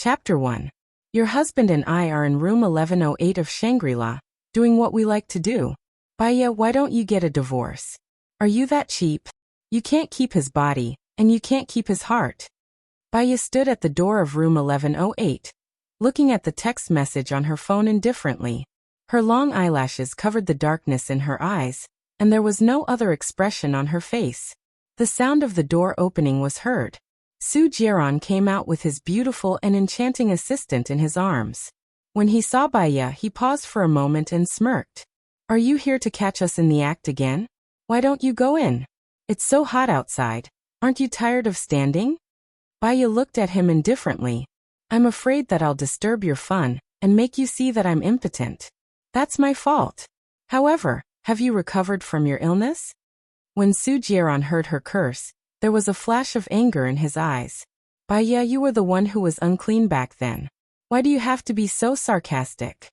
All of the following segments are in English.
Chapter 1. Your husband and I are in room 1108 of Shangri-La, doing what we like to do. Baya, why don't you get a divorce? Are you that cheap? You can't keep his body, and you can't keep his heart. Baya stood at the door of room 1108, looking at the text message on her phone indifferently. Her long eyelashes covered the darkness in her eyes, and there was no other expression on her face. The sound of the door opening was heard. Su Jiran came out with his beautiful and enchanting assistant in his arms. When he saw Baya, he paused for a moment and smirked. Are you here to catch us in the act again? Why don't you go in? It's so hot outside. Aren't you tired of standing? Baya looked at him indifferently. I'm afraid that I'll disturb your fun and make you see that I'm impotent. That's my fault. However, have you recovered from your illness? When Su Jiran heard her curse, there was a flash of anger in his eyes. Baya, you were the one who was unclean back then. Why do you have to be so sarcastic?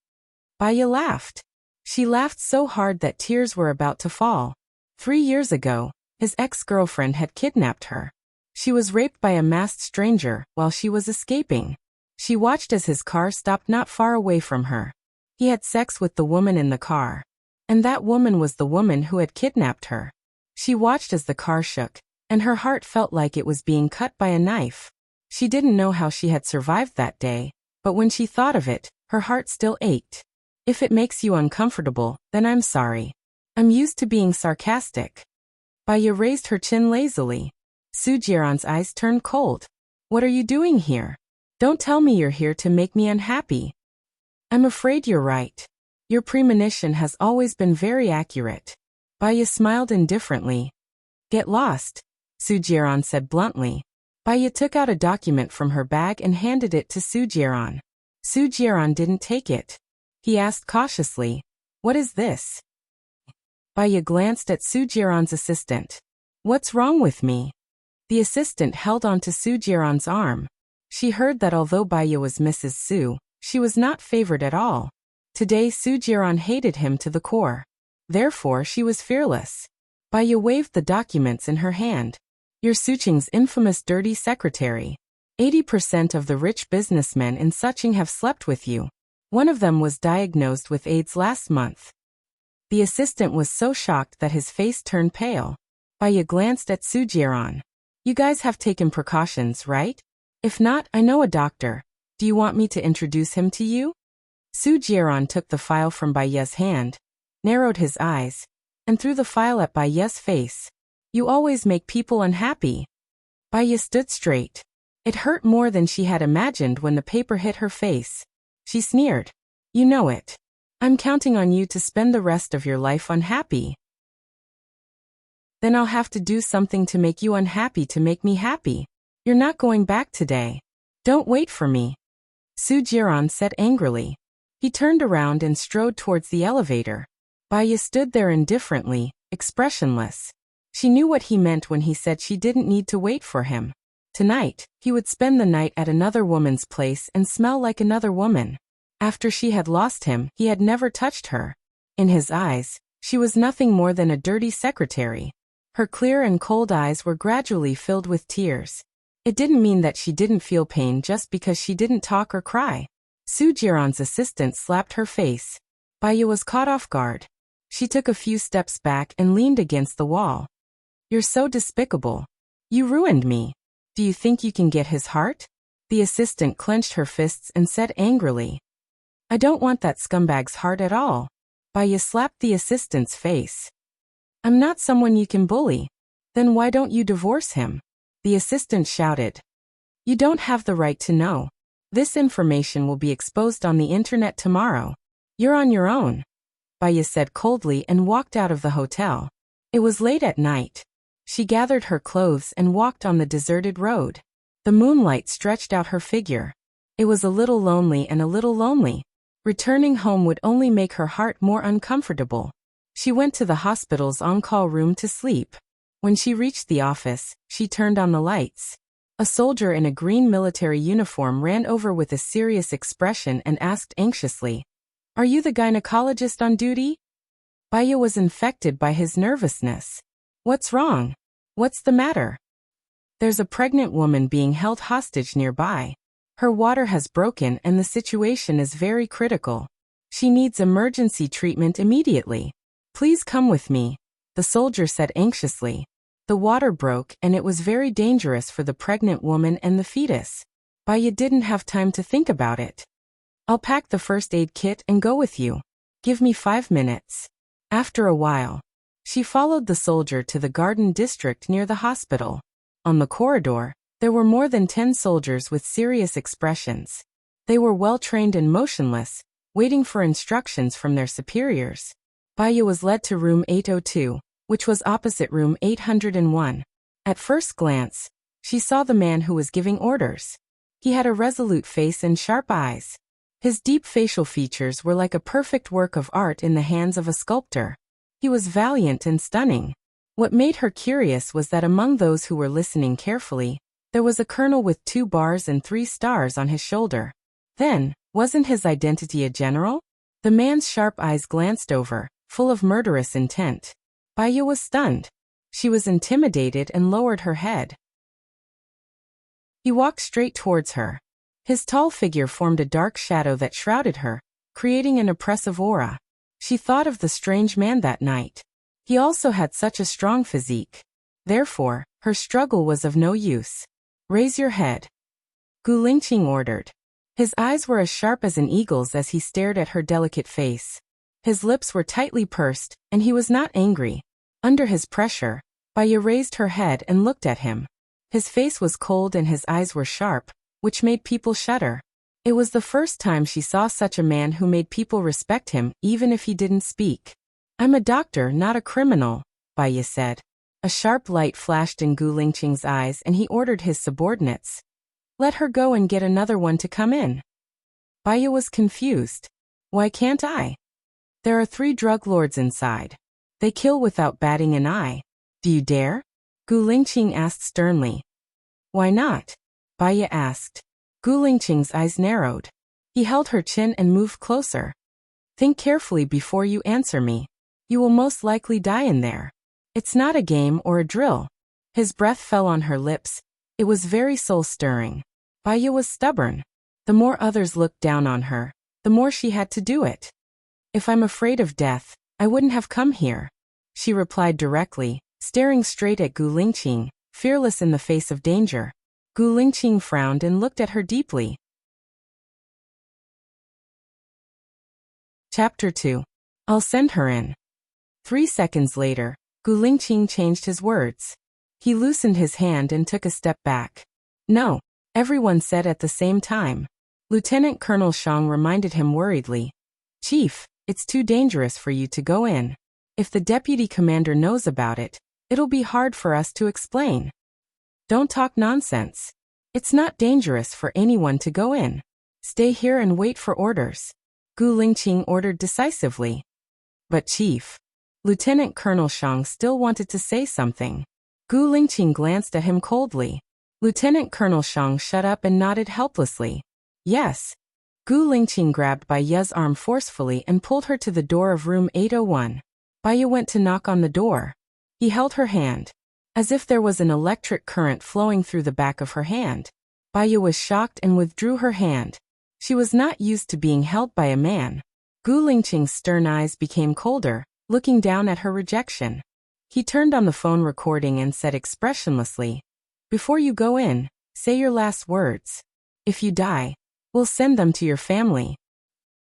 Baya laughed. She laughed so hard that tears were about to fall. 3 years ago, his ex-girlfriend had kidnapped her. She was raped by a masked stranger while she was escaping. She watched as his car stopped not far away from her. He had sex with the woman in the car. And that woman was the woman who had kidnapped her. She watched as the car shook, and her heart felt like it was being cut by a knife. She didn't know how she had survived that day, but when she thought of it, her heart still ached. If it makes you uncomfortable, then I'm sorry. I'm used to being sarcastic. Baya raised her chin lazily. Su Jiran's eyes turned cold. What are you doing here? Don't tell me you're here to make me unhappy. I'm afraid you're right. Your premonition has always been very accurate. Baya smiled indifferently. Get lost, Su Jiran said bluntly. Baya took out a document from her bag and handed it to Su Jiran. Su Jiran didn't take it. He asked cautiously, what is this? Baya glanced at Su Jiran's assistant. What's wrong with me? The assistant held on to Su Jiran's arm. She heard that although Baya was Mrs. Su, she was not favored at all. Today Su Jiran hated him to the core. Therefore she was fearless. Baya waved the documents in her hand. You're Suching's infamous dirty secretary. 80% of the rich businessmen in Suching have slept with you. One of them was diagnosed with AIDS last month. The assistant was so shocked that his face turned pale. Baya glanced at Su Jiran. You guys have taken precautions, right? If not, I know a doctor. Do you want me to introduce him to you? Su Jiran took the file from Baya's hand, narrowed his eyes, and threw the file at Baya's face. You always make people unhappy. Baya stood straight. It hurt more than she had imagined when the paper hit her face. She sneered. You know it. I'm counting on you to spend the rest of your life unhappy. Then I'll have to do something to make you unhappy to make me happy. You're not going back today. Don't wait for me. Su Jiran said angrily. He turned around and strode towards the elevator. Baya stood there indifferently, expressionless. She knew what he meant when he said she didn't need to wait for him. Tonight, he would spend the night at another woman's place and smell like another woman. After she had lost him, he had never touched her. In his eyes, she was nothing more than a dirty secretary. Her clear and cold eyes were gradually filled with tears. It didn't mean that she didn't feel pain just because she didn't talk or cry. Su Jiran's assistant slapped her face. Baya was caught off guard. She took a few steps back and leaned against the wall. You're so despicable. You ruined me. Do you think you can get his heart? The assistant clenched her fists and said angrily. I don't want that scumbag's heart at all. Baya slapped the assistant's face. I'm not someone you can bully. Then why don't you divorce him? The assistant shouted. You don't have the right to know. This information will be exposed on the internet tomorrow. You're on your own. Baya said coldly and walked out of the hotel. It was late at night. She gathered her clothes and walked on the deserted road. The moonlight stretched out her figure. It was a little lonely and a little lonely. Returning home would only make her heart more uncomfortable. She went to the hospital's on-call room to sleep. When she reached the office, she turned on the lights. A soldier in a green military uniform ran over with a serious expression and asked anxiously, Are you the gynecologist on duty? Baya was infected by his nervousness. What's wrong? What's the matter? There's a pregnant woman being held hostage nearby. Her water has broken and the situation is very critical. She needs emergency treatment immediately. Please come with me, the soldier said anxiously. The water broke and it was very dangerous for the pregnant woman and the fetus. Baya didn't have time to think about it. I'll pack the first aid kit and go with you. Give me 5 minutes. After a while, she followed the soldier to the garden district near the hospital. On the corridor, there were more than 10 soldiers with serious expressions. They were well trained and motionless, waiting for instructions from their superiors. Baya was led to room 802, which was opposite room 801. At first glance, she saw the man who was giving orders. He had a resolute face and sharp eyes. His deep facial features were like a perfect work of art in the hands of a sculptor. He was valiant and stunning. What made her curious was that among those who were listening carefully, there was a colonel with 2 bars and 3 stars on his shoulder. Then, wasn't his identity a general? The man's sharp eyes glanced over, full of murderous intent. Baya was stunned. She was intimidated and lowered her head. He walked straight towards her. His tall figure formed a dark shadow that shrouded her, creating an oppressive aura. She thought of the strange man that night. He also had such a strong physique. Therefore, her struggle was of no use. Raise your head, Gu Lingqing ordered. His eyes were as sharp as an eagle's as he stared at her delicate face. His lips were tightly pursed, and he was not angry. Under his pressure, Baya raised her head and looked at him. His face was cold and his eyes were sharp, which made people shudder. It was the first time she saw such a man who made people respect him, even if he didn't speak. I'm a doctor, not a criminal, Baya said. A sharp light flashed in Gu Lingqing's eyes and he ordered his subordinates. Let her go and get another one to come in. Baya was confused. Why can't I? There are 3 drug lords inside. They kill without batting an eye. Do you dare? Gu Lingqing asked sternly. Why not? Baya asked. Gu Lingqing's eyes narrowed. He held her chin and moved closer. Think carefully before you answer me. You will most likely die in there. It's not a game or a drill. His breath fell on her lips. It was very soul-stirring. Baya was stubborn. The more others looked down on her, the more she had to do it. If I'm afraid of death, I wouldn't have come here, she replied directly, staring straight at Gu Lingqing, fearless in the face of danger. Gu Lingqing frowned and looked at her deeply. Chapter 2. I'll send her in. 3 seconds later, Gu Lingqing changed his words. He loosened his hand and took a step back. No, everyone said at the same time. Lieutenant Colonel Shang reminded him worriedly. Chief, it's too dangerous for you to go in. If the deputy commander knows about it, it'll be hard for us to explain. Don't talk nonsense. It's not dangerous for anyone to go in. Stay here and wait for orders, Gu Lingqing ordered decisively. But Chief, Lieutenant Colonel Shang still wanted to say something. Gu Lingqing glanced at him coldly. Lieutenant Colonel Shang shut up and nodded helplessly. Yes. Gu Lingqing grabbed Baya's arm forcefully and pulled her to the door of room 801. Baya went to knock on the door. He held her hand. As if there was an electric current flowing through the back of her hand. Baya was shocked and withdrew her hand. She was not used to being held by a man. Gu Lingqing's stern eyes became colder, looking down at her rejection. He turned on the phone recording and said expressionlessly, Before you go in, say your last words. If you die, we'll send them to your family.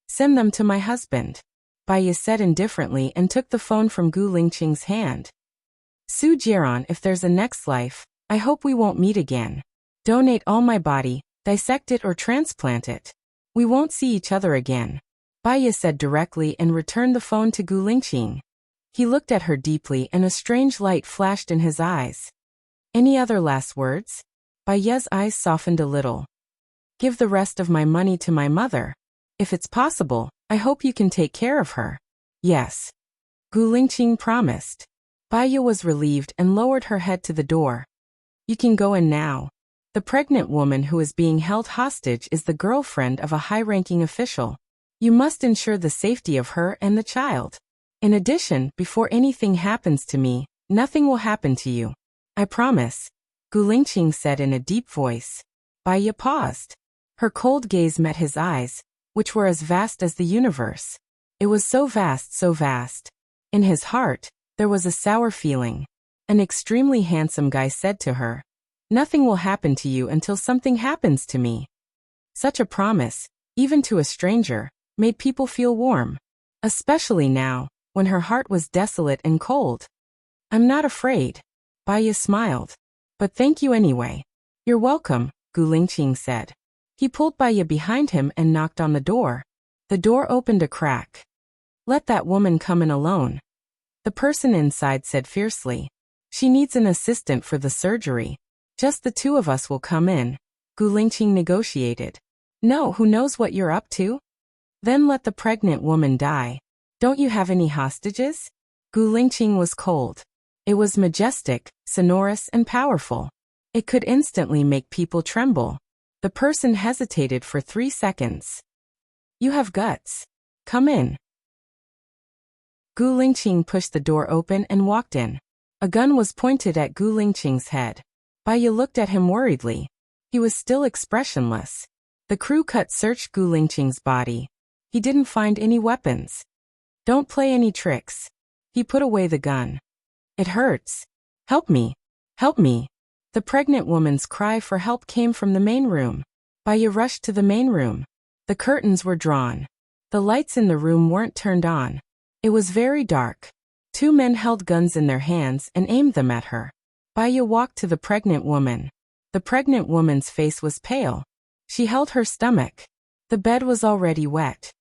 Send them to my husband, Baya said indifferently and took the phone from Gu Lingqing's hand. Su Jiran, if there's a next life, I hope we won't meet again. Donate all my body, dissect it or transplant it. We won't see each other again, Baya said directly and returned the phone to Gu Lingqing. He looked at her deeply and a strange light flashed in his eyes. Any other last words? Baya's eyes softened a little. Give the rest of my money to my mother. If it's possible, I hope you can take care of her. Yes. Gu Lingqing promised. Baya was relieved and lowered her head to the door. You can go in now. The pregnant woman who is being held hostage is the girlfriend of a high-ranking official. You must ensure the safety of her and the child. In addition, before anything happens to me, nothing will happen to you. I promise, Gu Lingqing said in a deep voice. Baya paused. Her cold gaze met his eyes, which were as vast as the universe. It was so vast, so vast. In his heart, there was a sour feeling. An extremely handsome guy said to her, "Nothing will happen to you until something happens to me." Such a promise, even to a stranger, made people feel warm. Especially now, when her heart was desolate and cold. "I'm not afraid." Baya smiled. "But thank you anyway." "You're welcome," Gu Lingqing said. He pulled Baya behind him and knocked on the door. The door opened a crack. "Let that woman come in alone." The person inside said fiercely. "She needs an assistant for the surgery. Just the two of us will come in," Gu Lingqing negotiated. "No, who knows what you're up to?" "Then let the pregnant woman die. Don't you have any hostages?" Gu Lingqing was cold. It was majestic, sonorous, and powerful. It could instantly make people tremble. The person hesitated for 3 seconds. "You have guts. Come in." Gu Lingqing pushed the door open and walked in. A gun was pointed at Gu Lingqing's head. Baya looked at him worriedly. He was still expressionless. The crew cut searched Gu Lingqing's body. He didn't find any weapons. "Don't play any tricks." He put away the gun. "It hurts. Help me. Help me." The pregnant woman's cry for help came from the main room. Baya rushed to the main room. The curtains were drawn. The lights in the room weren't turned on. It was very dark. 2 men held guns in their hands and aimed them at her. Baya walked to the pregnant woman. The pregnant woman's face was pale. She held her stomach. The bed was already wet.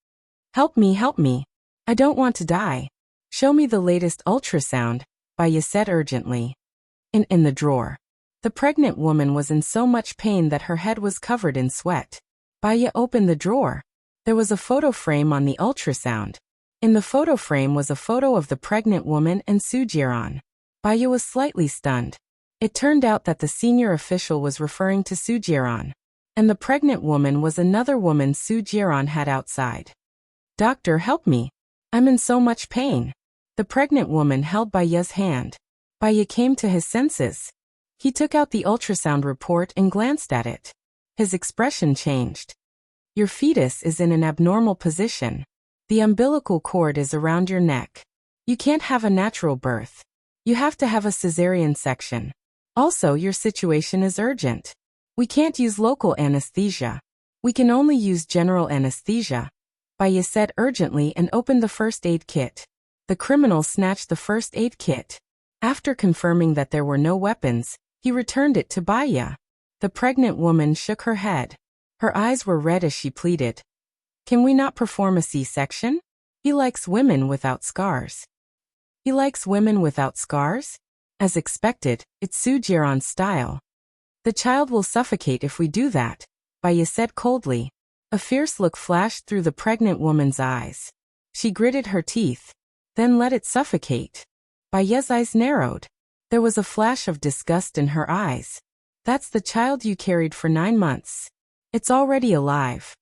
"Help me, help me. I don't want to die. Show me the latest ultrasound," Baya said urgently. In the drawer. The pregnant woman was in so much pain that her head was covered in sweat. Baya opened the drawer. There was a photo frame on the ultrasound. In the photo frame was a photo of the pregnant woman and Su Jiran. Baya was slightly stunned. It turned out that the senior official was referring to Su Jiran. And the pregnant woman was another woman Su Jiran had outside. "Doctor, help me. I'm in so much pain." The pregnant woman held Baya's hand. Baya came to his senses. He took out the ultrasound report and glanced at it. His expression changed. "Your fetus is in an abnormal position. The umbilical cord is around your neck. You can't have a natural birth. You have to have a cesarean section. Also, your situation is urgent. We can't use local anesthesia. We can only use general anesthesia," Baya said urgently and opened the first aid kit. The criminal snatched the first aid kit. After confirming that there were no weapons, he returned it to Baya. The pregnant woman shook her head. Her eyes were red as she pleaded. "Can we not perform a C-section? He likes women without scars." "He likes women without scars?" As expected, it's Su Jiran's style. "The child will suffocate if we do that," Baya said coldly. A fierce look flashed through the pregnant woman's eyes. She gritted her teeth. "Then let it suffocate." Baya's eyes narrowed. There was a flash of disgust in her eyes. "That's the child you carried for 9 months. It's already alive.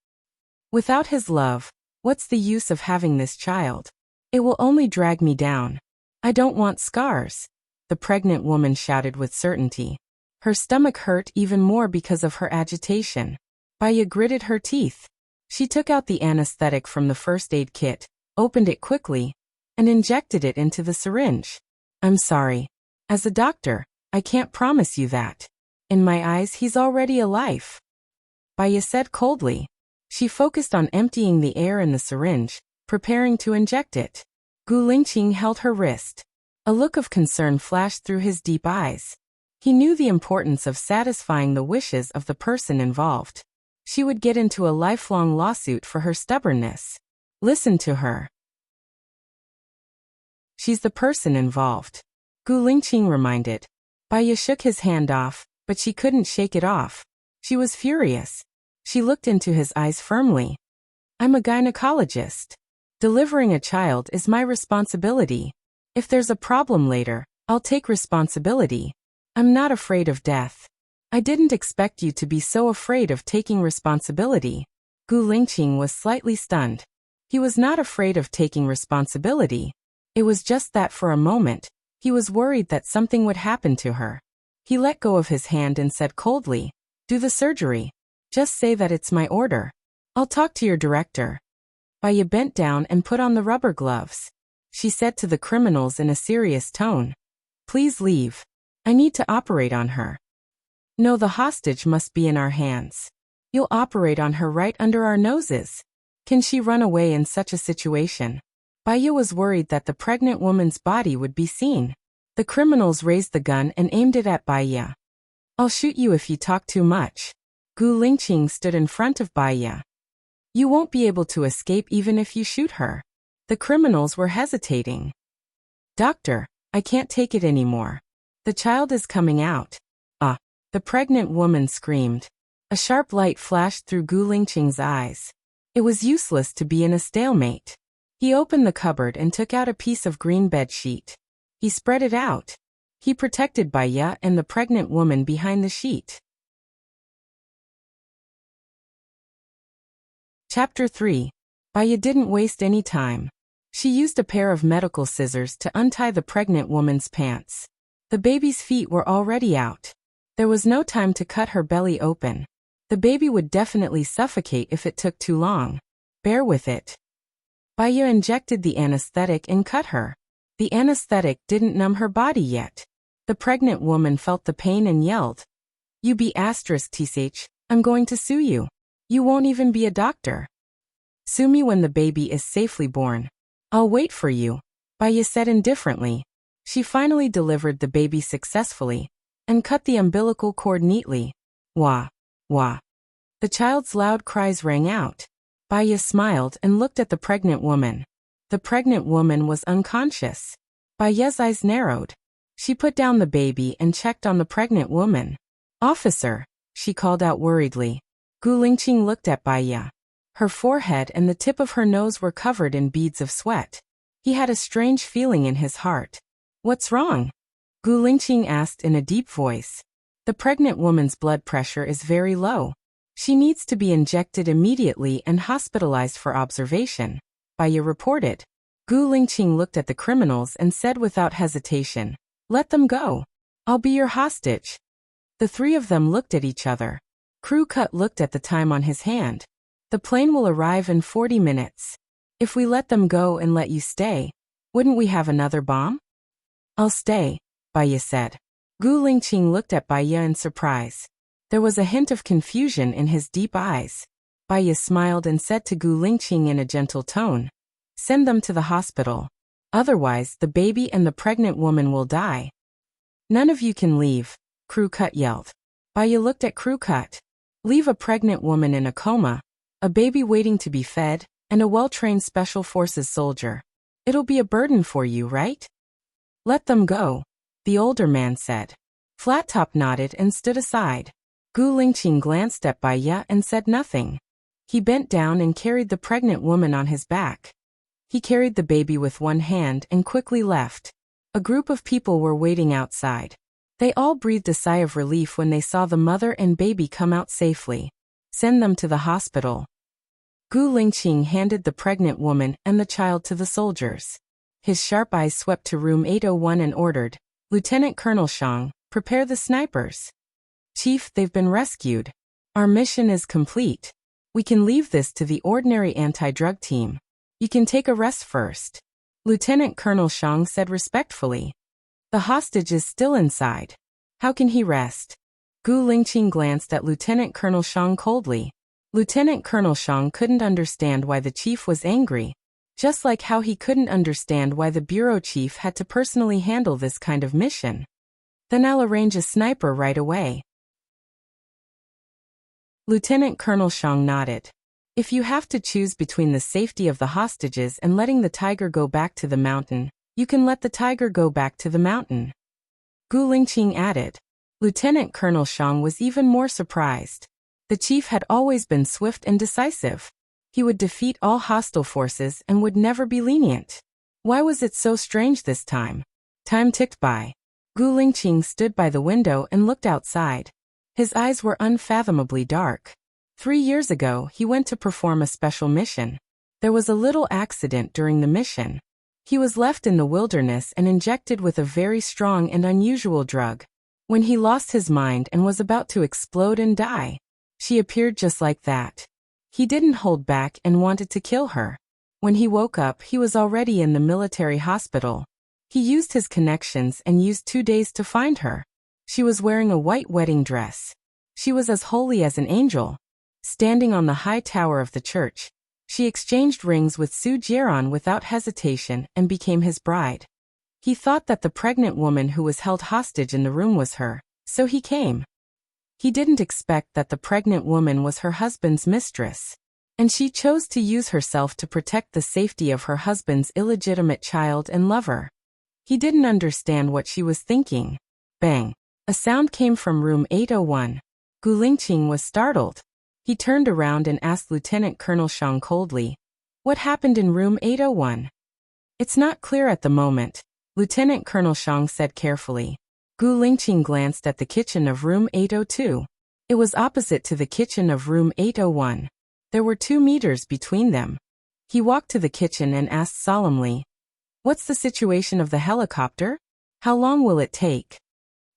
Without his love, what's the use of having this child? It will only drag me down. I don't want scars," the pregnant woman shouted with certainty. Her stomach hurt even more because of her agitation. Baya gritted her teeth. She took out the anesthetic from the first aid kit, opened it quickly, and injected it into the syringe. "I'm sorry. As a doctor, I can't promise you that. In my eyes, he's already alive," Baya said coldly. She focused on emptying the air in the syringe, preparing to inject it. Gu Lingqing held her wrist. A look of concern flashed through his deep eyes. He knew the importance of satisfying the wishes of the person involved. She would get into a lifelong lawsuit for her stubbornness. Listen to her. She's the person involved, Gu Lingqing reminded. Baya shook his hand off, but she couldn't shake it off. She was furious. She looked into his eyes firmly. "I'm a gynecologist. Delivering a child is my responsibility. If there's a problem later, I'll take responsibility. I'm not afraid of death. I didn't expect you to be so afraid of taking responsibility." Gu Lingqing was slightly stunned. He was not afraid of taking responsibility. It was just that for a moment, he was worried that something would happen to her. He let go of his hand and said coldly, "Do the surgery." Just say that it's my order. I'll talk to your director. Baya bent down and put on the rubber gloves. She said to the criminals in a serious tone, "Please leave. I need to operate on her." "No, the hostage must be in our hands. You'll operate on her right under our noses. Can she run away in such a situation?" Baya was worried that the pregnant woman's body would be seen. The criminals raised the gun and aimed it at Baya. "I'll shoot you if you talk too much." Gu Lingqing stood in front of Baya. "You won't be able to escape even if you shoot her." The criminals were hesitating. "Doctor, I can't take it anymore. The child is coming out." "Ah!" the pregnant woman screamed. A sharp light flashed through Gu Lingqing's eyes. It was useless to be in a stalemate. He opened the cupboard and took out a piece of green bed sheet. He spread it out. He protected Baya and the pregnant woman behind the sheet. Chapter 3. Baya didn't waste any time. She used a pair of medical scissors to untie the pregnant woman's pants. The baby's feet were already out. There was no time to cut her belly open. The baby would definitely suffocate if it took too long. Bear with it. Baya injected the anesthetic and cut her. The anesthetic didn't numb her body yet. The pregnant woman felt the pain and yelled, "You be *tsh, I'm going to sue you. You won't even be a doctor. Sue me when the baby is safely born. I'll wait for you," Baya said indifferently. She finally delivered the baby successfully and cut the umbilical cord neatly. Wah, wah. The child's loud cries rang out. Baya smiled and looked at the pregnant woman. The pregnant woman was unconscious. Baya's eyes narrowed. She put down the baby and checked on the pregnant woman. "Officer," she called out worriedly. Gu Lingqing looked at Baya. Her forehead and the tip of her nose were covered in beads of sweat. He had a strange feeling in his heart. "What's wrong?" Gu Lingqing asked in a deep voice. "The pregnant woman's blood pressure is very low. She needs to be injected immediately and hospitalized for observation," Baya reported. Gu Lingqing looked at the criminals and said without hesitation, "Let them go. I'll be your hostage." The three of them looked at each other. Crew Cut looked at the time on his hand. "The plane will arrive in 40 minutes. If we let them go and let you stay, wouldn't we have another bomb?" "I'll stay," Baya said. Gu Lingqing looked at Baya in surprise. There was a hint of confusion in his deep eyes. Baya smiled and said to Gu Lingqing in a gentle tone, "Send them to the hospital. Otherwise, the baby and the pregnant woman will die." "None of you can leave," Crew Cut yelled. Baya looked at Crew Cut. "Leave a pregnant woman in a coma, a baby waiting to be fed, and a well-trained Special Forces soldier. It'll be a burden for you, right?" "Let them go," the older man said. Flat Top nodded and stood aside. Gu Lingqing glanced at Baya and said nothing. He bent down and carried the pregnant woman on his back. He carried the baby with one hand and quickly left. A group of people were waiting outside. They all breathed a sigh of relief when they saw the mother and baby come out safely. "Send them to the hospital." Gu Lingqing handed the pregnant woman and the child to the soldiers. His sharp eyes swept to room 801 and ordered, "Lieutenant Colonel Shang, prepare the snipers." "Chief, they've been rescued. Our mission is complete. We can leave this to the ordinary anti-drug team. You can take a rest first," Lieutenant Colonel Shang said respectfully. "The hostage is still inside. How can he rest?" Gu Lingqing glanced at Lieutenant Colonel Shang coldly. Lieutenant Colonel Shang couldn't understand why the chief was angry, just like how he couldn't understand why the bureau chief had to personally handle this kind of mission. "Then I'll arrange a sniper right away." Lieutenant Colonel Shang nodded. "If you have to choose between the safety of the hostages and letting the tiger go back to the mountain, you can let the tiger go back to the mountain," Gu Lingqing added. Lieutenant Colonel Shang was even more surprised. The chief had always been swift and decisive. He would defeat all hostile forces and would never be lenient. Why was it so strange this time? Time ticked by. Gu Lingqing stood by the window and looked outside. His eyes were unfathomably dark. 3 years ago, he went to perform a special mission. There was a little accident during the mission. He was left in the wilderness and injected with a very strong and unusual drug. When he lost his mind and was about to explode and die, She appeared just like that. He didn't hold back and wanted to kill her. When he woke up, he was already in the military hospital. He used his connections and used 2 days to find her. She was wearing a white wedding dress. She was as holy as an angel. Standing on the high tower of the church, she exchanged rings with Su Jieran without hesitation and became his bride. He thought that the pregnant woman who was held hostage in the room was her, so he came. He didn't expect that the pregnant woman was her husband's mistress, and she chose to use herself to protect the safety of her husband's illegitimate child and lover. He didn't understand what she was thinking. Bang! A sound came from room 801. Gu Lingqing was startled. He turned around and asked Lieutenant Colonel Shang coldly, "What happened in room 801? "It's not clear at the moment," Lieutenant Colonel Shang said carefully. Gu Lingqing glanced at the kitchen of room 802. It was opposite to the kitchen of room 801. There were 2 meters between them. He walked to the kitchen and asked solemnly, "What's the situation of the helicopter? How long will it take?"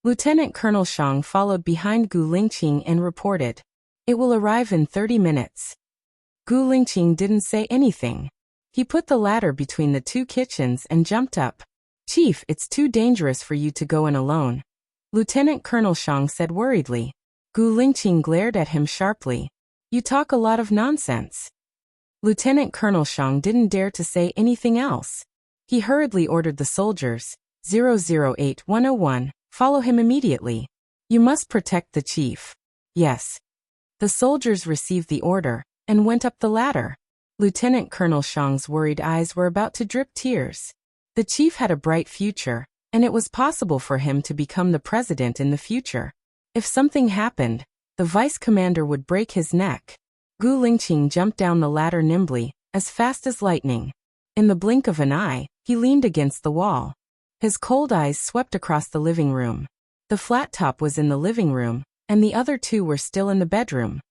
Lieutenant Colonel Shang followed behind Gu Lingqing and reported, "It will arrive in 30 minutes. Gu Lingqing didn't say anything. He put the ladder between the 2 kitchens and jumped up. "Chief, it's too dangerous for you to go in alone," Lieutenant Colonel Shang said worriedly. Gu Lingqing glared at him sharply. "You talk a lot of nonsense." Lieutenant Colonel Shang didn't dare to say anything else. He hurriedly ordered the soldiers, 008-101, follow him immediately. "You must protect the chief." "Yes." The soldiers received the order and went up the ladder. Lieutenant Colonel Shang's worried eyes were about to drip tears. The chief had a bright future, and it was possible for him to become the president in the future. If something happened, the vice commander would break his neck. Gu Lingqing jumped down the ladder nimbly, as fast as lightning. In the blink of an eye, he leaned against the wall. His cold eyes swept across the living room. The flat top was in the living room, and the other 2 were still in the bedroom.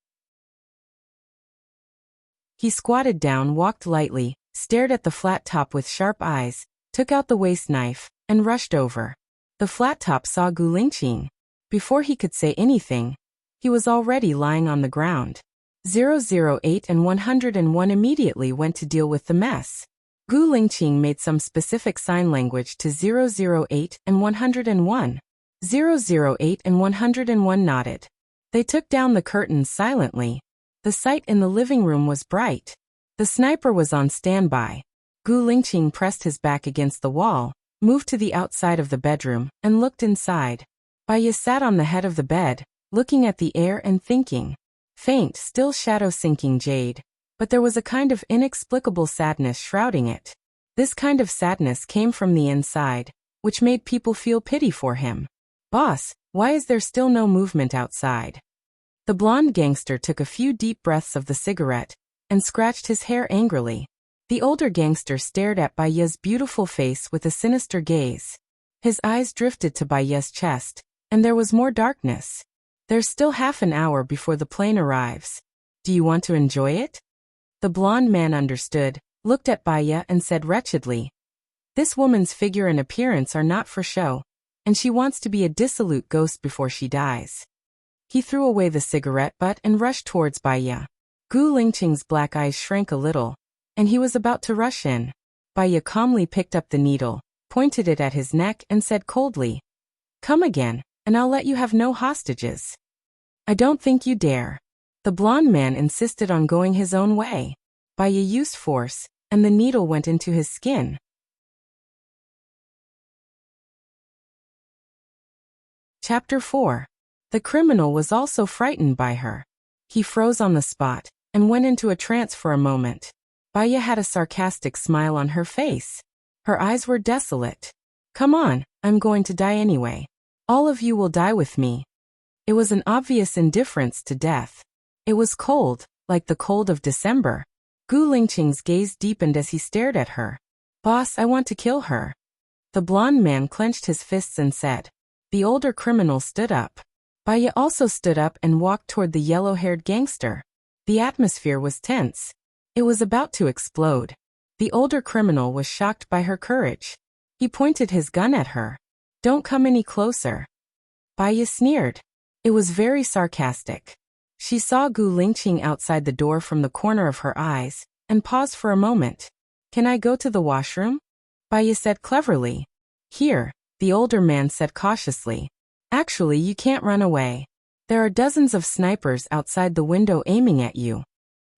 He squatted down, walked lightly, stared at the flat top with sharp eyes, took out the waste knife, and rushed over. The flat top saw Gu Lingqing. Before he could say anything, he was already lying on the ground. 008 and 101 immediately went to deal with the mess. Gu Lingqing made some specific sign language to 008 and 101. 008 and 101 nodded. They took down the curtains silently. The sight in the living room was bright. The sniper was on standby. Gu Lingqing pressed his back against the wall, moved to the outside of the bedroom, and looked inside. Baiya sat on the head of the bed, looking at the air and thinking. Faint, still shadow-sinking jade, but there was a kind of inexplicable sadness shrouding it. This kind of sadness came from the inside, which made people feel pity for him. "Boss, why is there still no movement outside?" The blonde gangster took a few deep breaths of the cigarette and scratched his hair angrily. The older gangster stared at Baiya's beautiful face with a sinister gaze. His eyes drifted to Baiya's chest, and there was more darkness. "There's still half an hour before the plane arrives. Do you want to enjoy it?" The blonde man understood, looked at Baiya and said wretchedly, "This woman's figure and appearance are not for show, and she wants to be a dissolute ghost before she dies." He threw away the cigarette butt and rushed towards Baiya. Gu Lingqing's black eyes shrank a little, and he was about to rush in. Baiya calmly picked up the needle, pointed it at his neck and said coldly, "Come again, and I'll let you have no hostages." "I don't think you dare." The blonde man insisted on going his own way. Baiya used force, and the needle went into his skin. Chapter 4. The criminal was also frightened by her. He froze on the spot, and went into a trance for a moment. Baiya had a sarcastic smile on her face. Her eyes were desolate. "Come on, I'm going to die anyway. All of you will die with me." It was an obvious indifference to death. It was cold, like the cold of December. Gu Lingqing's gaze deepened as he stared at her. "Boss, I want to kill her." The blonde man clenched his fists and said. The older criminal stood up. Baiya also stood up and walked toward the yellow-haired gangster. The atmosphere was tense. It was about to explode. The older criminal was shocked by her courage. He pointed his gun at her. "Don't come any closer." Baiya sneered. It was very sarcastic. She saw Gu Lingqing outside the door from the corner of her eyes, and paused for a moment. Can I go to the washroom? Baya said cleverly. Here, the older man said cautiously. Actually, you can't run away. There are dozens of snipers outside the window aiming at you.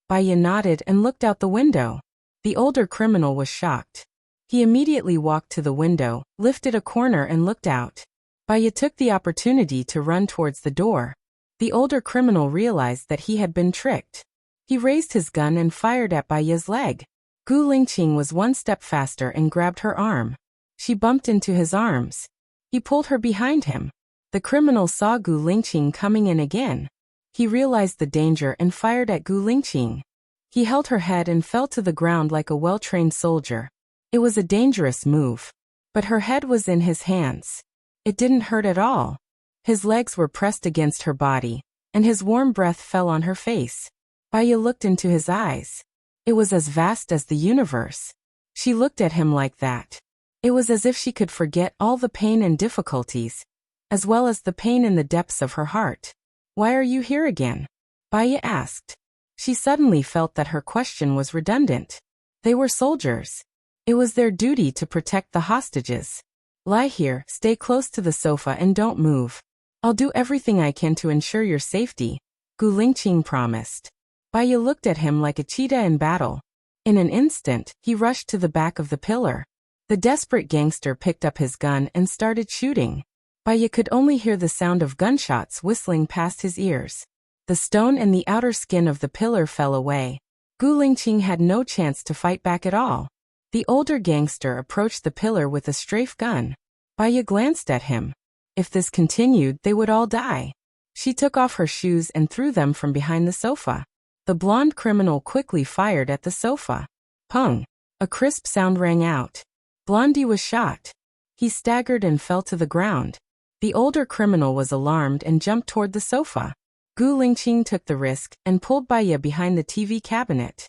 Baya nodded and looked out the window. The older criminal was shocked. He immediately walked to the window, lifted a corner and looked out. Baya took the opportunity to run towards the door. The older criminal realized that he had been tricked. He raised his gun and fired at Baya's leg. Gu Lingqing was one step faster and grabbed her arm. She bumped into his arms. He pulled her behind him. The criminal saw Gu Lingqing coming in again. He realized the danger and fired at Gu Lingqing. He held her head and fell to the ground like a well-trained soldier. It was a dangerous move. But her head was in his hands. It didn't hurt at all. His legs were pressed against her body, and his warm breath fell on her face. Baya looked into his eyes. It was as vast as the universe. She looked at him like that. It was as if she could forget all the pain and difficulties, as well as the pain in the depths of her heart. Why are you here again? Baya asked. She suddenly felt that her question was redundant. They were soldiers. It was their duty to protect the hostages. Lie here, stay close to the sofa and don't move. I'll do everything I can to ensure your safety, Gu Lingqing promised. Baya looked at him like a cheetah in battle. In an instant, he rushed to the back of the pillar. The desperate gangster picked up his gun and started shooting. Baya could only hear the sound of gunshots whistling past his ears. The stone and the outer skin of the pillar fell away. Gu Lingqing had no chance to fight back at all. The older gangster approached the pillar with a strafe gun. Baya glanced at him. If this continued, they would all die. She took off her shoes and threw them from behind the sofa. The blonde criminal quickly fired at the sofa. Pung! A crisp sound rang out. Blondie was shot. He staggered and fell to the ground. The older criminal was alarmed and jumped toward the sofa. Gu Lingqing took the risk and pulled Baya behind the TV cabinet.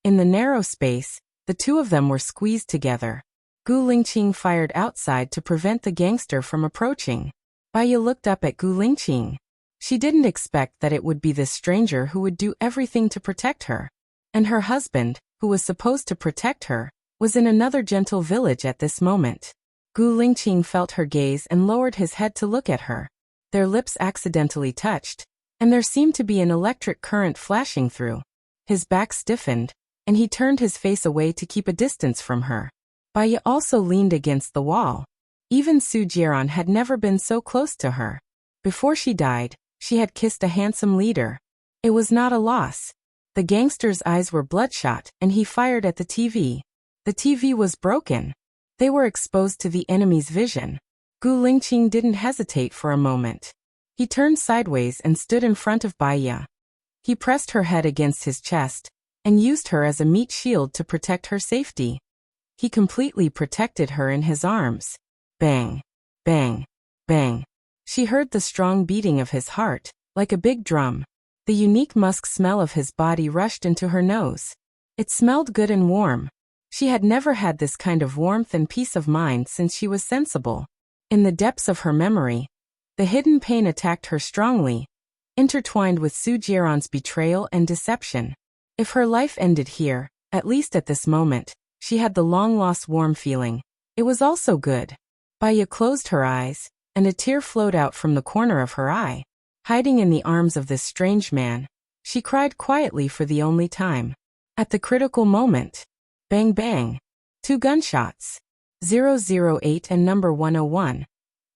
In the narrow space, the two of them were squeezed together. Gu Lingqing fired outside to prevent the gangster from approaching. Baya looked up at Gu Lingqing. She didn't expect that it would be this stranger who would do everything to protect her. And her husband, who was supposed to protect her, was in another gentle village at this moment. Gu Lingqing felt her gaze and lowered his head to look at her. Their lips accidentally touched, and there seemed to be an electric current flashing through. His back stiffened, and he turned his face away to keep a distance from her. Baya also leaned against the wall. Even Su Jiran had never been so close to her. Before she died, she had kissed a handsome leader. It was not a loss. The gangster's eyes were bloodshot, and he fired at the TV. The TV was broken. They were exposed to the enemy's vision. Gu Lingqing didn't hesitate for a moment. He turned sideways and stood in front of Baya. He pressed her head against his chest, and used her as a meat shield to protect her safety. He completely protected her in his arms. Bang! Bang! Bang! She heard the strong beating of his heart, like a big drum. The unique musk smell of his body rushed into her nose. It smelled good and warm. She had never had this kind of warmth and peace of mind since she was sensible. In the depths of her memory, the hidden pain attacked her strongly, intertwined with Su Jiran's betrayal and deception. If her life ended here, at least at this moment, she had the long-lost warm feeling. It was also good. Baya closed her eyes, and a tear flowed out from the corner of her eye. Hiding in the arms of this strange man, she cried quietly for the only time. At the critical moment, bang bang, 2 gunshots. 008 and number 101,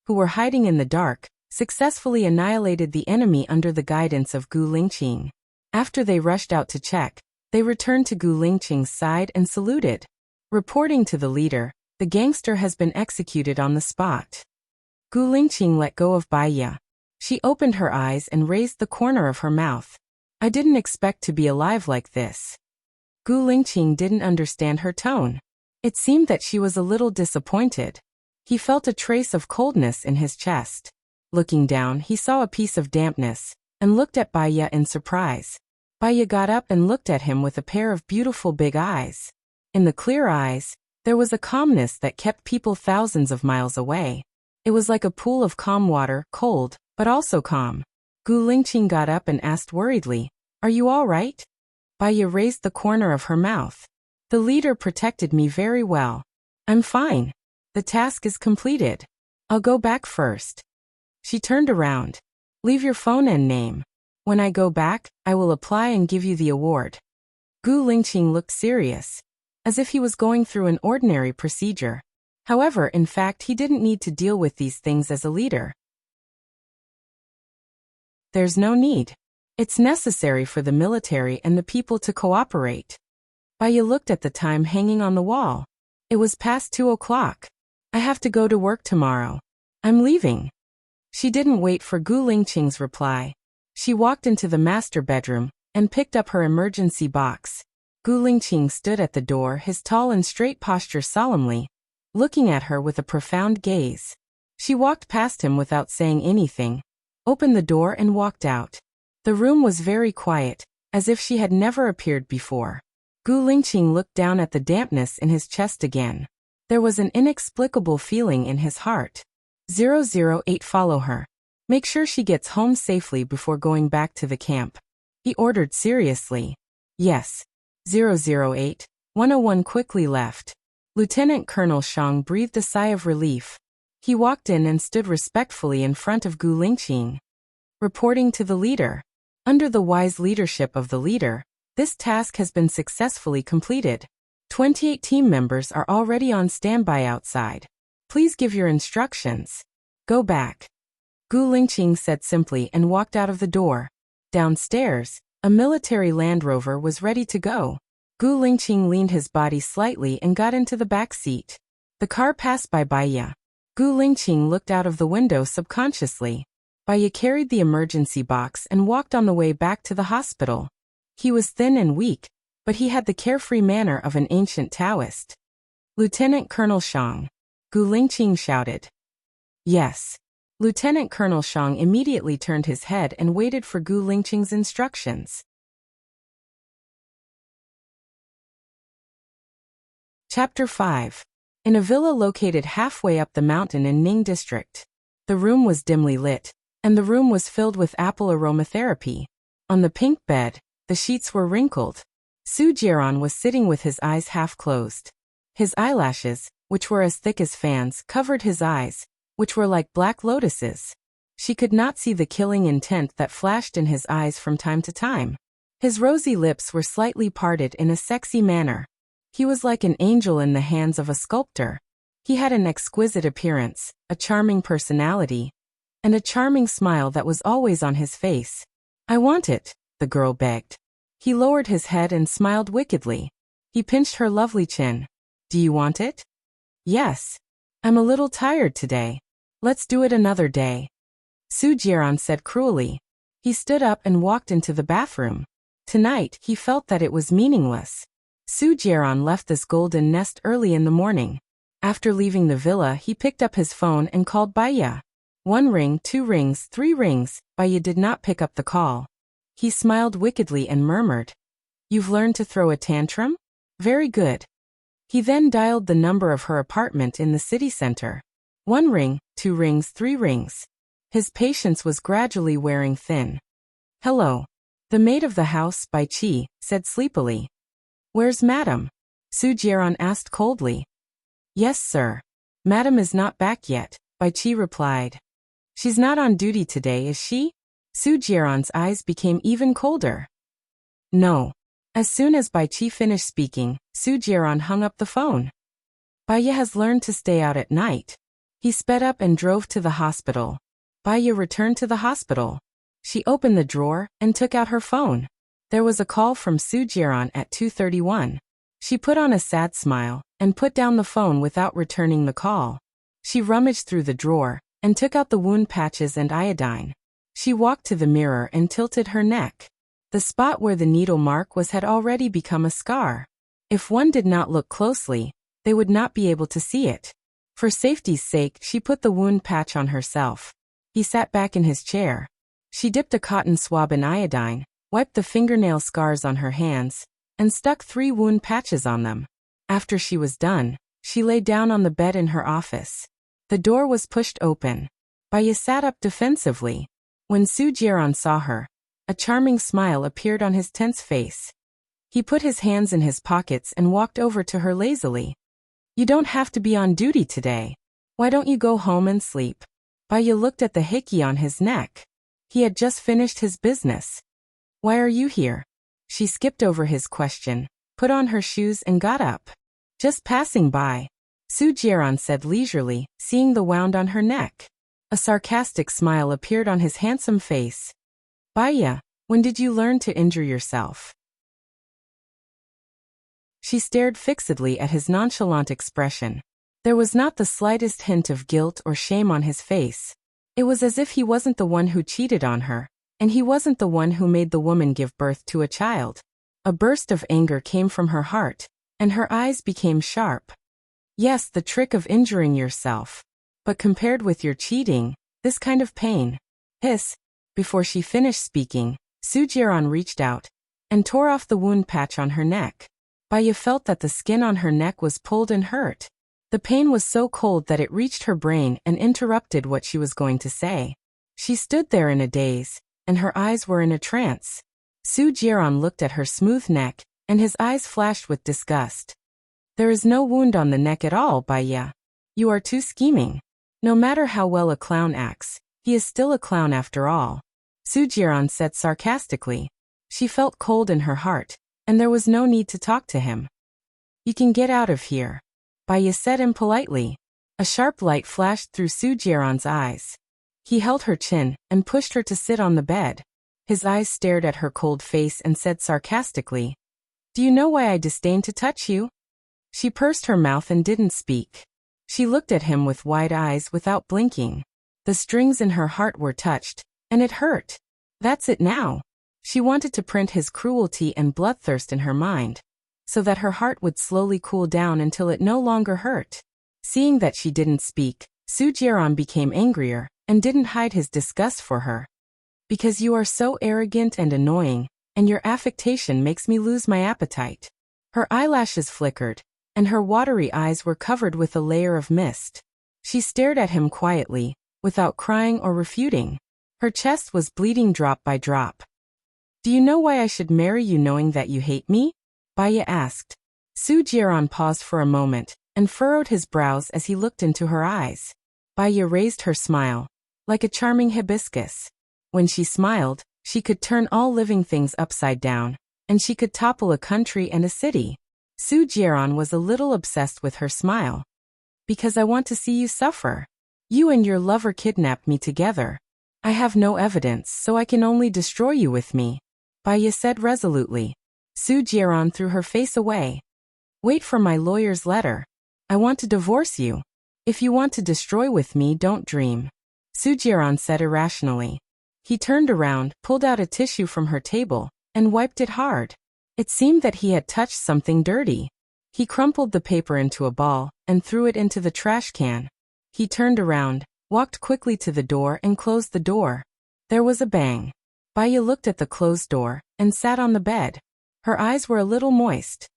who were hiding in the dark, successfully annihilated the enemy under the guidance of Gu Lingqing. After they rushed out to check, they returned to Gu Lingqing's side and saluted. Reporting to the leader, the gangster has been executed on the spot. Gu Lingqing let go of Baya. She opened her eyes and raised the corner of her mouth. I didn't expect to be alive like this. Gu Lingqing didn't understand her tone. It seemed that she was a little disappointed. He felt a trace of coldness in his chest. Looking down, he saw a piece of dampness, and looked at Baya in surprise. Baya got up and looked at him with a pair of beautiful big eyes. In the clear eyes, there was a calmness that kept people thousands of miles away. It was like a pool of calm water, cold, but also calm. Gu Lingqing got up and asked worriedly, "Are you all right?" Baiya raised the corner of her mouth. "The leader protected me very well. I'm fine. The task is completed. I'll go back first." She turned around. "Leave your phone and name. When I go back, I will apply and give you the award." Gu Lingqing looked serious, as if he was going through an ordinary procedure. However, in fact, he didn't need to deal with these things as a leader. There's no need. It's necessary for the military and the people to cooperate. Baiya looked at the time hanging on the wall. It was past 2 o'clock. "I have to go to work tomorrow. I'm leaving." She didn't wait for Gu Lingqing's reply. She walked into the master bedroom and picked up her emergency box. Gu Lingqing stood at the door, his tall and straight posture solemnly, looking at her with a profound gaze. She walked past him without saying anything, opened the door and walked out. The room was very quiet, as if she had never appeared before. Gu Lingqing looked down at the dampness in his chest again. There was an inexplicable feeling in his heart. 008 Follow her. Make sure she gets home safely before going back to the camp. He ordered seriously. Yes. 008. 101 quickly left. Lieutenant Colonel Shang breathed a sigh of relief. He walked in and stood respectfully in front of Gu Lingqing. Reporting to the leader. Under the wise leadership of the leader, this task has been successfully completed. 28 team members are already on standby outside. Please give your instructions. Go back. Gu Lingqing said simply and walked out of the door. Downstairs, a military Land Rover was ready to go. Gu Lingqing leaned his body slightly and got into the back seat. The car passed by Baiya. Gu Lingqing looked out of the window subconsciously. Baiya carried the emergency box and walked on the way back to the hospital. He was thin and weak, but he had the carefree manner of an ancient Taoist. "Lieutenant Colonel Shang," Gu Lingqing shouted. "Yes." Lieutenant Colonel Shang immediately turned his head and waited for Gu Lingqing's instructions. Chapter 5. In a villa located halfway up the mountain in Ning District. The room was dimly lit, and the room was filled with apple aromatherapy. On the pink bed, the sheets were wrinkled. Su Jiaran was sitting with his eyes half closed. His eyelashes, which were as thick as fans, covered his eyes, which were like black lotuses. She could not see the killing intent that flashed in his eyes from time to time. His rosy lips were slightly parted in a sexy manner. He was like an angel in the hands of a sculptor. He had an exquisite appearance, a charming personality, and a charming smile that was always on his face. "I want it," the girl begged. He lowered his head and smiled wickedly. He pinched her lovely chin. "Do you want it?" "Yes. I'm a little tired today. Let's do it another day," Su Jiaran said cruelly. He stood up and walked into the bathroom. Tonight, he felt that it was meaningless. Su Jiaran left this golden nest early in the morning. After leaving the villa, he picked up his phone and called Baiya. 1 ring, 2 rings, 3 rings. Baiya did not pick up the call. He smiled wickedly and murmured, "You've learned to throw a tantrum? Very good." He then dialed the number of her apartment in the city center. 1 ring, 2 rings, 3 rings. His patience was gradually wearing thin. "Hello." The maid of the house, Bai Qi, said sleepily. "Where's Madam?" Su Jiaran asked coldly. "Yes, sir. Madam is not back yet," Bai Qi replied. "She's not on duty today, is she?" Su Jiaran's eyes became even colder. "No." As soon as Bai Qi finished speaking, Su Jiaran hung up the phone. Baiya has learned to stay out at night. He sped up and drove to the hospital. Baiya returned to the hospital. She opened the drawer and took out her phone. There was a call from Su Jiaran at 2:31. She put on a sad smile and put down the phone without returning the call. She rummaged through the drawer and took out the wound patches and iodine. She walked to the mirror and tilted her neck. The spot where the needle mark was had already become a scar. If one did not look closely, they would not be able to see it. For safety's sake, she put the wound patch on herself. He sat back in his chair. She dipped a cotton swab in iodine, wiped the fingernail scars on her hands, and stuck 3 wound patches on them. After she was done, she lay down on the bed in her office. The door was pushed open. Baiya sat up defensively. When Su Jiaran saw her, a charming smile appeared on his tense face. He put his hands in his pockets and walked over to her lazily. You don't have to be on duty today. Why don't you go home and sleep? Baiya looked at the hickey on his neck. He had just finished his business. Why are you here? She skipped over his question, put on her shoes and got up. Just passing by, Su Jiaran said leisurely, seeing the wound on her neck. A sarcastic smile appeared on his handsome face. Baiya, when did you learn to injure yourself? She stared fixedly at his nonchalant expression. There was not the slightest hint of guilt or shame on his face. It was as if he wasn't the one who cheated on her, and he wasn't the one who made the woman give birth to a child. A burst of anger came from her heart, and her eyes became sharp. Yes, the trick of injuring yourself. But compared with your cheating, this kind of pain. Hiss. Before she finished speaking, Su Jiaran reached out and tore off the wound patch on her neck. Baiya felt that the skin on her neck was pulled and hurt. The pain was so cold that it reached her brain and interrupted what she was going to say. She stood there in a daze, and her eyes were in a trance. Su Jiaran looked at her smooth neck, and his eyes flashed with disgust. There is no wound on the neck at all, Baiya. You are too scheming. No matter how well a clown acts, he is still a clown after all. Su Jiaran said sarcastically. She felt cold in her heart, and there was no need to talk to him. You can get out of here, Baiya said impolitely. A sharp light flashed through Su Jiaran's eyes. He held her chin and pushed her to sit on the bed. His eyes stared at her cold face and said sarcastically, Do you know why I disdain to touch you? She pursed her mouth and didn't speak. She looked at him with wide eyes without blinking. The strings in her heart were touched, and it hurt. That's it now. She wanted to print his cruelty and bloodthirst in her mind, so that her heart would slowly cool down until it no longer hurt. Seeing that she didn't speak, Su Jiaran became angrier, and didn't hide his disgust for her. Because you are so arrogant and annoying, and your affectation makes me lose my appetite. Her eyelashes flickered, and her watery eyes were covered with a layer of mist. She stared at him quietly, without crying or refuting. Her chest was bleeding drop by drop. Do you know why I should marry you knowing that you hate me? Baiya asked. Su Jiaran paused for a moment, and furrowed his brows as he looked into her eyes. Baiya raised her smile, like a charming hibiscus. When she smiled, she could turn all living things upside down, and she could topple a country and a city. Su Jiaran was a little obsessed with her smile. Because I want to see you suffer. You and your lover kidnapped me together. I have no evidence, so I can only destroy you with me, Baiya said resolutely. Su Jiaran threw her face away. Wait for my lawyer's letter. I want to divorce you. If you want to destroy with me, don't dream, Su Jiaran said irrationally. He turned around, pulled out a tissue from her table, and wiped it hard. It seemed that he had touched something dirty. He crumpled the paper into a ball, and threw it into the trash can. He turned around, walked quickly to the door and closed the door. There was a bang. Baiya looked at the closed door, and sat on the bed. Her eyes were a little moist.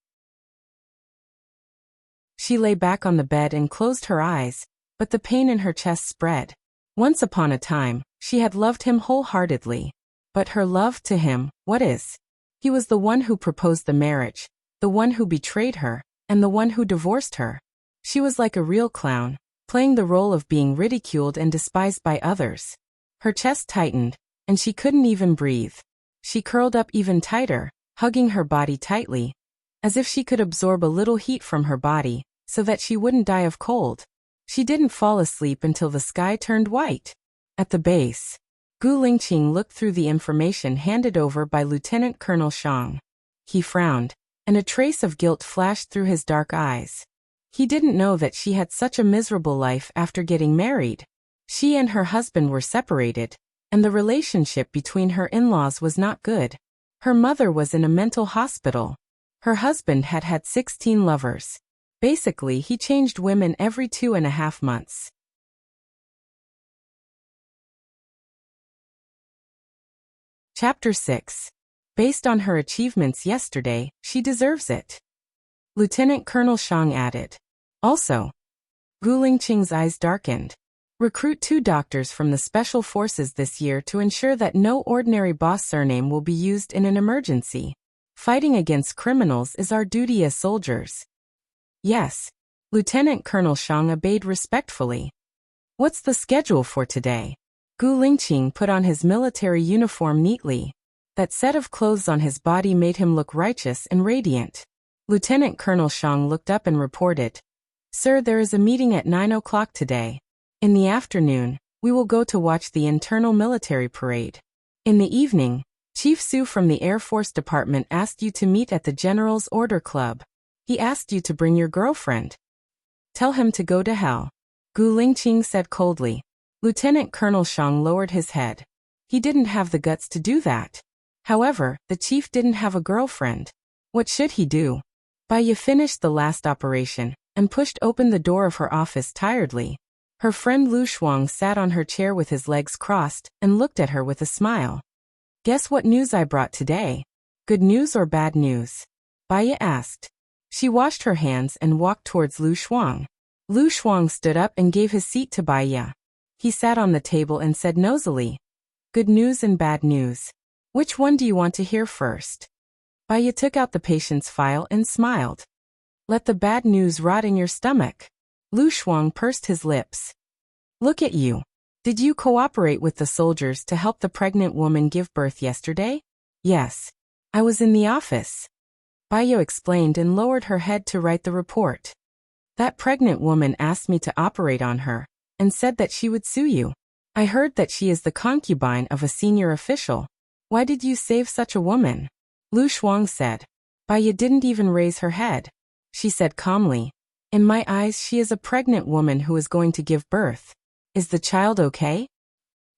She lay back on the bed and closed her eyes, but the pain in her chest spread. Once upon a time, she had loved him wholeheartedly. But her love to him, what is? He was the one who proposed the marriage, the one who betrayed her, and the one who divorced her. She was like a real clown, playing the role of being ridiculed and despised by others. Her chest tightened, and she couldn't even breathe. She curled up even tighter, hugging her body tightly, as if she could absorb a little heat from her body, so that she wouldn't die of cold. She didn't fall asleep until the sky turned white. At the base, Gu Lingqing looked through the information handed over by Lieutenant Colonel Shang. He frowned, and a trace of guilt flashed through his dark eyes. He didn't know that she had such a miserable life after getting married. She and her husband were separated, and the relationship between her in-laws was not good. Her mother was in a mental hospital. Her husband had had 16 lovers. Basically, he changed women every 2.5 months. Chapter 6. Based on her achievements yesterday, she deserves it, Lieutenant Colonel Shang added. Also, Gu Lingqing's eyes darkened. Recruit 2 doctors from the special forces this year to ensure that no ordinary boss surname will be used in an emergency. Fighting against criminals is our duty as soldiers. Yes. Lieutenant Colonel Shang obeyed respectfully. What's the schedule for today? Gu Lingqing put on his military uniform neatly. That set of clothes on his body made him look righteous and radiant. Lieutenant Colonel Shang looked up and reported, "Sir, there is a meeting at 9 o'clock today. In the afternoon, we will go to watch the internal military parade. In the evening, Chief Su from the Air Force Department asked you to meet at the General's Order Club. He asked you to bring your girlfriend. Tell him to go to hell," Gu Lingqing said coldly. Lieutenant Colonel Shang lowered his head. He didn't have the guts to do that. However, the chief didn't have a girlfriend. What should he do? Baiya finished the last operation and pushed open the door of her office tiredly. Her friend Lu Shuang sat on her chair with his legs crossed and looked at her with a smile. "Guess what news I brought today? Good news or bad news?" Baiya asked. She washed her hands and walked towards Lu Shuang. Lu Shuang stood up and gave his seat to Baiya. He sat on the table and said nosily, "Good news and bad news. Which one do you want to hear first?" Baiya took out the patient's file and smiled. "Let the bad news rot in your stomach." Lu Shuang pursed his lips. "Look at you. Did you cooperate with the soldiers to help the pregnant woman give birth yesterday?" "Yes. I was in the office." Baiya explained and lowered her head to write the report. "That pregnant woman asked me to operate on her and said that she would sue you. I heard that she is the concubine of a senior official. Why did you save such a woman?" Lu Shuang said. Baiya didn't even raise her head. She said calmly, "In my eyes she is a pregnant woman who is going to give birth. Is the child okay?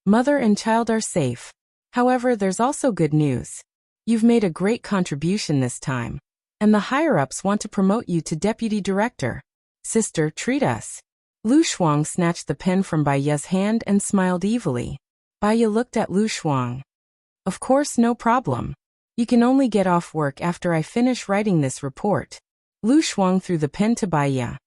Mother and child are safe. However, there's also good news. You've made a great contribution this time, and the higher-ups want to promote you to deputy director. Sister, treat us." Lu Shuang snatched the pen from Baiya's hand and smiled evilly. Baiya looked at Lu Shuang. "Of course, no problem. You can only get off work after I finish writing this report." Lu Shuang threw the pen to Baiya.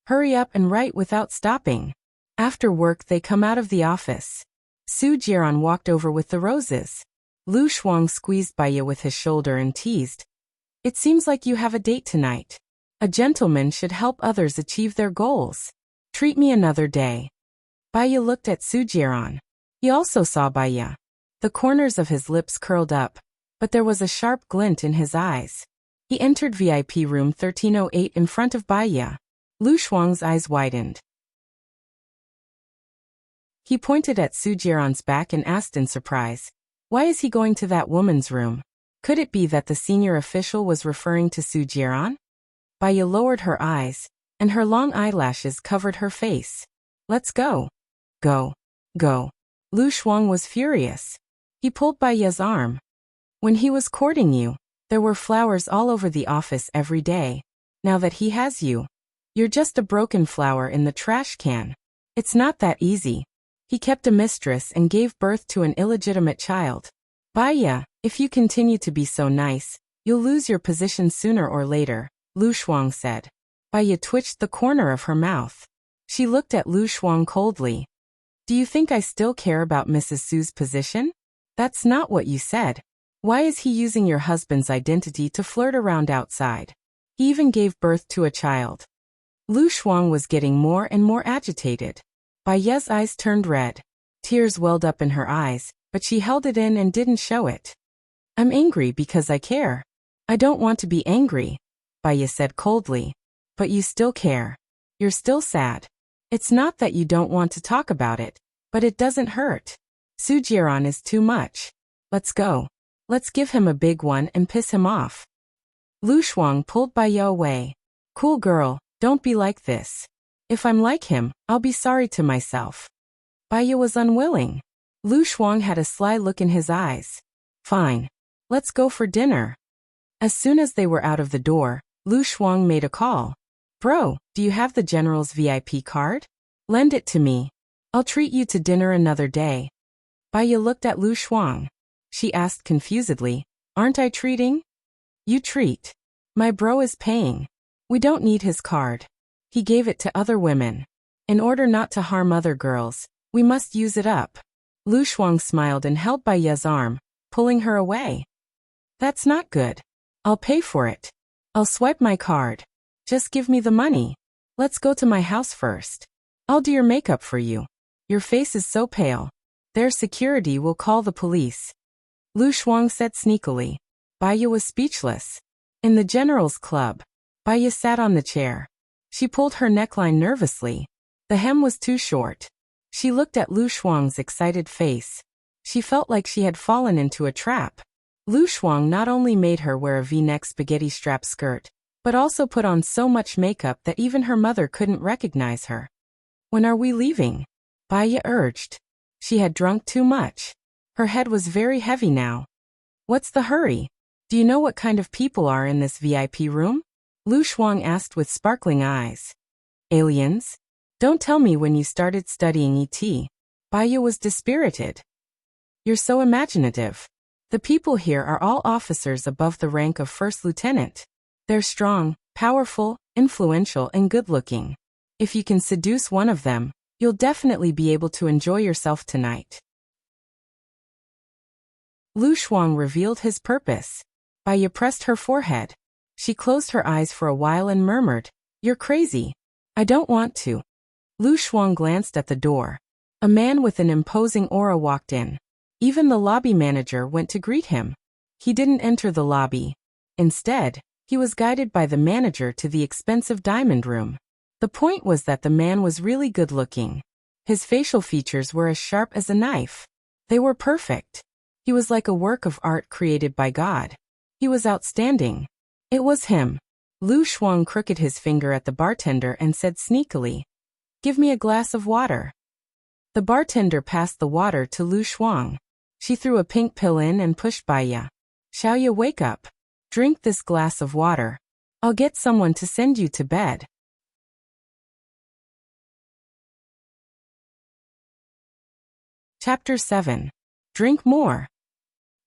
"Hurry up and write without stopping." After work they come out of the office. Su Jiran walked over with the roses. Lu Shuang squeezed Baiya with his shoulder and teased, "It seems like you have a date tonight. A gentleman should help others achieve their goals. Treat me another day." Baiya looked at Su Jiran. He also saw Baiya. The corners of his lips curled up, but there was a sharp glint in his eyes. He entered VIP room 1308 in front of Baiya. Lu Shuang's eyes widened. He pointed at Su Jiran's back and asked in surprise, "Why is he going to that woman's room?" Could it be that the senior official was referring to Su Jiran? Baiya lowered her eyes, and her long eyelashes covered her face. "Let's go." "Go. Go." Lu Shuang was furious. He pulled Baiya's arm. "When he was courting you, there were flowers all over the office every day. Now that he has you, you're just a broken flower in the trash can. It's not that easy. He kept a mistress and gave birth to an illegitimate child. Baiya, if you continue to be so nice, you'll lose your position sooner or later," Lu Shuang said. Baiya twitched the corner of her mouth. She looked at Lu Shuang coldly. "Do you think I still care about Mrs. Su's position? That's not what you said. Why is he using your husband's identity to flirt around outside? He even gave birth to a child." Lu Shuang was getting more and more agitated. Baiya's eyes turned red. Tears welled up in her eyes, but she held it in and didn't show it. "I'm angry because I care." "I don't want to be angry," Baiya said coldly. "But you still care. You're still sad. It's not that you don't want to talk about it, but it doesn't hurt. Su Jiran is too much. Let's go. Let's give him a big one and piss him off." Lu Shuang pulled Baiya away. "Cool girl, don't be like this. If I'm like him, I'll be sorry to myself." Baiya was unwilling. Lu Shuang had a sly look in his eyes. "Fine. Let's go for dinner." As soon as they were out of the door, Lu Shuang made a call. "Bro, do you have the general's VIP card? Lend it to me. I'll treat you to dinner another day." Baiya looked at Lu Shuang. She asked confusedly, "Aren't I treating?" "You treat. My bro is paying. We don't need his card. He gave it to other women." In order not to harm other girls, we must use it up. Lu Shuang smiled and held Baiya's arm, pulling her away. That's not good. I'll pay for it. I'll swipe my card. Just give me the money. Let's go to my house first. I'll do your makeup for you. Your face is so pale. Their security will call the police. Lu Shuang said sneakily. Baiya was speechless. In the general's club, Baiya sat on the chair. She pulled her neckline nervously. The hem was too short. She looked at Lu Shuang's excited face. She felt like she had fallen into a trap. Lu Shuang not only made her wear a V-neck spaghetti strap skirt, but also put on so much makeup that even her mother couldn't recognize her. When are we leaving? Baiya urged. She had drunk too much. Her head was very heavy now. What's the hurry? Do you know what kind of people are in this VIP room? Lu Shuang asked with sparkling eyes. Aliens? Don't tell me when you started studying ET. Baiya was dispirited. You're so imaginative. The people here are all officers above the rank of first lieutenant. They're strong, powerful, influential, and good-looking. If you can seduce one of them, you'll definitely be able to enjoy yourself tonight. Lu Shuang revealed his purpose. Baiya pressed her forehead. She closed her eyes for a while and murmured, "You're crazy. I don't want to." Lu Shuang glanced at the door. A man with an imposing aura walked in. Even the lobby manager went to greet him. He didn't enter the lobby. Instead, he was guided by the manager to the expensive diamond room. The point was that the man was really good-looking. His facial features were as sharp as a knife. They were perfect. He was like a work of art created by God. He was outstanding. It was him. Lu Shuang crooked his finger at the bartender and said sneakily, "Give me a glass of water." The bartender passed the water to Lu Shuang. She threw a pink pill in and pushed Baiya. "Xiaoya, wake up. Drink this glass of water. I'll get someone to send you to bed." Chapter 7. Drink more.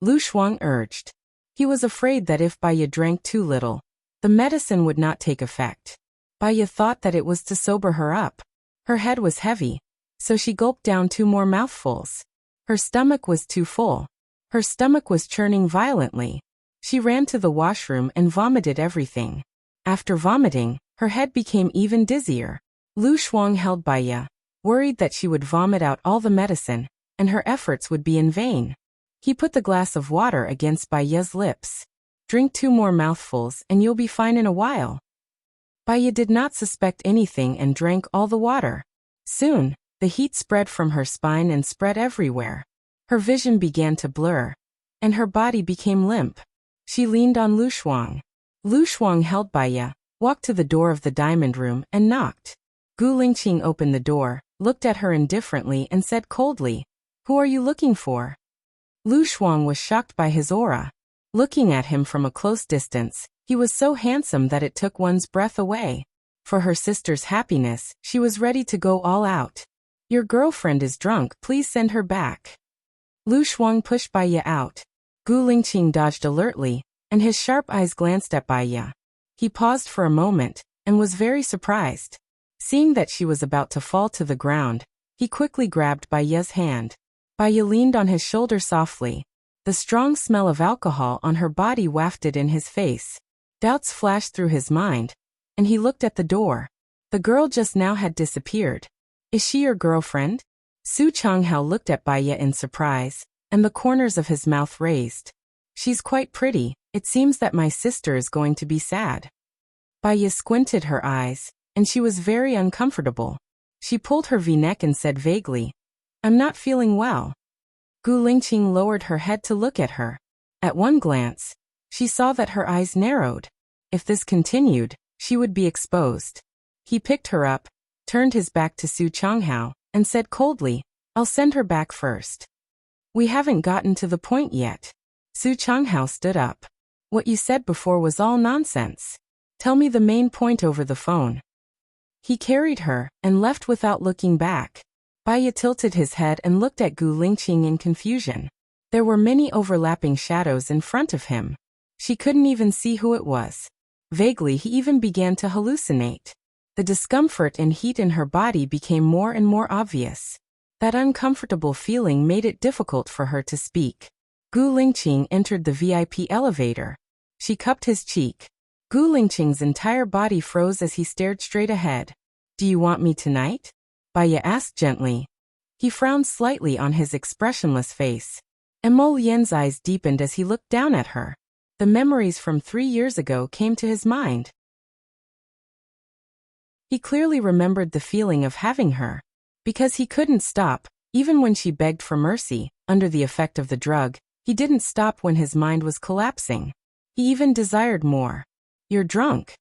Lu Shuang urged. He was afraid that if Baiya drank too little, the medicine would not take effect. Baiya thought that it was to sober her up. Her head was heavy, so she gulped down 2 more mouthfuls. Her stomach was too full. Her stomach was churning violently. She ran to the washroom and vomited everything. After vomiting, her head became even dizzier. Lu Shuang held Baiya, worried that she would vomit out all the medicine, and her efforts would be in vain. He put the glass of water against Baiya's lips. "Drink 2 more mouthfuls and you'll be fine in a while." Baiya did not suspect anything and drank all the water. Soon, the heat spread from her spine and spread everywhere. Her vision began to blur, and her body became limp. She leaned on Lu Shuang. Lu Shuang held Baiya, walked to the door of the diamond room, and knocked. Gu Lingqing opened the door, looked at her indifferently and said coldly, "Who are you looking for?" Lu Shuang was shocked by his aura. Looking at him from a close distance, he was so handsome that it took one's breath away. For her sister's happiness, she was ready to go all out. "Your girlfriend is drunk, please send her back." Lu Shuang pushed Baiya out. Gu Lingqing dodged alertly, and his sharp eyes glanced at Baiya. He paused for a moment, and was very surprised. Seeing that she was about to fall to the ground, he quickly grabbed Baiya's hand. Baiya leaned on his shoulder softly. The strong smell of alcohol on her body wafted in his face. Doubts flashed through his mind, and he looked at the door. The girl just now had disappeared. "Is she your girlfriend?" Su Changhao looked at Baiya in surprise, and the corners of his mouth raised. "She's quite pretty. It seems that my sister is going to be sad." Baiya squinted her eyes, and she was very uncomfortable. She pulled her V-neck and said vaguely, "I'm not feeling well." Gu Lingqing lowered her head to look at her. At one glance, she saw that her eyes narrowed. If this continued, she would be exposed. He picked her up, turned his back to Su Changhao, and said coldly, "I'll send her back first." "We haven't gotten to the point yet." Su Changhao stood up. "What you said before was all nonsense. Tell me the main point over the phone." He carried her, and left without looking back. Baiya tilted his head and looked at Gu Lingqing in confusion. There were many overlapping shadows in front of him. She couldn't even see who it was. Vaguely he even began to hallucinate. The discomfort and heat in her body became more and more obvious. That uncomfortable feeling made it difficult for her to speak. Gu Lingqing entered the VIP elevator. She cupped his cheek. Gu Lingqing's entire body froze as he stared straight ahead. Do you want me tonight? Baya asked gently. He frowned slightly on his expressionless face. Emollien's eyes deepened as he looked down at her. The memories from 3 years ago came to his mind. He clearly remembered the feeling of having her. Because he couldn't stop, even when she begged for mercy, under the effect of the drug, he didn't stop when his mind was collapsing. He even desired more. You're drunk.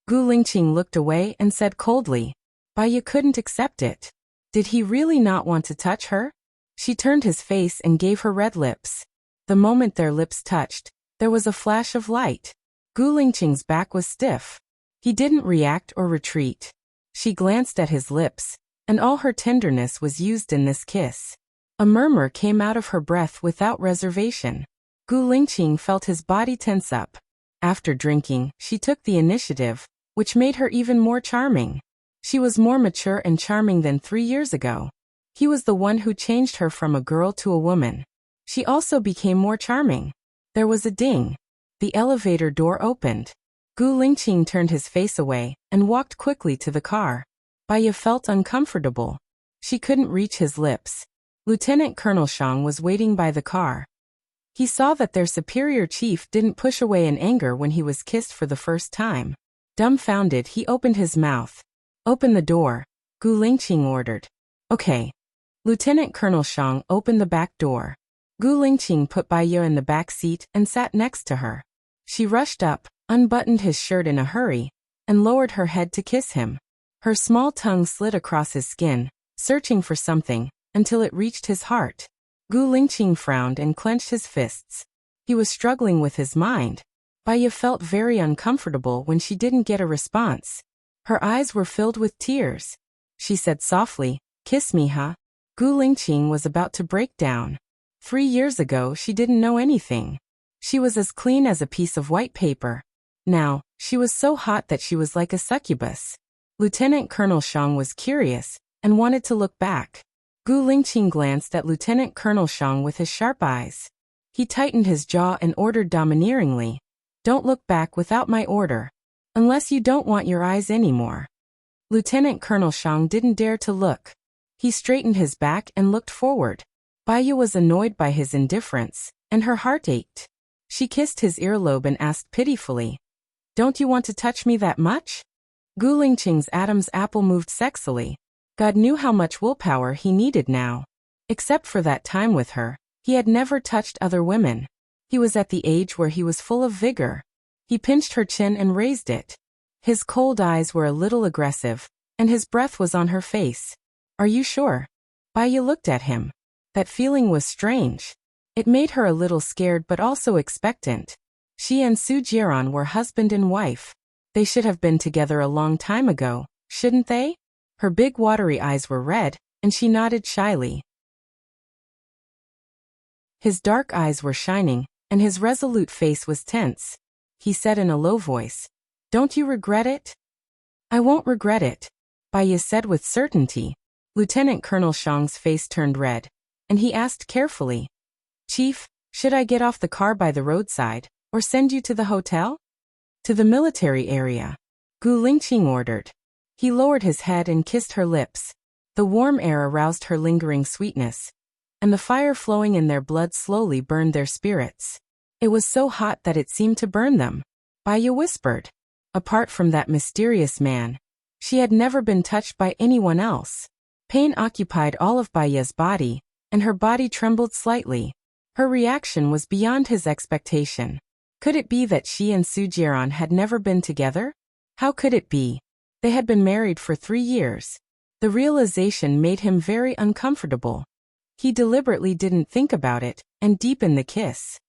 Gu Lingqing looked away and said coldly. Baya couldn't accept it. Did he really not want to touch her? She turned his face and gave her red lips. The moment their lips touched, there was a flash of light. Gu Lingqing's back was stiff. He didn't react or retreat. She glanced at his lips, and all her tenderness was used in this kiss. A murmur came out of her breath without reservation. Gu Lingqing felt his body tense up. After drinking, she took the initiative, which made her even more charming. She was more mature and charming than 3 years ago. He was the one who changed her from a girl to a woman. She also became more charming. There was a ding. The elevator door opened. Gu Lingqing turned his face away and walked quickly to the car. Baya felt uncomfortable. She couldn't reach his lips. Lieutenant Colonel Shang was waiting by the car. He saw that their superior chief didn't push away in anger when he was kissed for the first time. Dumbfounded, he opened his mouth. Open the door, Gu Lingqing ordered. Okay. Lieutenant Colonel Shang opened the back door. Gu Lingqing put Baya in the back seat and sat next to her. She rushed up, unbuttoned his shirt in a hurry, and lowered her head to kiss him. Her small tongue slid across his skin, searching for something, until it reached his heart. Gu Lingqing frowned and clenched his fists. He was struggling with his mind. Baya felt very uncomfortable when she didn't get a response. Her eyes were filled with tears. She said softly, "Kiss me, huh?" Gu Lingqing was about to break down. 3 years ago she didn't know anything. She was as clean as a piece of white paper. Now, she was so hot that she was like a succubus. Lieutenant Colonel Shang was curious, and wanted to look back. Gu Lingqing glanced at Lieutenant Colonel Shang with his sharp eyes. He tightened his jaw and ordered domineeringly, "Don't look back without my order. Unless you don't want your eyes anymore." Lieutenant Colonel Shang didn't dare to look. He straightened his back and looked forward. Baya was annoyed by his indifference, and her heart ached. She kissed his earlobe and asked pitifully, "Don't you want to touch me that much?" Gu Lingqing's Adam's apple moved sexily. God knew how much willpower he needed now. Except for that time with her, he had never touched other women. He was at the age where he was full of vigor. He pinched her chin and raised it. His cold eyes were a little aggressive, and his breath was on her face. "Are you sure?" Baya looked at him. That feeling was strange. It made her a little scared but also expectant. She and Su Jiran were husband and wife. They should have been together a long time ago, shouldn't they? Her big watery eyes were red, and she nodded shyly. His dark eyes were shining, and his resolute face was tense. He said in a low voice, "Don't you regret it?" "I won't regret it," Baya said with certainty. Lieutenant Colonel Shang's face turned red, and he asked carefully, "Chief, should I get off the car by the roadside, or send you to the hotel?" "To the military area," Gu Lingqing ordered. He lowered his head and kissed her lips. The warm air aroused her lingering sweetness, and the fire flowing in their blood slowly burned their spirits. It was so hot that it seemed to burn them. Baya whispered. Apart from that mysterious man, she had never been touched by anyone else. Pain occupied all of Baya's body, and her body trembled slightly. Her reaction was beyond his expectation. Could it be that she and Su Jiran had never been together? How could it be? They had been married for 3 years. The realization made him very uncomfortable. He deliberately didn't think about it, and deepened the kiss.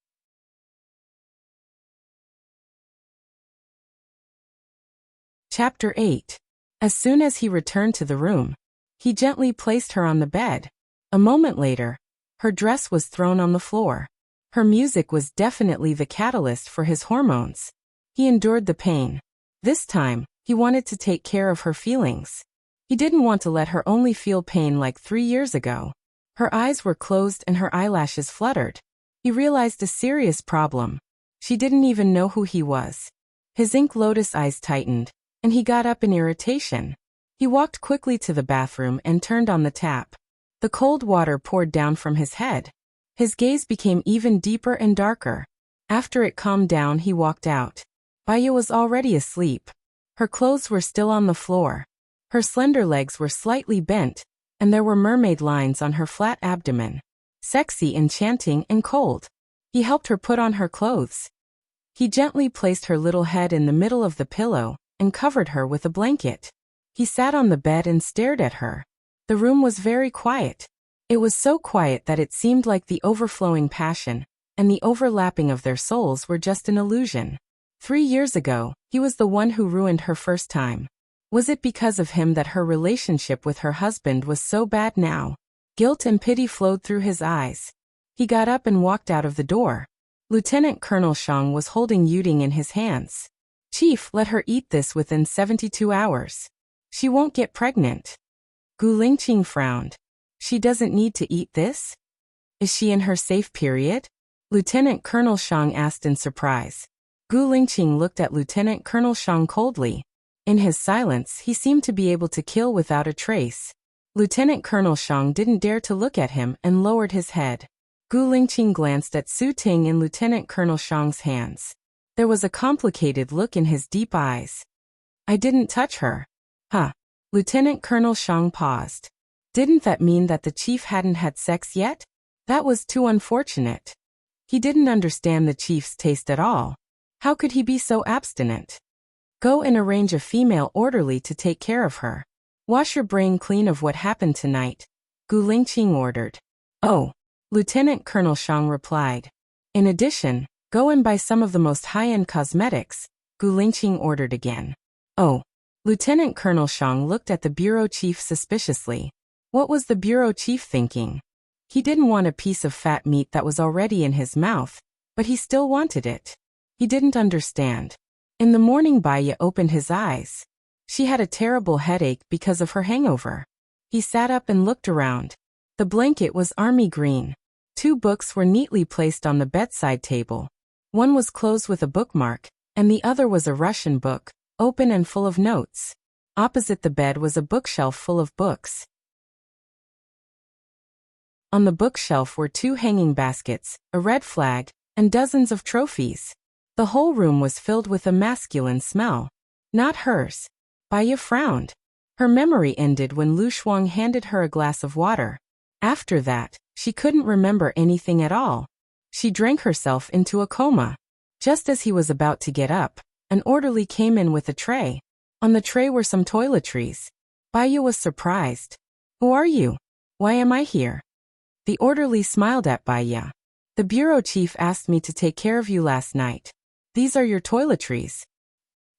Chapter 8. As soon as he returned to the room, he gently placed her on the bed. A moment later, her dress was thrown on the floor. Her music was definitely the catalyst for his hormones. He endured the pain. This time, He wanted to take care of her feelings. He didn't want to let her only feel pain like 3 years ago. Her eyes were closed and her eyelashes fluttered. He realized a serious problem. She didn't even know who he was. His ink lotus eyes tightened, and he got up in irritation. He walked quickly to the bathroom and turned on the tap. The cold water poured down from his head. His gaze became even deeper and darker. After it calmed down, he walked out. Baya was already asleep. Her clothes were still on the floor. Her slender legs were slightly bent, and there were mermaid lines on her flat abdomen. Sexy, enchanting, and cold. He helped her put on her clothes. He gently placed her little head in the middle of the pillow and covered her with a blanket. He sat on the bed and stared at her. The room was very quiet. It was so quiet that it seemed like the overflowing passion and the overlapping of their souls were just an illusion. 3 years ago, he was the one who ruined her first time. Was it because of him that her relationship with her husband was so bad now? Guilt and pity flowed through his eyes. He got up and walked out of the door. Lieutenant Colonel Shang was holding Yuding in his hands. Chief, let her eat this within 72 hours. She won't get pregnant. Gu Lingqing frowned. She doesn't need to eat this? Is she in her safe period? Lieutenant Colonel Shang asked in surprise. Gu Lingqing looked at Lieutenant Colonel Shang coldly. In his silence, he seemed to be able to kill without a trace. Lieutenant Colonel Shang didn't dare to look at him and lowered his head. Gu Lingqing glanced at Su Ting in Lieutenant Colonel Shang's hands. There was a complicated look in his deep eyes. I didn't touch her. Huh. Lieutenant Colonel Shang paused. Didn't that mean that the chief hadn't had sex yet? That was too unfortunate. He didn't understand the chief's taste at all. How could he be so abstinent? Go and arrange a female orderly to take care of her. Wash your brain clean of what happened tonight, Gu Lingqing ordered. Oh, Lieutenant Colonel Shang replied. In addition, go and buy some of the most high-end cosmetics, Gu Lingqing ordered again. Oh. Lieutenant Colonel Shang looked at the bureau chief suspiciously. What was the bureau chief thinking? He didn't want a piece of fat meat that was already in his mouth, but he still wanted it. He didn't understand. In the morning, Baya opened his eyes. She had a terrible headache because of her hangover. He sat up and looked around. The blanket was army green. 2 books were neatly placed on the bedside table. One was closed with a bookmark, and the other was a Russian book, open and full of notes. Opposite the bed was a bookshelf full of books. On the bookshelf were 2 hanging baskets, a red flag, and dozens of trophies. The whole room was filled with a masculine smell. Not hers. Baya frowned. Her memory ended when Lu Shuang handed her a glass of water. After that, she couldn't remember anything at all. She drank herself into a coma. Just as he was about to get up, an orderly came in with a tray. On the tray were some toiletries. Baya was surprised. Who are you? Why am I here? The orderly smiled at Baya. The bureau chief asked me to take care of you last night. These are your toiletries.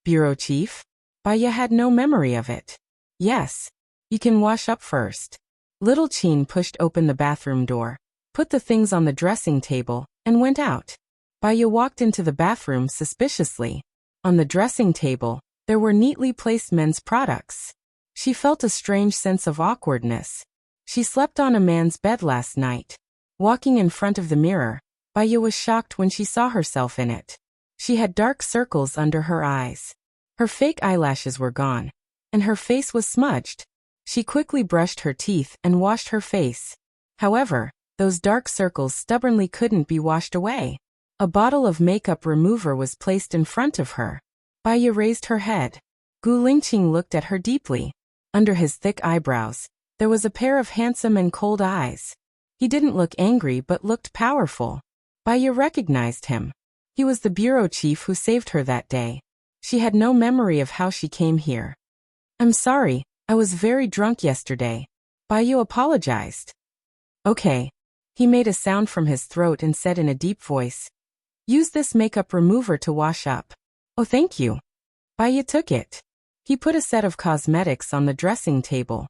Bureau chief? Baya had no memory of it. Yes. You can wash up first. Little Qin pushed open the bathroom door, put the things on the dressing table, and went out. Baya walked into the bathroom suspiciously. On the dressing table, there were neatly placed men's products. She felt a strange sense of awkwardness. She slept on a man's bed last night. Walking in front of the mirror, Baya was shocked when she saw herself in it. She had dark circles under her eyes. Her fake eyelashes were gone, and her face was smudged. She quickly brushed her teeth and washed her face. However, those dark circles stubbornly couldn't be washed away. A bottle of makeup remover was placed in front of her. Baya raised her head. Gu Lingqing looked at her deeply. Under his thick eyebrows, there was a pair of handsome and cold eyes. He didn't look angry but looked powerful. Baya recognized him. He was the bureau chief who saved her that day. She had no memory of how she came here. I'm sorry, I was very drunk yesterday. Baya apologized. Okay. He made a sound from his throat and said in a deep voice, use this makeup remover to wash up. Oh, thank you. Baya took it. He put a set of cosmetics on the dressing table.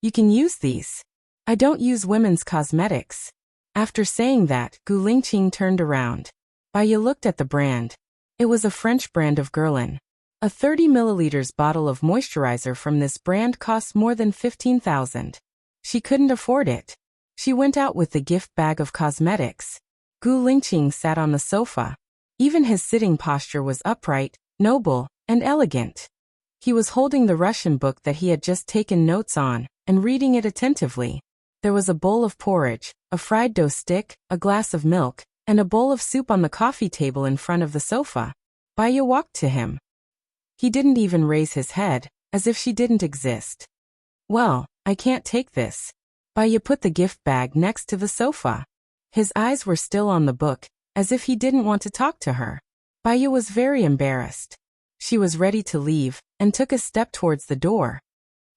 You can use these. I don't use women's cosmetics. After saying that, Gu Lingqing turned around. Baya looked at the brand. It was a French brand of Guerlain. A 30 milliliters bottle of moisturizer from this brand costs more than 15,000. She couldn't afford it. She went out with the gift bag of cosmetics. Gu Lingqing sat on the sofa. Even his sitting posture was upright, noble, and elegant. He was holding the Russian book that he had just taken notes on, and reading it attentively. There was a bowl of porridge, a fried dough stick, a glass of milk, and a bowl of soup on the coffee table in front of the sofa. Baya walked to him. He didn't even raise his head, as if she didn't exist. Well, I can't take this. Baya put the gift bag next to the sofa. His eyes were still on the book, as if he didn't want to talk to her. Baya was very embarrassed. She was ready to leave, and took a step towards the door.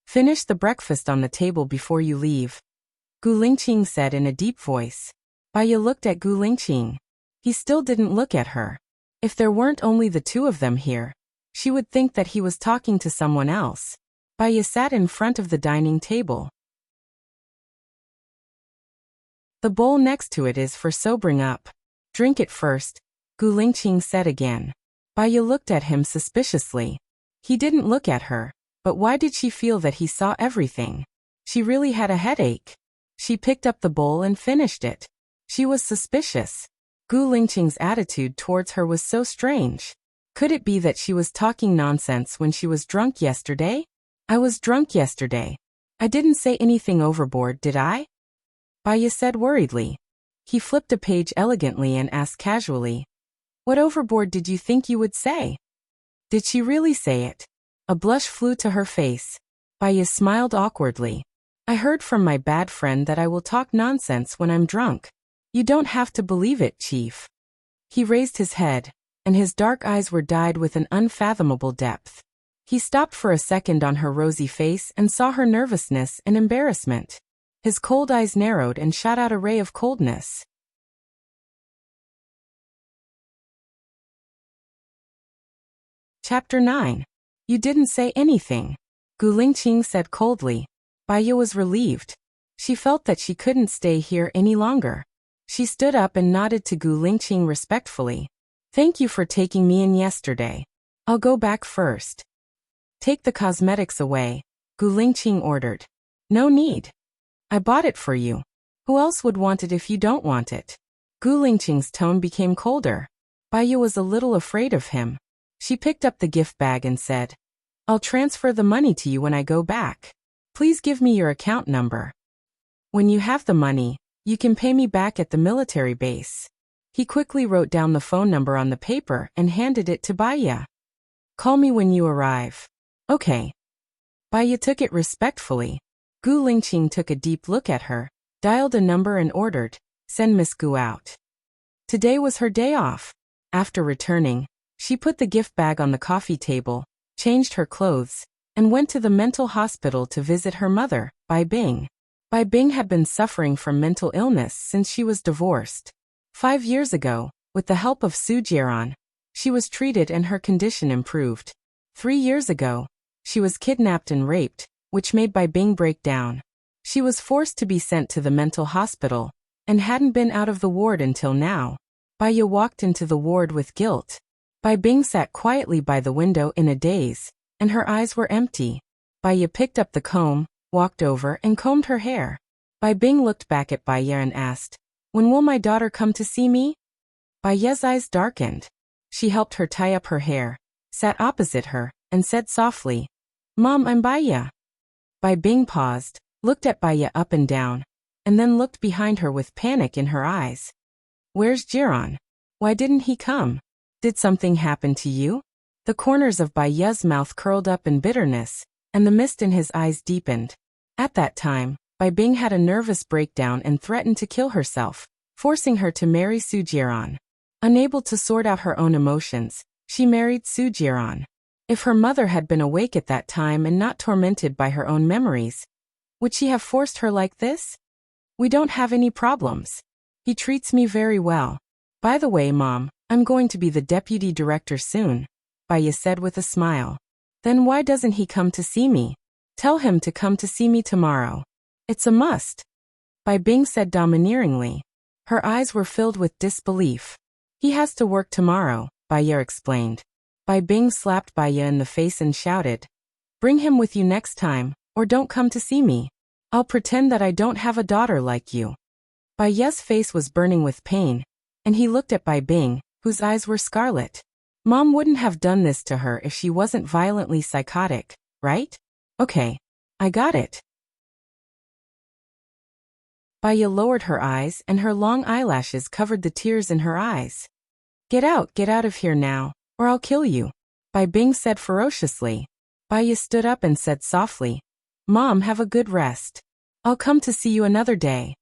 Finish the breakfast on the table before you leave, Gu Lingqing said in a deep voice. Baya looked at Gu Lingqing. He still didn't look at her. If there weren't only the two of them here, she would think that he was talking to someone else. Baya sat in front of the dining table. The bowl next to it is for sobering up. Drink it first, Gu Lingqing said again. Baya looked at him suspiciously. He didn't look at her, but why did she feel that he saw everything? She really had a headache. She picked up the bowl and finished it. She was suspicious. Gu Lingqing's attitude towards her was so strange. Could it be that she was talking nonsense when she was drunk yesterday? I was drunk yesterday. I didn't say anything overboard, did I? Baya said worriedly. He flipped a page elegantly and asked casually, what overboard did you think you would say? Did she really say it? A blush flew to her face. Baya smiled awkwardly. I heard from my bad friend that I will talk nonsense when I'm drunk. You don't have to believe it, Chief. He raised his head, and his dark eyes were dyed with an unfathomable depth. He stopped for a second on her rosy face and saw her nervousness and embarrassment. His cold eyes narrowed and shot out a ray of coldness. Chapter 9. You didn't say anything, Gu Lingqing said coldly. Baya was relieved. She felt that she couldn't stay here any longer. She stood up and nodded to Gu Lingqing respectfully. Thank you for taking me in yesterday. I'll go back first. Take the cosmetics away, Gu Lingqing ordered. No need. I bought it for you. Who else would want it if you don't want it? Gu Lingqing's tone became colder. Baya was a little afraid of him. She picked up the gift bag and said, I'll transfer the money to you when I go back. Please give me your account number. When you have the money, you can pay me back at the military base. He quickly wrote down the phone number on the paper and handed it to Baya. Call me when you arrive. Okay. Baya took it respectfully. Gu Lingqing took a deep look at her, dialed a number and ordered, send Miss Gu out. Today was her day off. After returning, she put the gift bag on the coffee table, changed her clothes, and went to the mental hospital to visit her mother, Bai Bing. Bai Bing had been suffering from mental illness since she was divorced. 5 years ago, with the help of Su Jiran, she was treated and her condition improved. 3 years ago, she was kidnapped and raped, which made Bai Bing break down. She was forced to be sent to the mental hospital, and hadn't been out of the ward until now. Baya walked into the ward with guilt. Bai Bing sat quietly by the window in a daze, and her eyes were empty. Baya picked up the comb, walked over and combed her hair. Bai Bing looked back at Baya and asked, when will my daughter come to see me? Baya's eyes darkened. She helped her tie up her hair, sat opposite her, and said softly, Mom, I'm Baya. Bai Bing paused, looked at Baya up and down, and then looked behind her with panic in her eyes. Where's Jiran? Why didn't he come? Did something happen to you? The corners of Baya's mouth curled up in bitterness, and the mist in his eyes deepened. At that time, Bai Bing had a nervous breakdown and threatened to kill herself, forcing her to marry Su Jiran. Unable to sort out her own emotions, she married Su Jiran. If her mother had been awake at that time and not tormented by her own memories, would she have forced her like this? We don't have any problems. He treats me very well. By the way, Mom, I'm going to be the deputy director soon, Baya said with a smile. Then why doesn't he come to see me? Tell him to come to see me tomorrow. It's a must, Bai Bing said domineeringly. Her eyes were filled with disbelief. He has to work tomorrow, Baya explained. Bai Bing slapped Bai Ye in the face and shouted, "Bring him with you next time, or don't come to see me. I'll pretend that I don't have a daughter like you." Bai Ye's face was burning with pain, and he looked at Bai Bing, whose eyes were scarlet. Mom wouldn't have done this to her if she wasn't violently psychotic, right? Okay. I got it. Bai Ye lowered her eyes and her long eyelashes covered the tears in her eyes. Get out of here now, or I'll kill you," Bai Bing said ferociously. Bai Ye stood up and said softly, "Mom, have a good rest. I'll come to see you another day."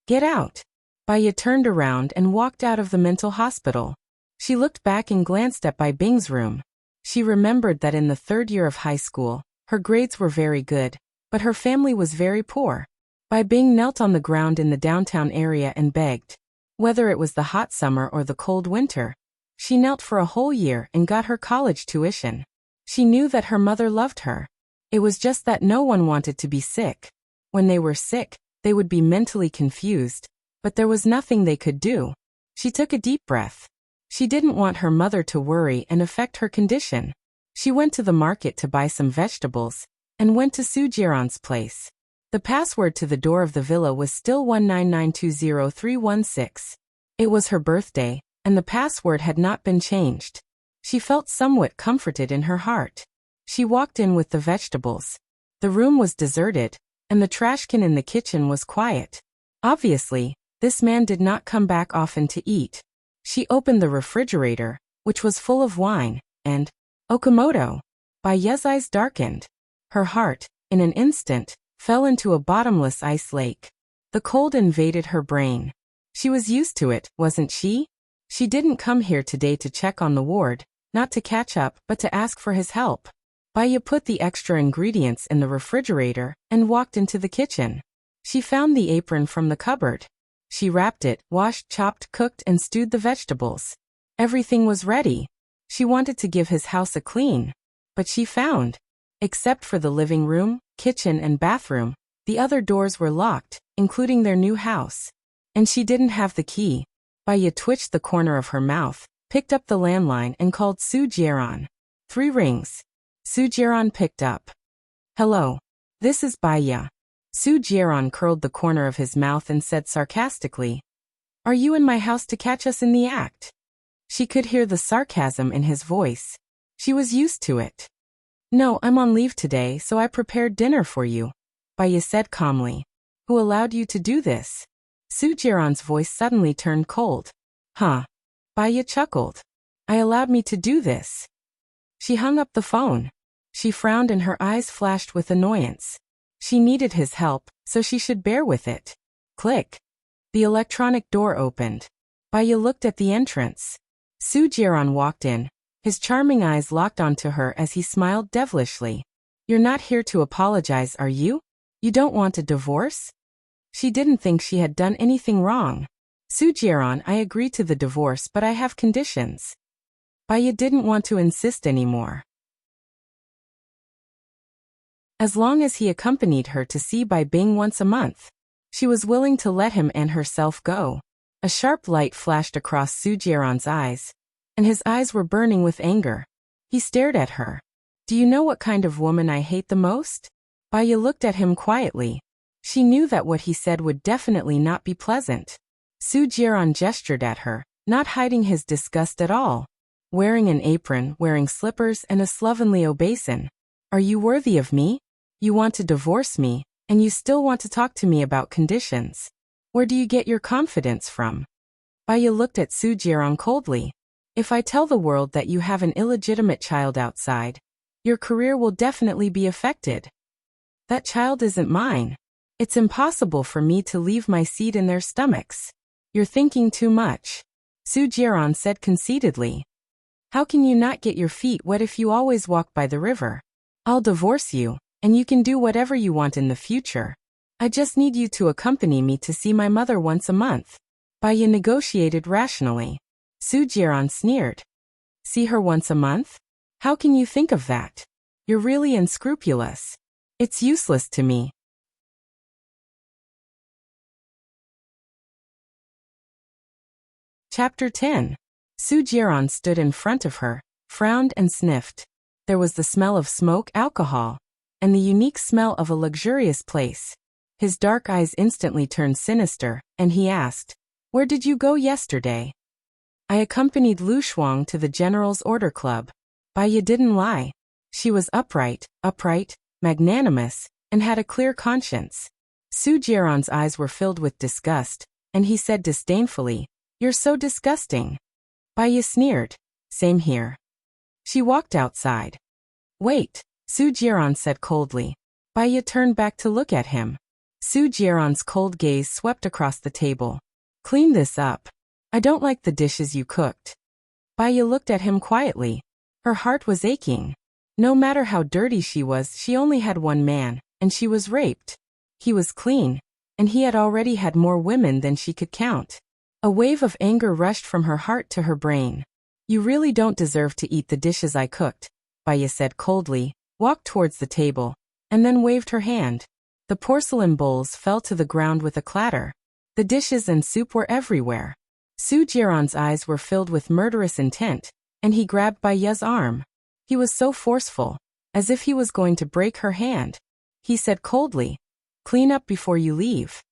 Get out. Bai Ye turned around and walked out of the mental hospital. She looked back and glanced at Bai Bing's room. She remembered that in the 3rd year of high school, her grades were very good, but her family was very poor. Bai Bing knelt on the ground in the downtown area and begged. Whether it was the hot summer or the cold winter, she knelt for a whole year and got her college tuition. She knew that her mother loved her. It was just that no one wanted to be sick. When they were sick, they would be mentally confused, but there was nothing they could do. She took a deep breath. She didn't want her mother to worry and affect her condition. She went to the market to buy some vegetables, and went to Su Jiran's place. The password to the door of the villa was still 199200316. It was her birthday, and the password had not been changed. She felt somewhat comforted in her heart. She walked in with the vegetables. The room was deserted, and the trash can in the kitchen was quiet. Obviously, this man did not come back often to eat. She opened the refrigerator, which was full of wine, and Okamoto. Bai Ye's eyes darkened. Her heart, in an instant, fell into a bottomless ice lake. The cold invaded her brain. She was used to it, wasn't she? She didn't come here today to check on the ward, not to catch up, but to ask for his help. Bai Ye put the extra ingredients in the refrigerator and walked into the kitchen. She found the apron from the cupboard. She wrapped it, washed, chopped, cooked, and stewed the vegetables. Everything was ready. She wanted to give his house a clean. But she found, except for the living room, kitchen, and bathroom, the other doors were locked, including their new house. And she didn't have the key. Bai Ye twitched the corner of her mouth, picked up the landline, and called Su Jiran. 3 rings. Su Jiran picked up. Hello. This is Bai Ye. Su Jiran curled the corner of his mouth and said sarcastically, Are you in my house to catch us in the act? She could hear the sarcasm in his voice. She was used to it. No, I'm on leave today, so I prepared dinner for you, Bai Ye said calmly. Who allowed you to do this? Su Jiran's voice suddenly turned cold. Huh? Bai Ye chuckled. I allowed me to do this. She hung up the phone. She frowned and her eyes flashed with annoyance. She needed his help, so she should bear with it. Click. The electronic door opened. Bai Ye looked at the entrance. Su Jiran walked in. His charming eyes locked onto her as he smiled devilishly. You're not here to apologize, are you? You don't want a divorce? She didn't think she had done anything wrong. Su Jiran, I agree to the divorce, but I have conditions. Bai Ye didn't want to insist anymore. As long as he accompanied her to see Bai Bing once a month, she was willing to let him and herself go. A sharp light flashed across Su Jiran's eyes, and his eyes were burning with anger. He stared at her. Do you know what kind of woman I hate the most? Bai Ye looked at him quietly. She knew that what he said would definitely not be pleasant. Su Jiran gestured at her, not hiding his disgust at all. Wearing an apron, wearing slippers, and a slovenly obeisant. Are you worthy of me? You want to divorce me, and you still want to talk to me about conditions. Where do you get your confidence from? Bai Ye looked at Su Jiran coldly. If I tell the world that you have an illegitimate child outside, your career will definitely be affected. That child isn't mine. It's impossible for me to leave my seed in their stomachs. You're thinking too much, Su Jiran said conceitedly. How can you not get your feet wet if you always walk by the river? I'll divorce you, and you can do whatever you want in the future. I just need you to accompany me to see my mother once a month. Bai Ye negotiated rationally. Su Jiran sneered. See her once a month? How can you think of that? You're really unscrupulous. It's useless to me. Chapter 10. Su Jiran stood in front of her, frowned and sniffed. There was the smell of smoke, alcohol, and the unique smell of a luxurious place. His dark eyes instantly turned sinister, and he asked, "Where did you go yesterday?" "I accompanied Lu Shuang to the General's Order Club." Baya didn't lie. She was upright, magnanimous, and had a clear conscience. Su Jiaran's eyes were filled with disgust, and he said disdainfully, "You're so disgusting." Baya sneered, "Same here." She walked outside. "Wait," Su Jiaran said coldly. Baya turned back to look at him. Su Jiaran's cold gaze swept across the table. "Clean this up. I don't like the dishes you cooked." Baya looked at him quietly. Her heart was aching. No matter how dirty she was, she only had one man, and she was raped. He was clean, and he had already had more women than she could count. A wave of anger rushed from her heart to her brain. "You really don't deserve to eat the dishes I cooked," Baya said coldly, walked towards the table, and then waved her hand. The porcelain bowls fell to the ground with a clatter. The dishes and soup were everywhere. Su Jiaran's eyes were filled with murderous intent, and he grabbed Baya's arm. He was so forceful, as if he was going to break her hand. He said coldly, "Clean up before you leave."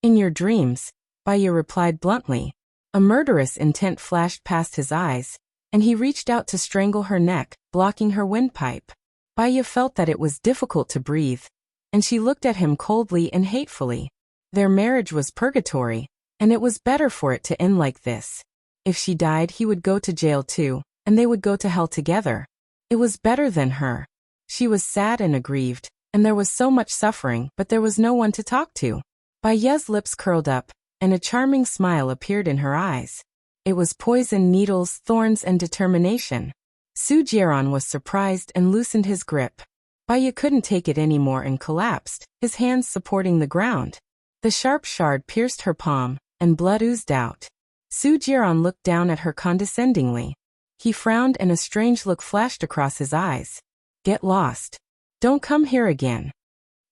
"In your dreams," Baya replied bluntly. A murderous intent flashed past his eyes, and he reached out to strangle her neck, blocking her windpipe. Baya felt that it was difficult to breathe, and she looked at him coldly and hatefully. Their marriage was purgatory, and it was better for it to end like this. If she died, he would go to jail too, and they would go to hell together. It was better than her. She was sad and aggrieved, and there was so much suffering, but there was no one to talk to. Baya's lips curled up, and a charming smile appeared in her eyes. It was poison, needles, thorns, and determination. Su Jiaran was surprised and loosened his grip. Baya couldn't take it anymore and collapsed, his hands supporting the ground. The sharp shard pierced her palm, and blood oozed out. Su Jiaran looked down at her condescendingly. He frowned and a strange look flashed across his eyes. "Get lost. Don't come here again."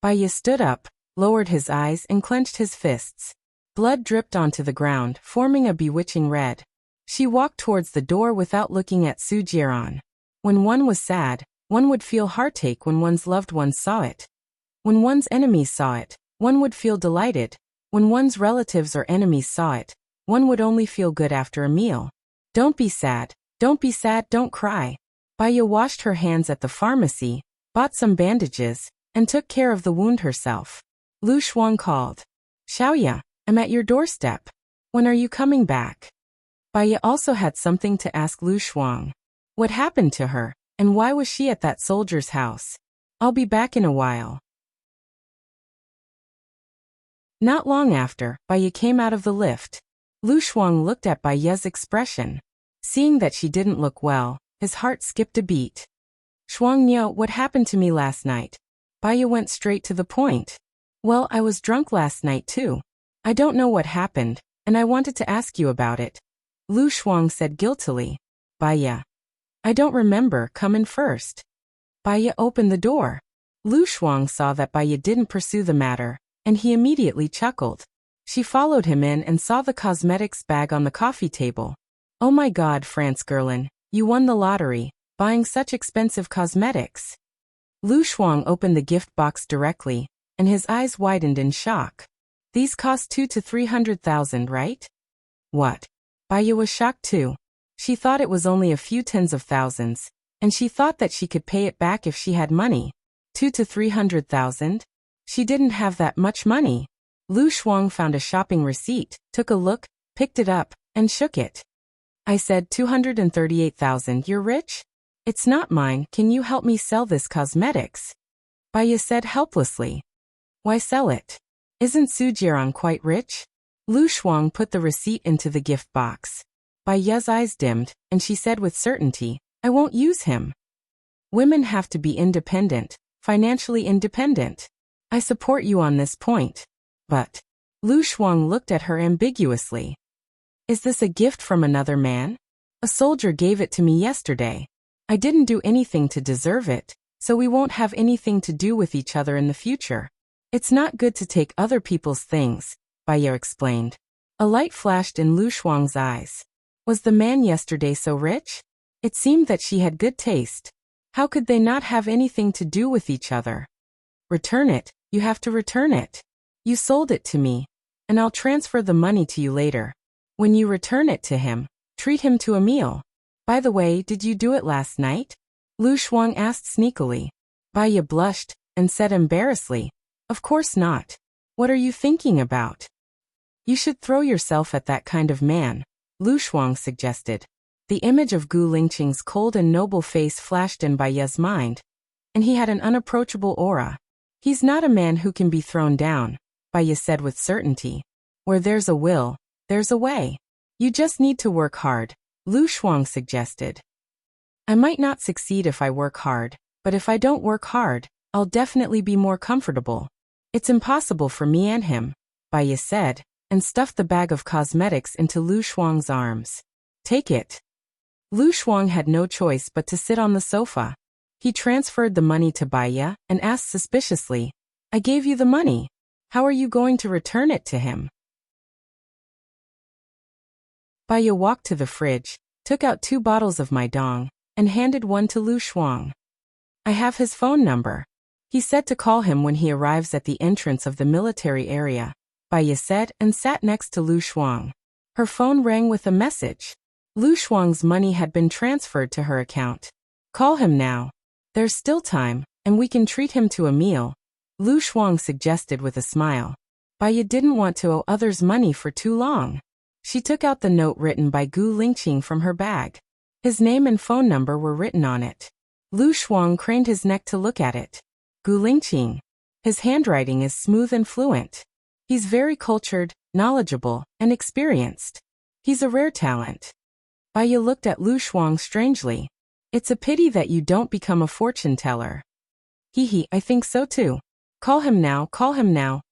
Baya stood up, lowered his eyes and clenched his fists. Blood dripped onto the ground, forming a bewitching red. She walked towards the door without looking at Su Jiaran. When one was sad, one would feel heartache when one's loved ones saw it. When one's enemies saw it, one would feel delighted. When one's relatives or enemies saw it, one would only feel good after a meal. Don't be sad, don't cry. Baya washed her hands at the pharmacy, bought some bandages, and took care of the wound herself. Lu Shuang called. "Xiaoya, I'm at your doorstep. When are you coming back?" Baya also had something to ask Lu Shuang. What happened to her, and why was she at that soldier's house? "I'll be back in a while." Not long after, Baya came out of the lift. Lu Shuang looked at Baya's expression. Seeing that she didn't look well, his heart skipped a beat. "Shuang Niu, what happened to me last night?" Baya went straight to the point. "Well, I was drunk last night too. I don't know what happened, and I wanted to ask you about it," Lu Shuang said guiltily. "Baya, I don't remember, come in first." Baya opened the door. Lu Shuang saw that Baya didn't pursue the matter, and he immediately chuckled. She followed him in and saw the cosmetics bag on the coffee table. "Oh my God, France Gerlin, you won the lottery, buying such expensive cosmetics." Lu Shuang opened the gift box directly, and his eyes widened in shock. "These cost 200 to 300,000, right?" "What?" Baya was shocked too. She thought it was only a few tens of thousands, and she thought that she could pay it back if she had money. 200 to 300,000? She didn't have that much money. Lu Shuang found a shopping receipt, took a look, picked it up, and shook it. "I said 238,000, you're rich? It's not mine, can you help me sell this cosmetics?" Baya said helplessly. "Why sell it? Isn't Su Jiaran quite rich?" Lu Shuang put the receipt into the gift box. Baya's eyes dimmed, and she said with certainty, "I won't use him. Women have to be independent, financially independent. I support you on this point." "But..." Lu Shuang looked at her ambiguously. "Is this a gift from another man? A soldier gave it to me yesterday. I didn't do anything to deserve it, so we won't have anything to do with each other in the future. It's not good to take other people's things," Baya explained. A light flashed in Lu Shuang's eyes. Was the man yesterday so rich? It seemed that she had good taste. How could they not have anything to do with each other? Return it, you have to return it. You sold it to me, and I'll transfer the money to you later. When you return it to him, treat him to a meal. By the way, did you do it last night? Lu Shuang asked sneakily. Baiya blushed and said embarrassedly, of course not. What are you thinking about? You should throw yourself at that kind of man, Lu Shuang suggested. The image of Gu Lingqing's cold and noble face flashed in Baiya's mind, and he had an unapproachable aura. He's not a man who can be thrown down, Baiya said with certainty. Where there's a will, there's a way. You just need to work hard, Lu Shuang suggested. I might not succeed if I work hard, but if I don't work hard, I'll definitely be more comfortable. It's impossible for me and him, Baiya said, and stuffed the bag of cosmetics into Lu Shuang's arms. Take it. Lu Shuang had no choice but to sit on the sofa. He transferred the money to Baiya and asked suspiciously, I gave you the money. How are you going to return it to him? Baiya walked to the fridge, took out 2 bottles of Maidong, and handed one to Lu Shuang. I have his phone number. He said to call him when he arrives at the entrance of the military area, Baiya said and sat next to Lu Shuang. Her phone rang with a message. Lu Shuang's money had been transferred to her account. Call him now. There's still time, and we can treat him to a meal, Lu Shuang suggested with a smile. Baiya didn't want to owe others money for too long. She took out the note written by Gu Lingqing from her bag. His name and phone number were written on it. Lu Shuang craned his neck to look at it. Gu Lingqing. His handwriting is smooth and fluent. He's very cultured, knowledgeable, and experienced. He's a rare talent. Baiya looked at Lu Shuang strangely. It's a pity that you don't become a fortune teller. Hee, I think so too. Call him now,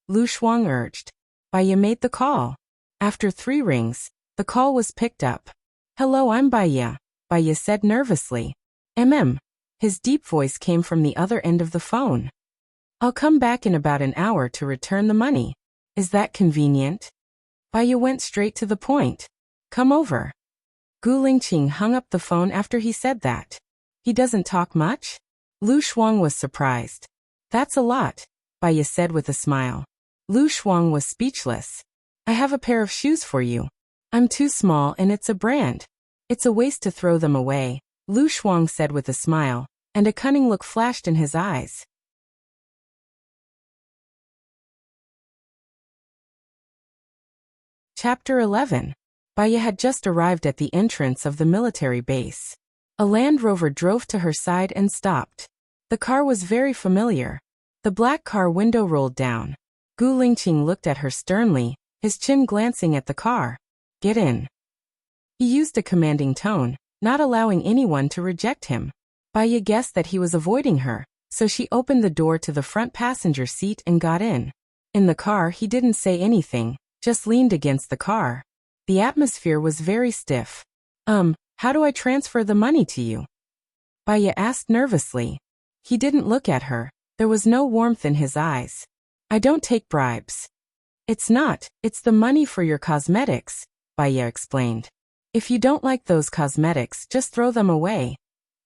Lu Shuang urged. Baiya made the call. After 3 rings, the call was picked up. Hello, I'm Baiya, Baiya said nervously. His deep voice came from the other end of the phone. I'll come back in about an hour to return the money. Is that convenient? Baiya went straight to the point. Come over. Gu Lingqing hung up the phone after he said that. He doesn't talk much? Lu Shuang was surprised. That's a lot, Baiya said with a smile. Lu Shuang was speechless. I have a pair of shoes for you. I'm too small and it's a brand. It's a waste to throw them away, Lu Shuang said with a smile, and a cunning look flashed in his eyes. Chapter 11. Baiya had just arrived at the entrance of the military base. A Land Rover drove to her side and stopped. The car was very familiar. The black car window rolled down. Gu Lingqing looked at her sternly, his chin glancing at the car. Get in. He used a commanding tone, not allowing anyone to reject him. Baiya guessed that he was avoiding her, so she opened the door to the front passenger seat and got in. In the car he didn't say anything, just leaned against the car. The atmosphere was very stiff. How do I transfer the money to you? Baiya asked nervously. He didn't look at her. There was no warmth in his eyes. I don't take bribes. It's the money for your cosmetics, Baiya explained. If you don't like those cosmetics, just throw them away,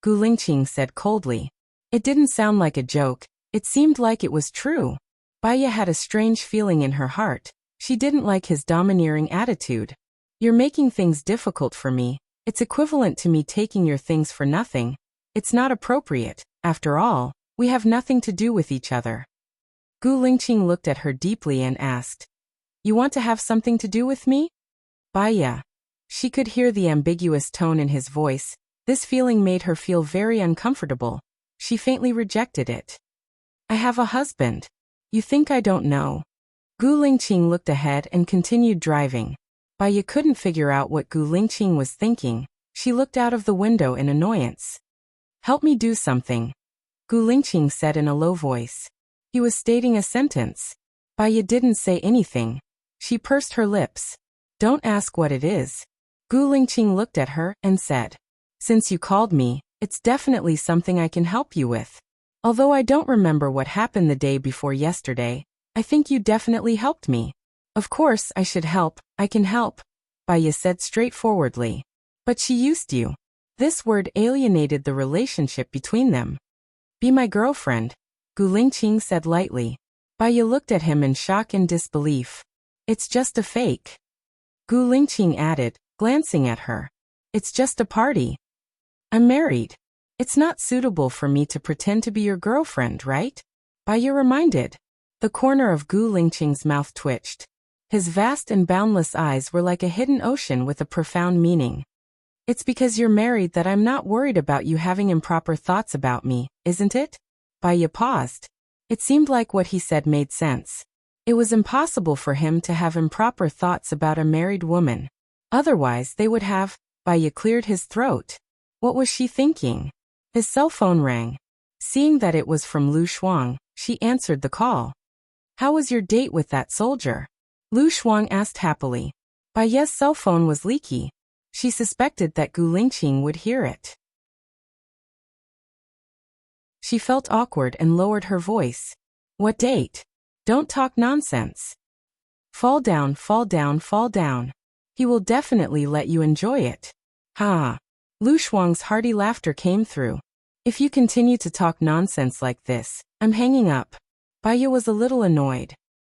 Gu Lingqing said coldly. It didn't sound like a joke, it seemed like it was true. Baiya had a strange feeling in her heart. She didn't like his domineering attitude. You're making things difficult for me. It's equivalent to me taking your things for nothing. It's not appropriate. After all, we have nothing to do with each other. Gu Lingqing looked at her deeply and asked, You want to have something to do with me? Baiya. She could hear the ambiguous tone in his voice. This feeling made her feel very uncomfortable. She faintly rejected it. I have a husband. You think I don't know? Gu Lingqing looked ahead and continued driving. Baiya couldn't figure out what Gu Lingqing was thinking. She looked out of the window in annoyance. Help me do something, Gu Lingqing said in a low voice. He was stating a sentence. Baiya didn't say anything. She pursed her lips. Don't ask what it is. Gu Lingqing looked at her and said, Since you called me, it's definitely something I can help you with. Although I don't remember what happened the day before yesterday, I think you definitely helped me. Of course I should help, I can help, Baiya said straightforwardly. But she used you. This word alienated the relationship between them. Be my girlfriend, Gu Lingqing said lightly. Baiya looked at him in shock and disbelief. It's just a fake. Gu Lingqing added, glancing at her. It's just a party. I'm married. It's not suitable for me to pretend to be your girlfriend, right? Baiya reminded. The corner of Gu Lingqing's mouth twitched. His vast and boundless eyes were like a hidden ocean with a profound meaning. It's because you're married that I'm not worried about you having improper thoughts about me, isn't it? Baiya paused. It seemed like what he said made sense. It was impossible for him to have improper thoughts about a married woman. Otherwise they would have. Baiya cleared his throat. What was she thinking? His cell phone rang. Seeing that it was from Lu Shuang, she answered the call. How was your date with that soldier? Lu Shuang asked happily. Baiya's cell phone was leaky. She suspected that Gu Lingqing would hear it. She felt awkward and lowered her voice. What date? Don't talk nonsense. Fall down, fall down, fall down. He will definitely let you enjoy it. Ha! Lu Shuang's hearty laughter came through. If you continue to talk nonsense like this, I'm hanging up. Baiya was a little annoyed.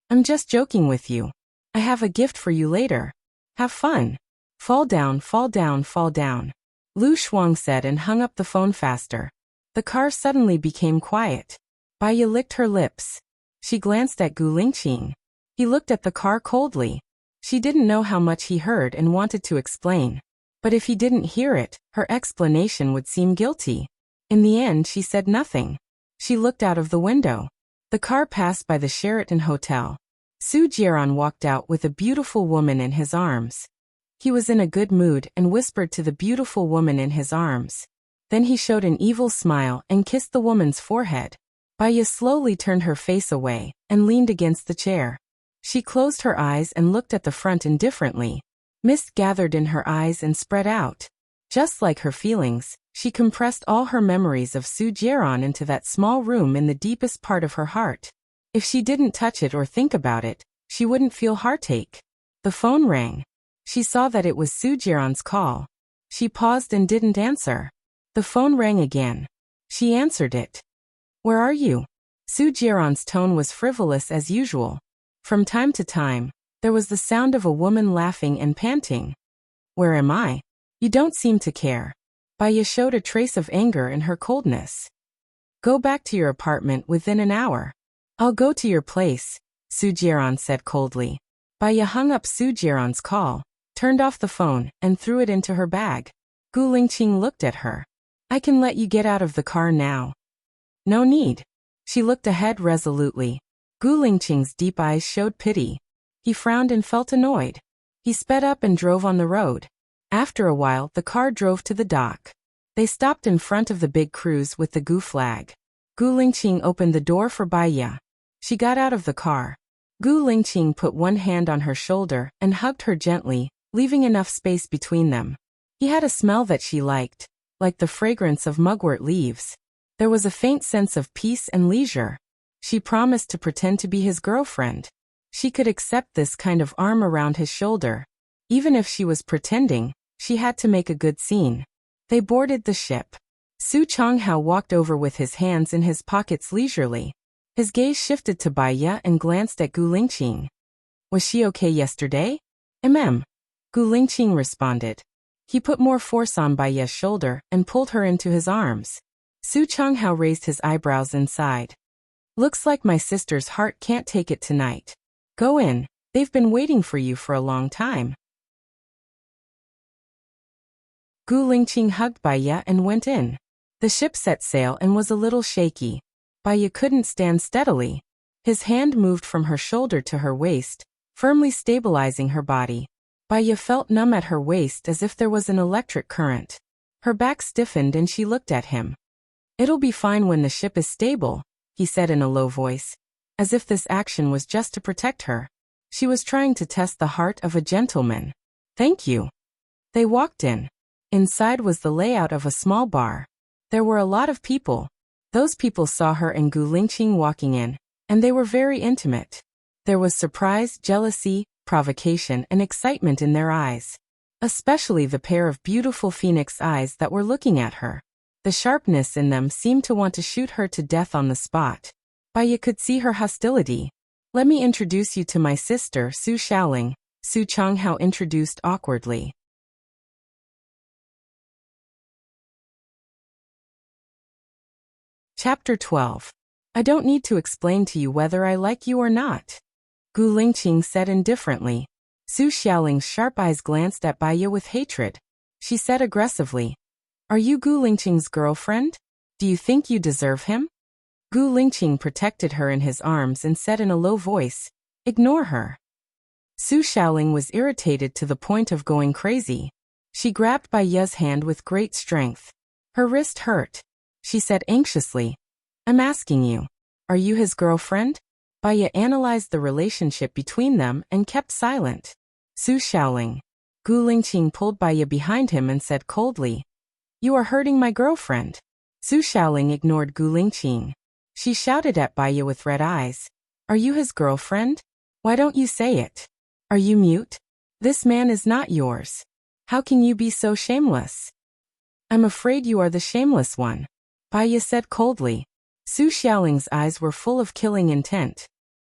I'm just joking with you. I have a gift for you later. Have fun. Fall down, fall down, fall down. Lu Shuang said and hung up the phone faster. The car suddenly became quiet. Baiya licked her lips. She glanced at Gu Lingqing. He looked at the car coldly. She didn't know how much he heard and wanted to explain. But if he didn't hear it, her explanation would seem guilty. In the end she said nothing. She looked out of the window. The car passed by the Sheraton Hotel. Su Jiaran walked out with a beautiful woman in his arms. He was in a good mood and whispered to the beautiful woman in his arms. Then he showed an evil smile and kissed the woman's forehead. Baiya slowly turned her face away and leaned against the chair. She closed her eyes and looked at the front indifferently. Mist gathered in her eyes and spread out. Just like her feelings, she compressed all her memories of Su Jiaran into that small room in the deepest part of her heart. If she didn't touch it or think about it, she wouldn't feel heartache. The phone rang. She saw that it was Su Jiaran's call. She paused and didn't answer. The phone rang again. She answered it. Where are you? Su Jiaran's tone was frivolous as usual. From time to time, there was the sound of a woman laughing and panting. Where am I? You don't seem to care. Baiya showed a trace of anger in her coldness. Go back to your apartment within an hour. I'll go to your place, Su Jiaran said coldly. Baiya hung up Su Jiaran's call, turned off the phone, and threw it into her bag. Gu Lingqing looked at her. I can let you get out of the car now. No need. She looked ahead resolutely. Gu Lingqing's deep eyes showed pity. He frowned and felt annoyed. He sped up and drove on the road. After a while, the car drove to the dock. They stopped in front of the big cruise with the Gu flag. Gu Lingqing opened the door for Baiya. She got out of the car. Gu Lingqing put one hand on her shoulder and hugged her gently, leaving enough space between them. He had a smell that she liked, like the fragrance of mugwort leaves. There was a faint sense of peace and leisure. She promised to pretend to be his girlfriend. She could accept this kind of arm around his shoulder. Even if she was pretending, she had to make a good scene. They boarded the ship. Su Changhao walked over with his hands in his pockets leisurely. His gaze shifted to Baiya and glanced at Gu Lingqing. Was she okay yesterday? Gu Lingqing responded. He put more force on Baiya's shoulder and pulled her into his arms. Su Changhao raised his eyebrows inside. Looks like my sister's heart can't take it tonight. Go in, they've been waiting for you for a long time. Gu Lingqing hugged Baiya and went in. The ship set sail and was a little shaky. Baiya couldn't stand steadily. His hand moved from her shoulder to her waist, firmly stabilizing her body. Baiya felt numb at her waist as if there was an electric current. Her back stiffened and she looked at him. It'll be fine when the ship is stable, he said in a low voice, as if this action was just to protect her. She was trying to test the heart of a gentleman. Thank you. They walked in. Inside was the layout of a small bar. There were a lot of people. Those people saw her and Gu Lingqing walking in, and they were very intimate. There was surprise, jealousy, provocation, and excitement in their eyes. especially the pair of beautiful phoenix eyes that were looking at her. The sharpness in them seemed to want to shoot her to death on the spot. Baya could see her hostility. "Let me introduce you to my sister, Su Xiaoling," Su Changhao introduced awkwardly. Chapter 12. I don't need to explain to you whether I like you or not, Gu Lingqing said indifferently. Su Xiaoling's sharp eyes glanced at Baya with hatred. She said aggressively, "Are you Gu Lingqing's girlfriend? Do you think you deserve him?" Gu Lingqing protected her in his arms and said in a low voice, "Ignore her." Su Xiaoling was irritated to the point of going crazy. She grabbed Baya's hand with great strength. Her wrist hurt. She said anxiously, "I'm asking you, are you his girlfriend?" Baya analyzed the relationship between them and kept silent. Su Xiaoling. Gu Lingqing pulled Baya behind him and said coldly, "You are hurting my girlfriend." Su Xiaoling ignored Gu Lingqing. She shouted at Baya with red eyes, "Are you his girlfriend? Why don't you say it? Are you mute? This man is not yours. How can you be so shameless?" "I'm afraid you are the shameless one," Baya said coldly. Su Xiaoling's eyes were full of killing intent.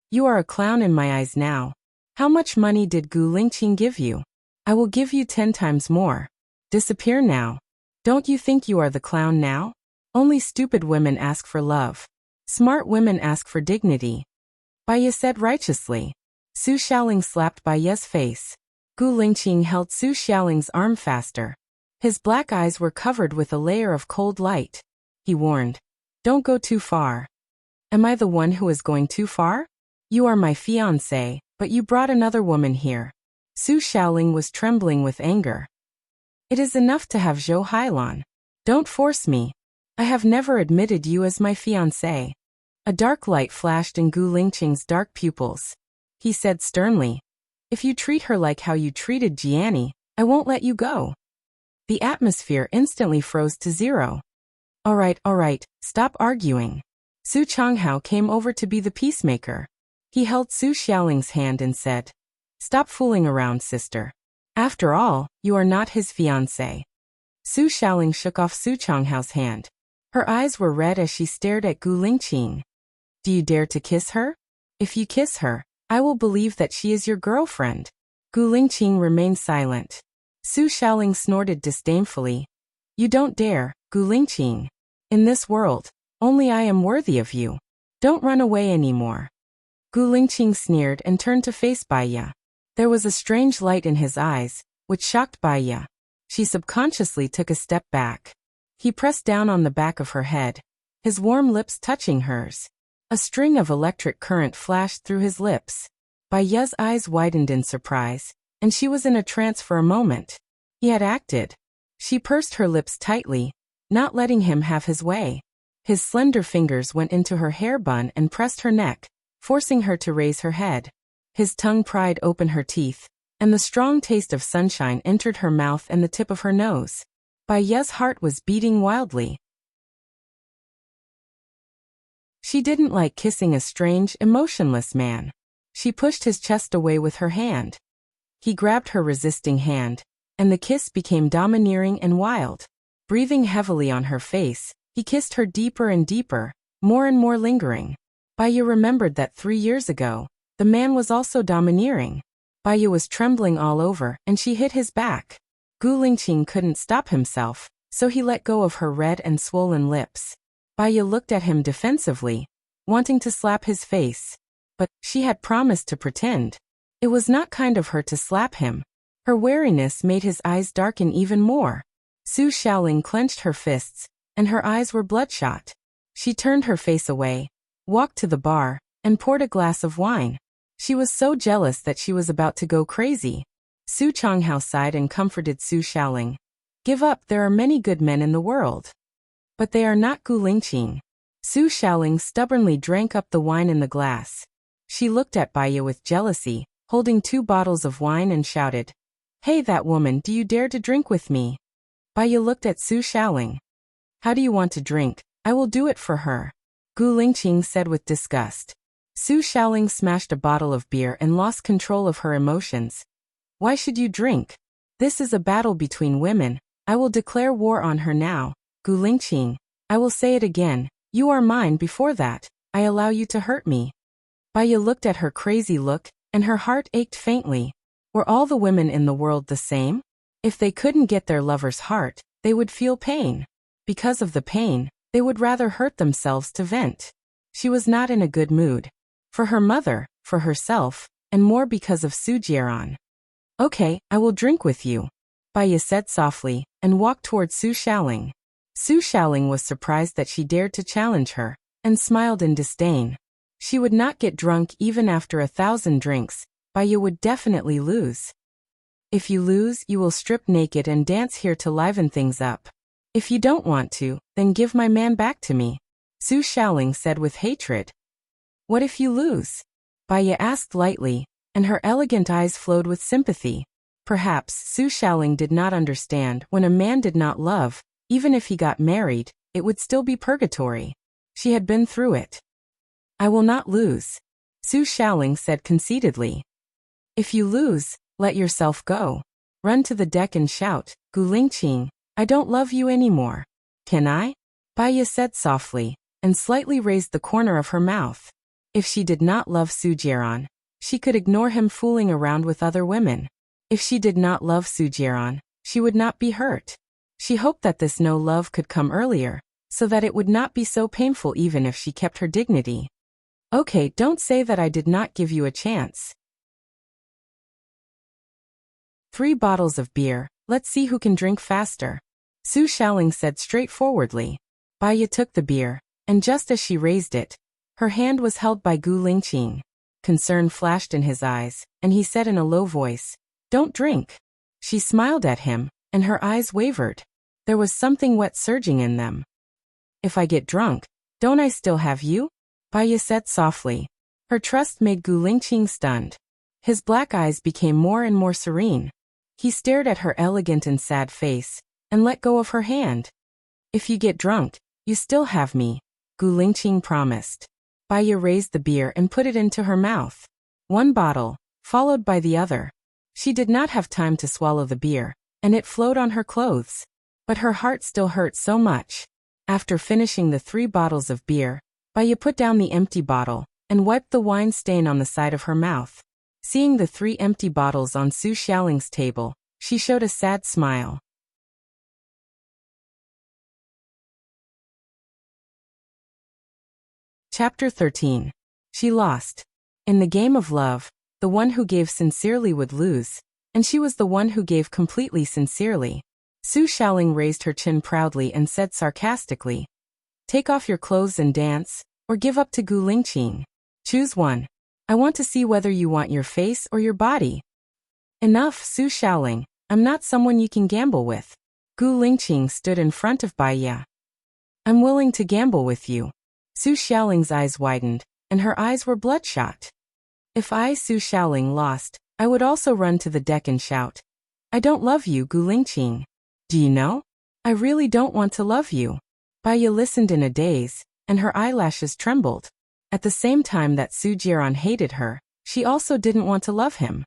"You are a clown in my eyes now. How much money did Gu Lingqing give you? I will give you 10 times more. Disappear now. Don't you think you are the clown now? Only stupid women ask for love. Smart women ask for dignity," Baya said righteously. Su Xiaoling slapped Baya's face. Gu Lingqing held Su Xiaoling's arm faster. His black eyes were covered with a layer of cold light. He warned, "Don't go too far." "Am I the one who is going too far? You are my fiancé, but you brought another woman here." Su Xiaoling was trembling with anger. "It is enough to have Zhou Hailan. Don't force me. I have never admitted you as my fiancé." A dark light flashed in Gu Lingqing's dark pupils. He said sternly, "If you treat her like how you treated Jiani, I won't let you go." The atmosphere instantly froze to zero. All right, stop arguing." Su Changhao came over to be the peacemaker. He held Su Xiaoling's hand and said, "Stop fooling around, sister. After all, you are not his fiancé." Su Xiaoling shook off Su Changhao's hand. Her eyes were red as she stared at Gu Lingqing. "Do you dare to kiss her? If you kiss her, I will believe that she is your girlfriend." Gu Lingqing remained silent. Su Xiaoling snorted disdainfully. "You don't dare, Gu Lingqing. In this world, only I am worthy of you. Don't run away anymore." Gu Lingqing sneered and turned to face Baya. There was a strange light in his eyes, which shocked Baya. She subconsciously took a step back. He pressed down on the back of her head, his warm lips touching hers. A string of electric current flashed through his lips. Baya's eyes widened in surprise, and she was in a trance for a moment. He had acted. She pursed her lips tightly, not letting him have his way. His slender fingers went into her hair bun and pressed her neck, forcing her to raise her head. His tongue pried open her teeth, and the strong taste of sunshine entered her mouth and the tip of her nose. Baya's heart was beating wildly. She didn't like kissing a strange, emotionless man. She pushed his chest away with her hand. He grabbed her resisting hand, and the kiss became domineering and wild. Breathing heavily on her face, he kissed her deeper and deeper, more and more lingering. Baya remembered that 3 years ago, the man was also domineering. Baya was trembling all over, and she hit his back. Gu Lingqing couldn't stop himself, so he let go of her red and swollen lips. Baya looked at him defensively, wanting to slap his face. But she had promised to pretend. It was not kind of her to slap him. Her wariness made his eyes darken even more. Su Xiaoling clenched her fists, and her eyes were bloodshot. She turned her face away, walked to the bar, and poured a glass of wine. She was so jealous that she was about to go crazy. Su Changhao sighed and comforted Su Xiaoling. "Give up, there are many good men in the world. But they are not Gu Lingqing." Su Xiaoling stubbornly drank up the wine in the glass. She looked at Baya with jealousy, holding 2 bottles of wine, and shouted, "Hey, that woman, do you dare to drink with me?" Baya looked at Su Xiaoling. "How do you want to drink? I will do it for her," Gu Lingqing said with disgust. Su Xiaoling smashed a bottle of beer and lost control of her emotions. "Why should you drink? This is a battle between women. I will declare war on her now. Gu Lingqing, I will say it again. You are mine. Before that, I allow you to hurt me. Baya looked at her crazy look, and her heart ached faintly. Were all the women in the world the same? If they couldn't get their lover's heart, they would feel pain. Because of the pain, they would rather hurt themselves to vent. She was not in a good mood. For her mother, for herself, and more because of Su Jiaran. Okay, I will drink with you, Baya said softly, and walked toward Su Shaoling. Su Shaoling was surprised that she dared to challenge her, and smiled in disdain. She would not get drunk even after 1,000 drinks. Baya would definitely lose. If you lose, you will strip naked and dance here to liven things up. If you don't want to, then give my man back to me, Su Shaoling said with hatred. What if you lose? Baya asked lightly, and her elegant eyes flowed with sympathy. Perhaps Su Shaoling did not understand when a man did not love, even if he got married, it would still be purgatory. She had been through it. I will not lose, Su Shaoling said conceitedly. If you lose, let yourself go. Run to the deck and shout, Gu Lingqing, I don't love you anymore. Can I? Baya said softly, and slightly raised the corner of her mouth. If she did not love Su Jiaran, she could ignore him fooling around with other women. If she did not love Su Jiaran, she would not be hurt. She hoped that this no love could come earlier, so that it would not be so painful even if she kept her dignity. Okay, don't say that I did not give you a chance. 3 bottles of beer, let's see who can drink faster, Su Shaoling said straightforwardly. Baya took the beer, and just as she raised it, her hand was held by Gu Lingqing. Concern flashed in his eyes, and he said in a low voice, Don't drink. She smiled at him, and her eyes wavered. There was something wet surging in them. If I get drunk, don't I still have you? Baya said softly. Her trust made Gu Lingqing stunned. His black eyes became more and more serene. He stared at her elegant and sad face, and let go of her hand. If you get drunk, you still have me, Gu Lingqing promised. Baya raised the beer and put it into her mouth. 1 bottle, followed by the other. She did not have time to swallow the beer, and it flowed on her clothes. But her heart still hurt so much. After finishing the 3 bottles of beer, Baya put down the empty bottle, and wiped the wine stain on the side of her mouth. Seeing the 3 empty bottles on Su Shaoling's table, she showed a sad smile. Chapter 13. She lost. In the game of love, the one who gave sincerely would lose, and she was the one who gave completely sincerely. Su Shaoling raised her chin proudly and said sarcastically, Take off your clothes and dance, or give up to Gu Lingqing. Choose one. I want to see whether you want your face or your body. Enough, Su Shaoling, I'm not someone you can gamble with. Gu Lingqing stood in front of Baya. I'm willing to gamble with you. Su Shaoling's eyes widened, and her eyes were bloodshot. If I, Su Shaoling, lost, I would also run to the deck and shout, I don't love you, Gu Lingqing. Do you know? I really don't want to love you. Baya listened in a daze, and her eyelashes trembled. At the same time that Su Jiaran hated her, she also didn't want to love him.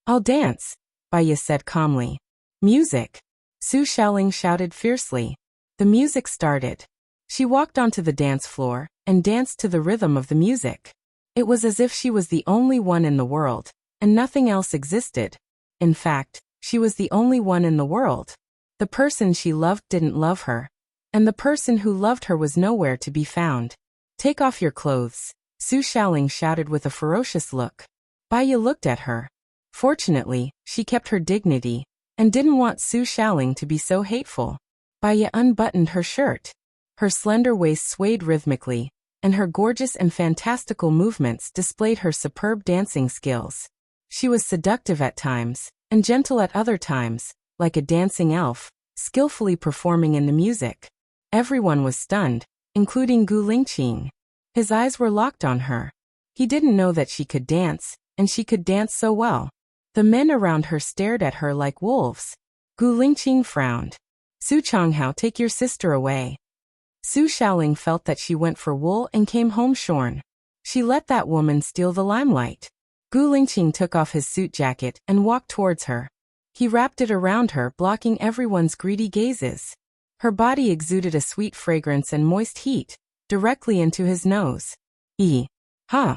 I'll dance, Baya said calmly. Music. Su Shaoling shouted fiercely. The music started. She walked onto the dance floor, and danced to the rhythm of the music. It was as if she was the only one in the world, and nothing else existed. In fact, she was the only one in the world. The person she loved didn't love her, and the person who loved her was nowhere to be found. Take off your clothes, Su Shaoling shouted with a ferocious look. Baya looked at her. Fortunately, she kept her dignity, and didn't want Su Shaoling to be so hateful. Baya unbuttoned her shirt. Her slender waist swayed rhythmically, and her gorgeous and fantastical movements displayed her superb dancing skills. She was seductive at times, and gentle at other times, like a dancing elf, skillfully performing in the music. Everyone was stunned, including Gu Lingqing. His eyes were locked on her. He didn't know that she could dance, and she could dance so well. The men around her stared at her like wolves. Gu Lingqing frowned. Su Changhao, take your sister away. Su Shaoling felt that she went for wool and came home shorn. She let that woman steal the limelight. Gu Lingqing took off his suit jacket and walked towards her. He wrapped it around her, blocking everyone's greedy gazes. Her body exuded a sweet fragrance and moist heat, directly into his nose. Huh?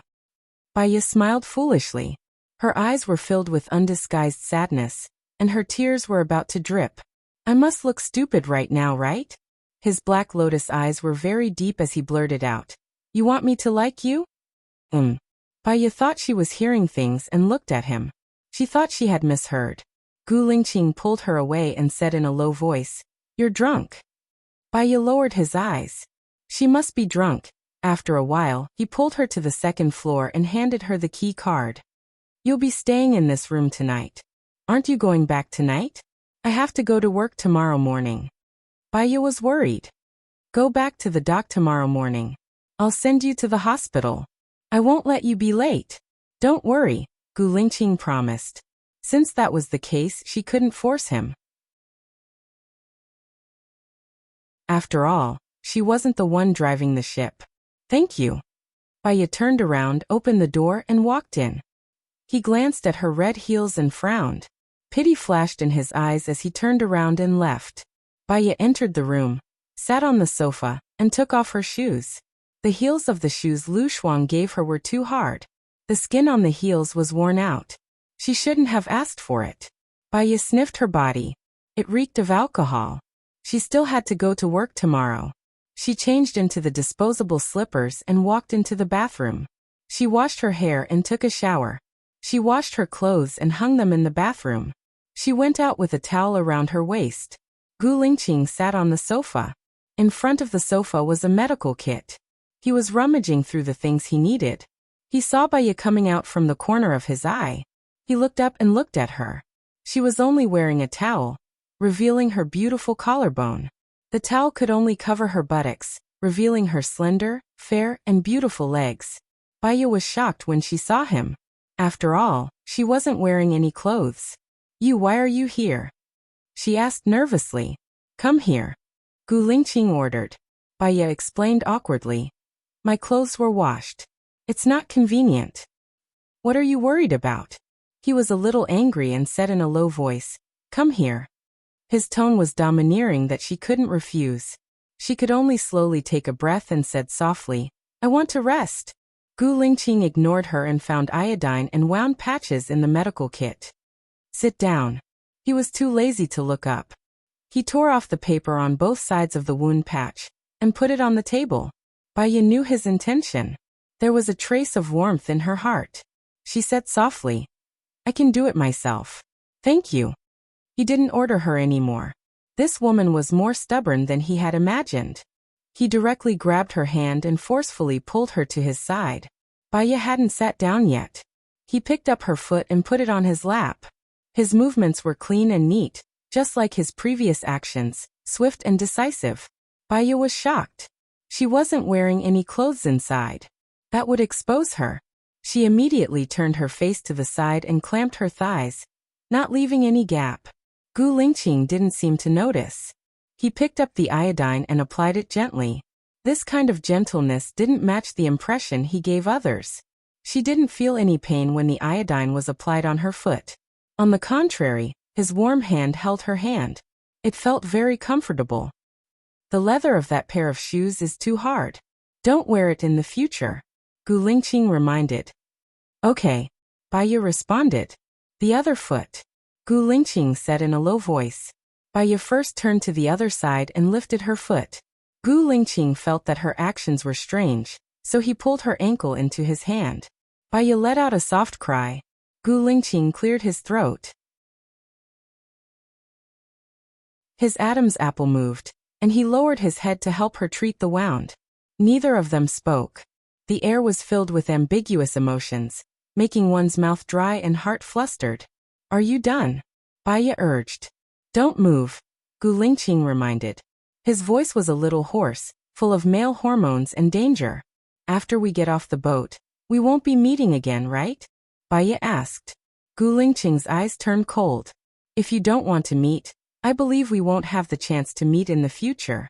Baya smiled foolishly. Her eyes were filled with undisguised sadness, and her tears were about to drip. I must look stupid right now, right? His black lotus eyes were very deep as he blurted out. You want me to like you? Baya thought she was hearing things and looked at him. She thought she had misheard. Gu Lingqing pulled her away and said in a low voice, You're drunk. Baya lowered his eyes. She must be drunk. After a while, he pulled her to the second floor and handed her the key card. You'll be staying in this room tonight. Aren't you going back tonight? I have to go to work tomorrow morning. Baya was worried. Go back to the dock tomorrow morning. I'll send you to the hospital. I won't let you be late. Don't worry, Gu Lingqing promised. Since that was the case, she couldn't force him. After all, she wasn't the one driving the ship. Thank you. Baya turned around, opened the door, and walked in. He glanced at her red heels and frowned. Pity flashed in his eyes as he turned around and left. Baya entered the room, sat on the sofa, and took off her shoes. The heels of the shoes Lu Shuang gave her were too hard. The skin on the heels was worn out. She shouldn't have asked for it. Baya sniffed her body. It reeked of alcohol. She still had to go to work tomorrow. She changed into the disposable slippers and walked into the bathroom. She washed her hair and took a shower. She washed her clothes and hung them in the bathroom. She went out with a towel around her waist. Gu Lingqing sat on the sofa. In front of the sofa was a medical kit. He was rummaging through the things he needed. He saw Baya coming out from the corner of his eye. He looked up and looked at her. She was only wearing a towel, revealing her beautiful collarbone. The towel could only cover her buttocks, revealing her slender, fair, and beautiful legs. Baya was shocked when she saw him. After all, she wasn't wearing any clothes. Why are you here? She asked nervously. Come here. Gu Lingqing ordered. Baya explained awkwardly. My clothes were washed. It's not convenient. What are you worried about? He was a little angry and said in a low voice, Come here. His tone was domineering that she couldn't refuse. She could only slowly take a breath and said softly, I want to rest. Gu Lingqing ignored her and found iodine and wound patches in the medical kit. Sit down. He was too lazy to look up. He tore off the paper on both sides of the wound patch and put it on the table. Baya knew his intention. There was a trace of warmth in her heart. She said softly, I can do it myself. Thank you. He didn't order her anymore. This woman was more stubborn than he had imagined. He directly grabbed her hand and forcefully pulled her to his side. Baya hadn't sat down yet. He picked up her foot and put it on his lap. His movements were clean and neat, just like his previous actions, swift and decisive. Baya was shocked. She wasn't wearing any clothes inside. That would expose her. She immediately turned her face to the side and clamped her thighs, not leaving any gap. Gu Lingqing didn't seem to notice. He picked up the iodine and applied it gently. This kind of gentleness didn't match the impression he gave others. She didn't feel any pain when the iodine was applied on her foot. On the contrary, his warm hand held her hand. It felt very comfortable. The leather of that pair of shoes is too hard. Don't wear it in the future, Gu Lingqing reminded. Okay, Baya responded. The other foot, Gu Lingqing said in a low voice. Baya first turned to the other side and lifted her foot. Gu Lingqing felt that her actions were strange, so he pulled her ankle into his hand. Baya let out a soft cry. Gu Lingqing cleared his throat. His Adam's apple moved, and he lowered his head to help her treat the wound. Neither of them spoke. The air was filled with ambiguous emotions, making one's mouth dry and heart flustered. Are you done? Baya urged. Don't move, Gu Lingqing reminded. His voice was a little hoarse, full of male hormones and danger. After we get off the boat, we won't be meeting again, right? Baya asked. Gu Lingqing's eyes turned cold. If you don't want to meet, I believe we won't have the chance to meet in the future.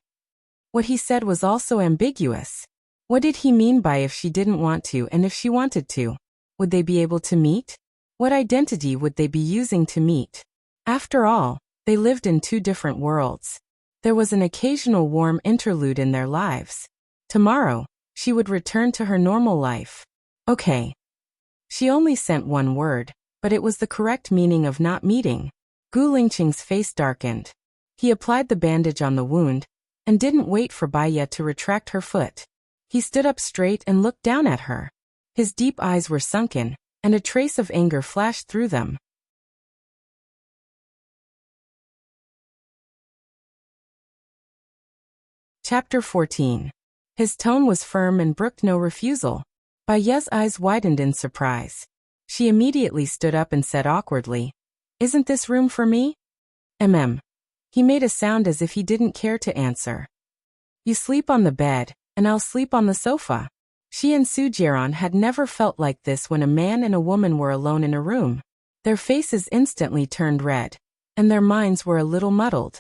What he said was also ambiguous. What did he mean by if she didn't want to and if she wanted to? Would they be able to meet? What identity would they be using to meet? After all, they lived in two different worlds. There was an occasional warm interlude in their lives. Tomorrow, she would return to her normal life. Okay. She only sent one word, but it was the correct meaning of not meeting. Gu Lingqing's face darkened. He applied the bandage on the wound, and didn't wait for Baiya to retract her foot. He stood up straight and looked down at her. His deep eyes were sunken, and a trace of anger flashed through them. Chapter 14. His tone was firm and brooked no refusal. Baiya's eyes widened in surprise. She immediately stood up and said awkwardly, "Isn't this room for me?" He made a sound as if he didn't care to answer. "You sleep on the bed, and I'll sleep on the sofa." She and Su Jiran had never felt like this when a man and a woman were alone in a room. Their faces instantly turned red, and their minds were a little muddled.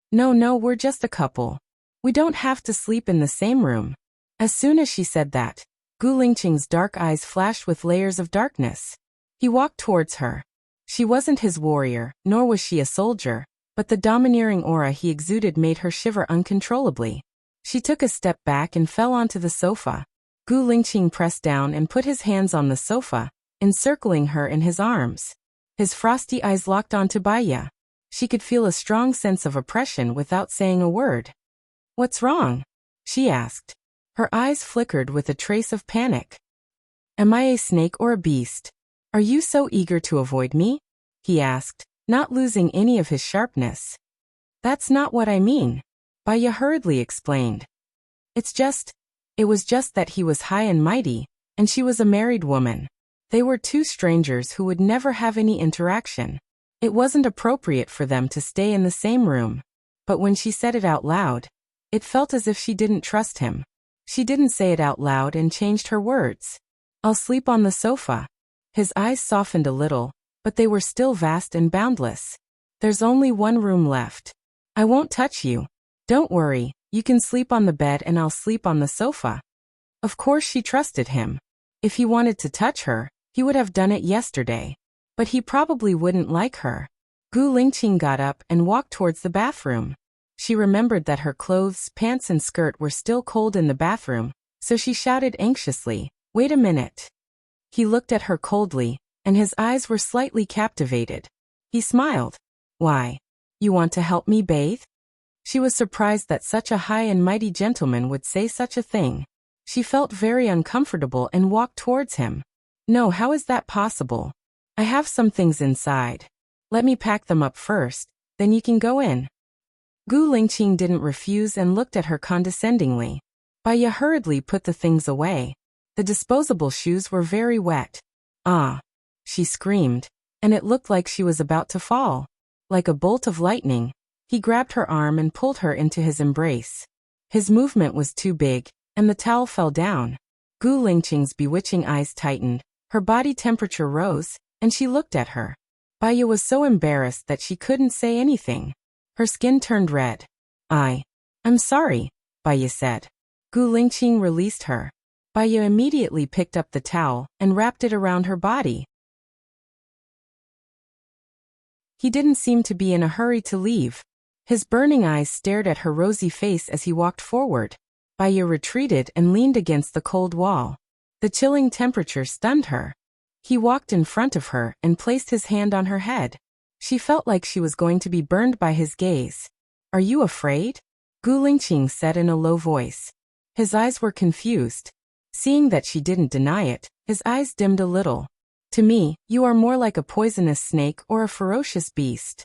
No, we're just a couple. We don't have to sleep in the same room." As soon as she said that, Gu Lingqing's dark eyes flashed with layers of darkness. He walked towards her. She wasn't his warrior, nor was she a soldier, but the domineering aura he exuded made her shiver uncontrollably. She took a step back and fell onto the sofa. Gu Lingqing pressed down and put his hands on the sofa, encircling her in his arms. His frosty eyes locked onto Baiya. She could feel a strong sense of oppression without saying a word. "What's wrong?" she asked. Her eyes flickered with a trace of panic. "Am I a snake or a beast? Are you so eager to avoid me?" he asked, not losing any of his sharpness. "That's not what I mean," Baiya hurriedly explained. It was just that he was high and mighty, and she was a married woman. They were two strangers who would never have any interaction. It wasn't appropriate for them to stay in the same room. But when she said it out loud, it felt as if she didn't trust him. She didn't say it out loud and changed her words. "I'll sleep on the sofa." His eyes softened a little, but they were still vast and boundless. "There's only one room left. I won't touch you. Don't worry, you can sleep on the bed and I'll sleep on the sofa." Of course she trusted him. If he wanted to touch her, he would have done it yesterday. But he probably wouldn't like her. Gu Lingqing got up and walked towards the bathroom. She remembered that her clothes, pants and skirt were still cold in the bathroom, so she shouted anxiously, "Wait a minute." He looked at her coldly, and his eyes were slightly captivated. He smiled. "Why? You want to help me bathe?" She was surprised that such a high and mighty gentleman would say such a thing. She felt very uncomfortable and walked towards him. "No, how is that possible? I have some things inside. Let me pack them up first, then you can go in." Gu Lingqing didn't refuse and looked at her condescendingly. Baiya hurriedly put the things away. The disposable shoes were very wet. "Ah!" she screamed, and it looked like she was about to fall. Like a bolt of lightning, he grabbed her arm and pulled her into his embrace. His movement was too big, and the towel fell down. Gu Lingqing's bewitching eyes tightened, her body temperature rose, and she looked at her. Baiya was so embarrassed that she couldn't say anything. Her skin turned red. I'm sorry," Baiya said. Gu Lingqing released her. Baiya immediately picked up the towel and wrapped it around her body. He didn't seem to be in a hurry to leave. His burning eyes stared at her rosy face as he walked forward. Baiya retreated and leaned against the cold wall. The chilling temperature stunned her. He walked in front of her and placed his hand on her head. She felt like she was going to be burned by his gaze. "Are you afraid?" Gu Lingqing said in a low voice. His eyes were confused. Seeing that she didn't deny it, his eyes dimmed a little. "To me, you are more like a poisonous snake or a ferocious beast."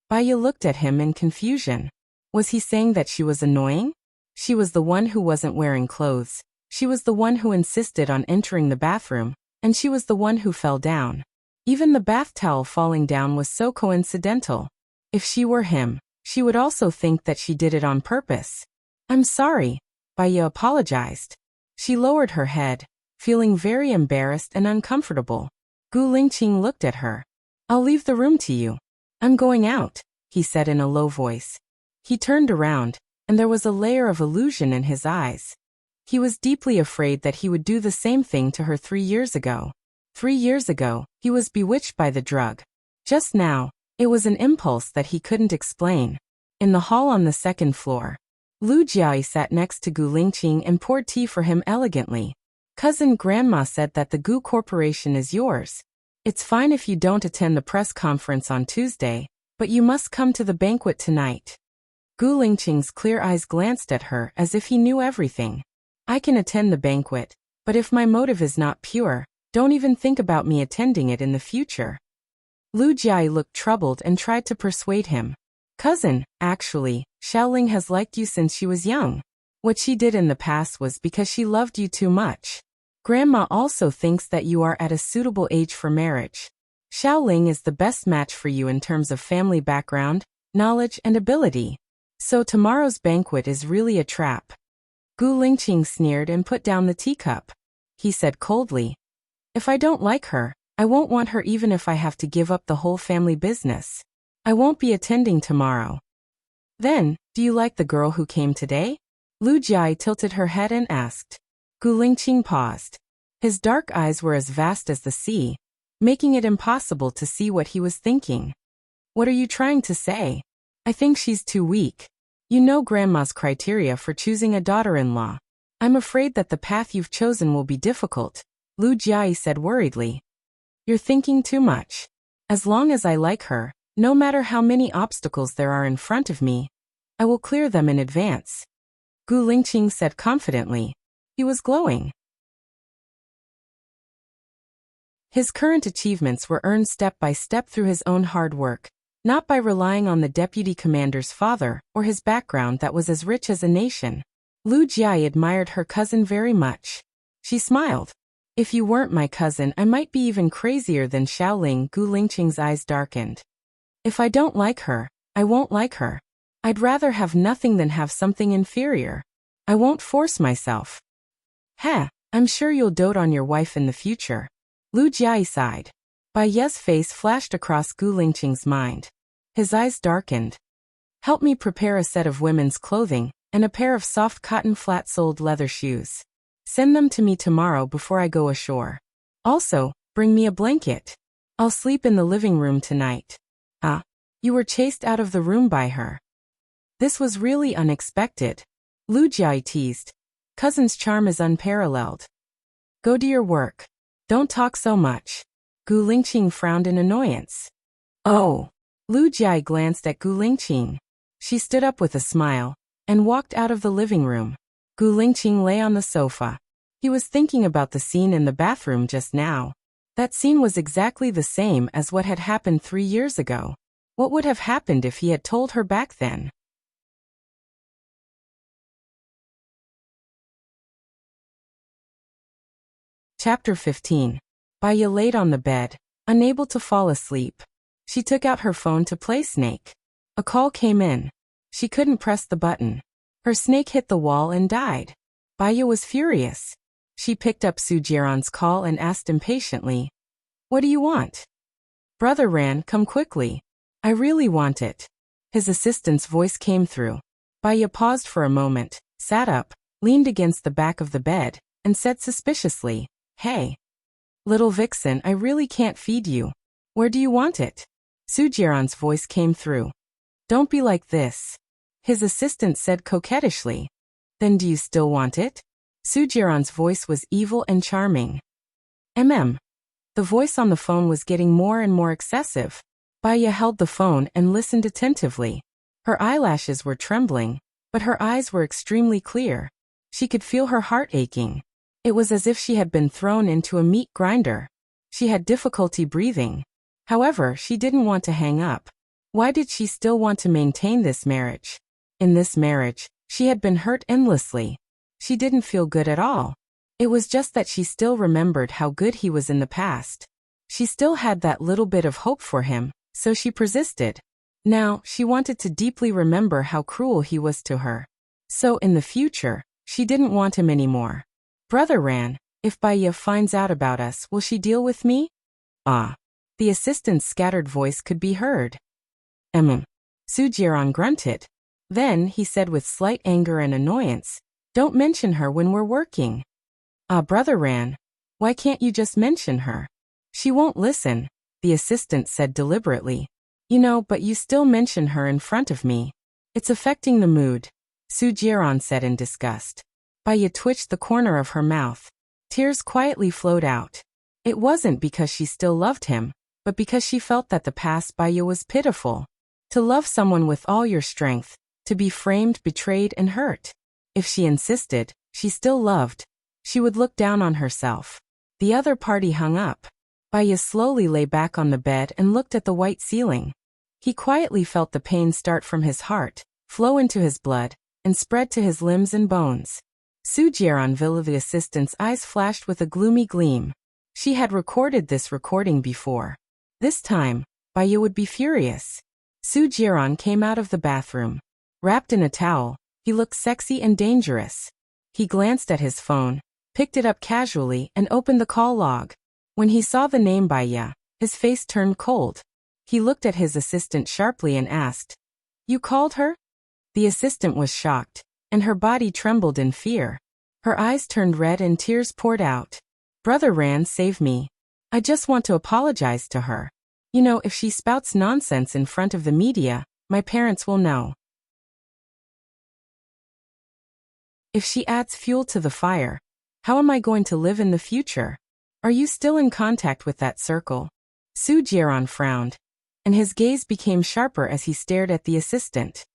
Baiya looked at him in confusion. Was he saying that she was annoying? She was the one who wasn't wearing clothes. She was the one who insisted on entering the bathroom, and she was the one who fell down. Even the bath towel falling down was so coincidental. If she were him, she would also think that she did it on purpose. "I'm sorry," Baiya apologized. She lowered her head, feeling very embarrassed and uncomfortable. Gu Lingqing looked at her. "I'll leave the room to you. I'm going out," he said in a low voice. He turned around, and there was a layer of illusion in his eyes. He was deeply afraid that he would do the same thing to her 3 years ago. 3 years ago, he was bewitched by the drug. Just now, It was an impulse that he couldn't explain. In the hall on the second floor, Lu Jiai sat next to Gu Lingqing and poured tea for him elegantly. Cousin, Grandma said that the Gu Corporation is yours. It's fine if you don't attend the press conference on Tuesday, but you must come to the banquet tonight. Gu Lingqing's clear eyes glanced at her as if he knew everything. I can attend the banquet, but if my motive is not pure, don't even think about me attending it in the future. Lu Jiai looked troubled and tried to persuade him. Cousin, actually, Xiaoling has liked you since she was young. What she did in the past was because she loved you too much. Grandma also thinks that you are at a suitable age for marriage. Xiaoling is the best match for you in terms of family background, knowledge and ability. So tomorrow's banquet is really a trap. Gu Lingqing sneered and put down the teacup. He said coldly, if I don't like her, I won't want her even if I have to give up the whole family business. I won't be attending tomorrow. Then, do you like the girl who came today? Lu Jiai tilted her head and asked. Gu Lingqing paused. His dark eyes were as vast as the sea, making it impossible to see what he was thinking. What are you trying to say? I think she's too weak. You know Grandma's criteria for choosing a daughter-in-law. I'm afraid that the path you've chosen will be difficult, Lu Jiai said worriedly. You're thinking too much. As long as I like her, no matter how many obstacles there are in front of me, I will clear them in advance. Gu Lingqing said confidently. He was glowing. His current achievements were earned step by step through his own hard work, not by relying on the deputy commander's father or his background that was as rich as a nation. Lu Jiai admired her cousin very much. She smiled. If you weren't my cousin, I might be even crazier than Xiaoling. Gu Lingqing's eyes darkened. If I don't like her, I won't like her. I'd rather have nothing than have something inferior. I won't force myself. I'm sure you'll dote on your wife in the future. Lu Jiai sighed. Bai Ye's face flashed across Gu Lingqing's mind. His eyes darkened. Help me prepare a set of women's clothing and a pair of soft cotton flat-soled leather shoes. Send them to me tomorrow before I go ashore. Also, bring me a blanket. I'll sleep in the living room tonight. You were chased out of the room by her. This was really unexpected. Lu Jiai teased. Cousin's charm is unparalleled. Go do your work. Don't talk so much. Gu Lingqing frowned in annoyance. Oh. Lu Jiai glanced at Gu Lingqing. She stood up with a smile and walked out of the living room. Gu Lingqing lay on the sofa. He was thinking about the scene in the bathroom just now. That scene was exactly the same as what had happened 3 years ago. What would have happened if he had told her back then? Chapter 15. Bai Ye laid on the bed, unable to fall asleep. She took out her phone to play Snake. A call came in. She couldn't press the button. Her snake hit the wall and died. Bai Ye was furious. She picked up Su Jiran's call and asked impatiently, "What do you want?" "Brother Ran, come quickly. I really want it." His assistant's voice came through. Bai Ye paused for a moment, sat up, leaned against the back of the bed, and said suspiciously, "Hey, little vixen, I really can't feed you. Where do you want it?" Su Jiran's voice came through. "Don't be like this." His assistant said coquettishly. "Then do you still want it?" Su Jiran's voice was evil and charming. The voice on the phone was getting more and more excessive. Bai Ye held the phone and listened attentively. Her eyelashes were trembling, but her eyes were extremely clear. She could feel her heart aching. It was as if she had been thrown into a meat grinder. She had difficulty breathing. However, she didn't want to hang up. Why did she still want to maintain this marriage? In this marriage, she had been hurt endlessly. She didn't feel good at all. It was just that she still remembered how good he was in the past. She still had that little bit of hope for him, so she persisted. Now, she wanted to deeply remember how cruel he was to her. So in the future, she didn't want him anymore. "Brother Ran, if Bai Ye finds out about us, will she deal with me?" The assistant's scattered voice could be heard. Su Jiran grunted. Then he said with slight anger and annoyance, "Don't mention her when we're working." Brother Ran, why can't you just mention her?" "She won't listen," the assistant said deliberately. But you still mention her in front of me. It's affecting the mood, Su Jiran said in disgust. Baya twitched the corner of her mouth. Tears quietly flowed out. It wasn't because she still loved him, but because she felt that the past Baya was pitiful. To love someone with all your strength, to be framed, betrayed, and hurt. If she insisted, she still loved. She would look down on herself. The other party hung up. Baya slowly lay back on the bed and looked at the white ceiling. He quietly felt the pain start from his heart, flow into his blood, and spread to his limbs and bones. Su Jiranville, the assistant's eyes flashed with a gloomy gleam. She had recorded this recording before. This time, Baya would be furious. Su Jiran came out of the bathroom. Wrapped in a towel, he looked sexy and dangerous. He glanced at his phone, picked it up casually, and opened the call log. When he saw the name Baya, his face turned cold. He looked at his assistant sharply and asked, "You called her?" The assistant was shocked, and her body trembled in fear. Her eyes turned red and tears poured out. "Brother Ran, save me. I just want to apologize to her. If she spouts nonsense in front of the media, my parents will know. If she adds fuel to the fire, how am I going to live in the future? Are you still in contact with that circle?" Su Jiran frowned, and his gaze became sharper as he stared at the assistant.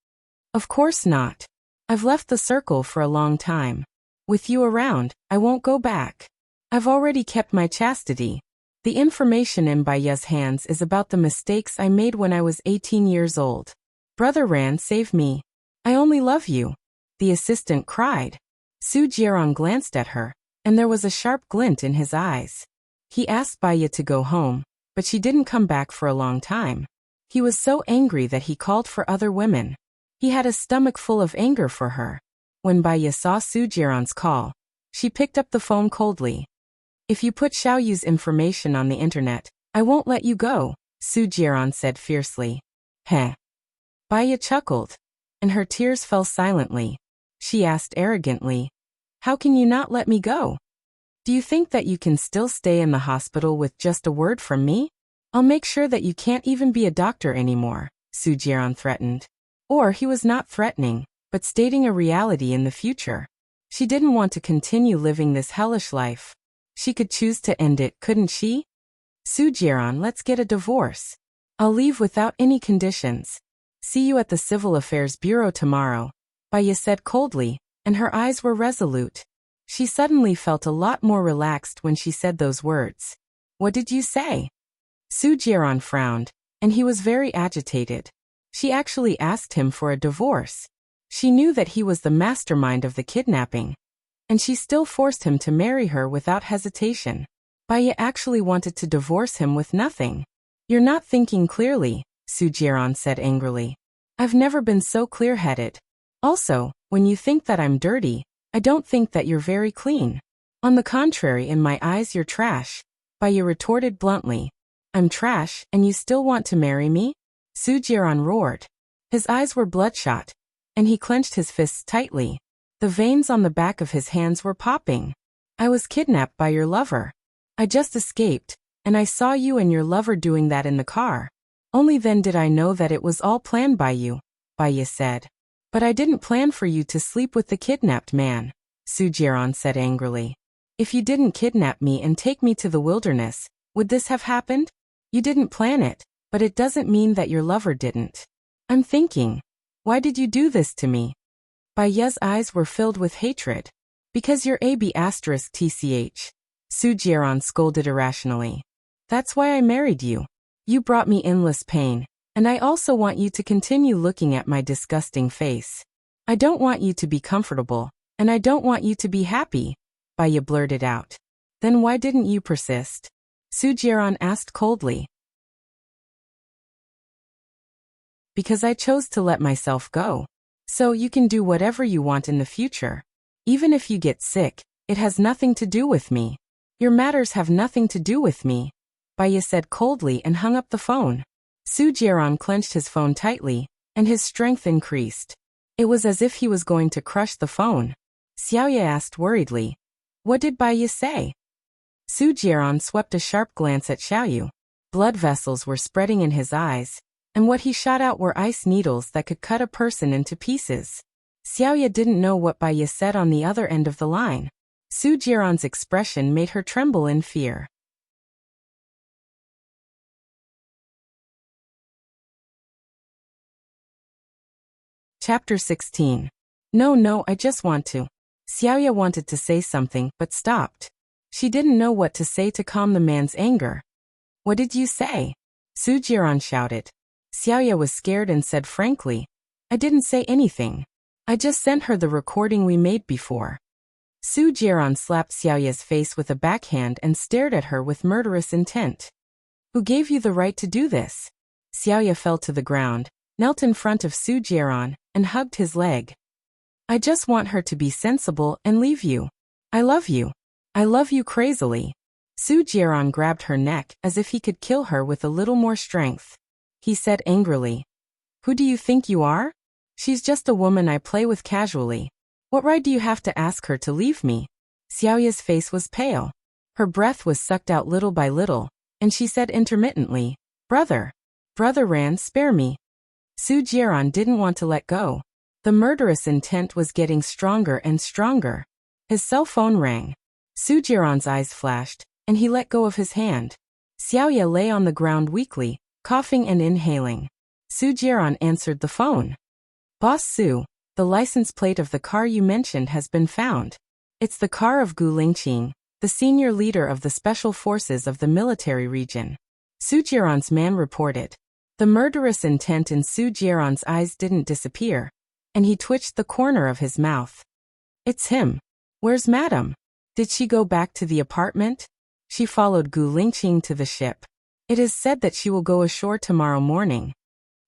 "Of course not. I've left the circle for a long time. With you around, I won't go back. I've already kept my chastity. The information in Baya's hands is about the mistakes I made when I was 18 years old. Brother Ran, save me. I only love you," the assistant cried. Su Jiran glanced at her, and there was a sharp glint in his eyes. He asked Baya to go home, but she didn't come back for a long time. He was so angry that he called for other women. He had a stomach full of anger for her. When Baya saw Su Jiran's call, she picked up the phone coldly. "If you put Xiaoyu's information on the internet, I won't let you go," Su Jiran said fiercely. "Heh." Baya chuckled, and her tears fell silently. She asked arrogantly, "How can you not let me go? Do you think that you can still stay in the hospital with just a word from me? I'll make sure that you can't even be a doctor anymore," Su Jiran threatened. Or he was not threatening, but stating a reality in the future. She didn't want to continue living this hellish life. She could choose to end it, couldn't she? "Su Jiran, let's get a divorce. I'll leave without any conditions. See you at the Civil Affairs Bureau tomorrow," Baya said coldly, and her eyes were resolute. She suddenly felt a lot more relaxed when she said those words. "What did you say?" Su Jiran frowned, and he was very agitated. She actually asked him for a divorce. She knew that he was the mastermind of the kidnapping, and she still forced him to marry her without hesitation. Baya actually wanted to divorce him with nothing. "You're not thinking clearly," Su Jiran said angrily. "I've never been so clear-headed. Also, when you think that I'm dirty, I don't think that you're very clean. On the contrary, in my eyes you're trash," Baya retorted bluntly. "I'm trash, and you still want to marry me?" Su Jiran roared. His eyes were bloodshot, and he clenched his fists tightly. The veins on the back of his hands were popping. "I was kidnapped by your lover. I just escaped, and I saw you and your lover doing that in the car. Only then did I know that it was all planned by you," Baya said. "But I didn't plan for you to sleep with the kidnapped man," Su Jiran said angrily. "If you didn't kidnap me and take me to the wilderness, would this have happened? You didn't plan it, but it doesn't mean that your lover didn't. I'm thinking, why did you do this to me?" Baya's eyes were filled with hatred. "Because you're AB*TCH," Su Jiran scolded irrationally. "That's why I married you. You brought me endless pain, and I also want you to continue looking at my disgusting face. I don't want you to be comfortable, and I don't want you to be happy," Baya blurted out. "Then why didn't you persist?" Su Jiran asked coldly. "Because I chose to let myself go. So you can do whatever you want in the future. Even if you get sick, it has nothing to do with me. Your matters have nothing to do with me," Baya said coldly and hung up the phone. Su Jiran clenched his phone tightly, and his strength increased. It was as if he was going to crush the phone. Xiaoya asked worriedly, "What did Baya say?" Su Jiran swept a sharp glance at Xiaoyu. Blood vessels were spreading in his eyes, and what he shot out were ice needles that could cut a person into pieces. Xiaoya didn't know what Bai Ye said on the other end of the line. Su Jiran's expression made her tremble in fear. Chapter 16. No, I just want to. Xiaoya wanted to say something, but stopped. She didn't know what to say to calm the man's anger. What did you say? Su Jiran shouted. Xiaoya was scared and said frankly, I didn't say anything. I just sent her the recording we made before. Su Jiran slapped Xiaoya's face with a backhand and stared at her with murderous intent. Who gave you the right to do this? Xiaoya fell to the ground, knelt in front of Su Jiran, and hugged his leg. I just want her to be sensible and leave you. I love you. I love you crazily. Su Jiran grabbed her neck as if he could kill her with a little more strength. He said angrily, Who do you think you are? She's just a woman I play with casually. What right do you have to ask her to leave me? Xiaoya's face was pale. Her breath was sucked out little by little, and she said intermittently, Brother Ran, spare me. Su Jiran didn't want to let go. The murderous intent was getting stronger and stronger. His cell phone rang. Su Jiran's eyes flashed, and he let go of his hand. Xiaoya lay on the ground weakly, coughing and inhaling. Su Jiran answered the phone. Boss Su, the license plate of the car you mentioned has been found. It's the car of Gu Lingqing, the senior leader of the special forces of the military region. Su Jiran's man reported. The murderous intent in Su Jiran's eyes didn't disappear, and he twitched the corner of his mouth. It's him. Where's Madam? Did she go back to the apartment? She followed Gu Lingqing to the ship. It is said that she will go ashore tomorrow morning.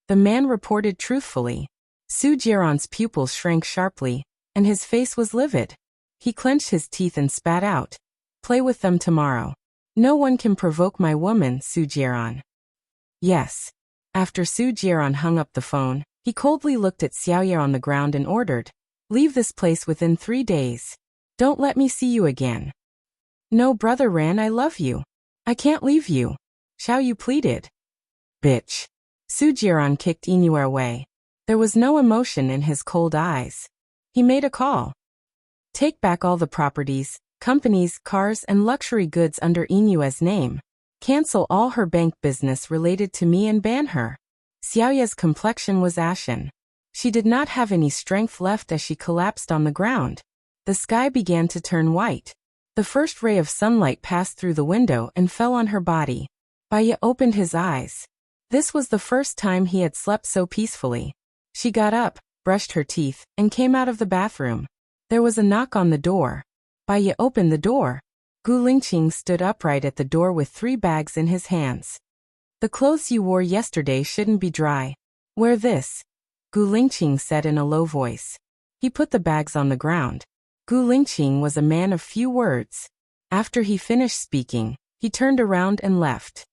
The man reported truthfully. Su Jiran's pupils shrank sharply, and his face was livid. He clenched his teeth and spat out. Play with them tomorrow. No one can provoke my woman, Su Jiran. Yes. After Su Jiran hung up the phone, he coldly looked at Xiaoya on the ground and ordered, Leave this place within 3 days. Don't let me see you again. No, Brother Ran, I love you. I can't leave you. Xiaoyu pleaded. Bitch. Su Jiran kicked Inuer away. There was no emotion in his cold eyes. He made a call. Take back all the properties, companies, cars, and luxury goods under Inue's name. Cancel all her bank business related to me and ban her. Xiaoya's complexion was ashen. She did not have any strength left as she collapsed on the ground. The sky began to turn white. The first ray of sunlight passed through the window and fell on her body. Bai Ye opened his eyes. This was the first time he had slept so peacefully. She got up, brushed her teeth, and came out of the bathroom. There was a knock on the door. Bai Ye opened the door. Gu Lingqing stood upright at the door with 3 bags in his hands. The clothes you wore yesterday shouldn't be dry. Wear this, Gu Lingqing said in a low voice. He put the bags on the ground. Gu Lingqing was a man of few words. After he finished speaking, he turned around and left.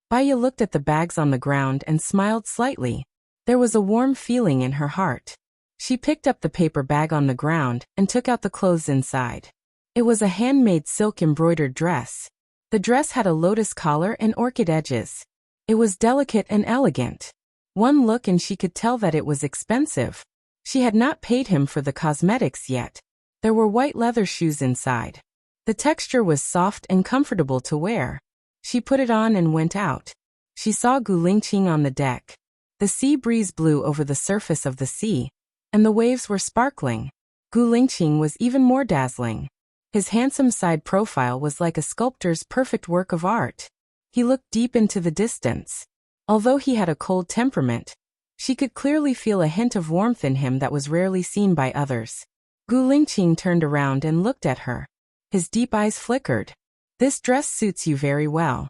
Bai Ye looked at the bags on the ground and smiled slightly. There was a warm feeling in her heart. She picked up the paper bag on the ground and took out the clothes inside. It was a handmade silk embroidered dress. The dress had a lotus collar and orchid edges. It was delicate and elegant. One look and she could tell that it was expensive. She had not paid him for the cosmetics yet. There were white leather shoes inside. The texture was soft and comfortable to wear. She put it on and went out. She saw Gu Lingqing on the deck. The sea breeze blew over the surface of the sea, and the waves were sparkling. Gu Lingqing was even more dazzling. His handsome side profile was like a sculptor's perfect work of art. He looked deep into the distance. Although he had a cold temperament, she could clearly feel a hint of warmth in him that was rarely seen by others. Gu Lingqing turned around and looked at her. His deep eyes flickered. This dress suits you very well.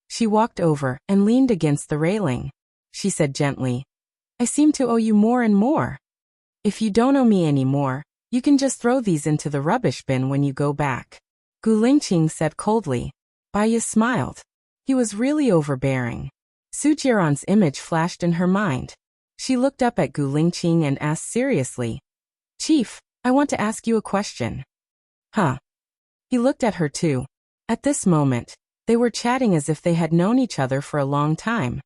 She walked over and leaned against the railing. She said gently, I seem to owe you more and more. If you don't owe me any more, you can just throw these into the rubbish bin when you go back. Gu Lingqing said coldly. Bai Ye smiled. He was really overbearing. Su Jiran's image flashed in her mind. She looked up at Gu Lingqing and asked seriously, Chief, I want to ask you a question. Huh? He looked at her too. At this moment, They were chatting as if they had known each other for a long time.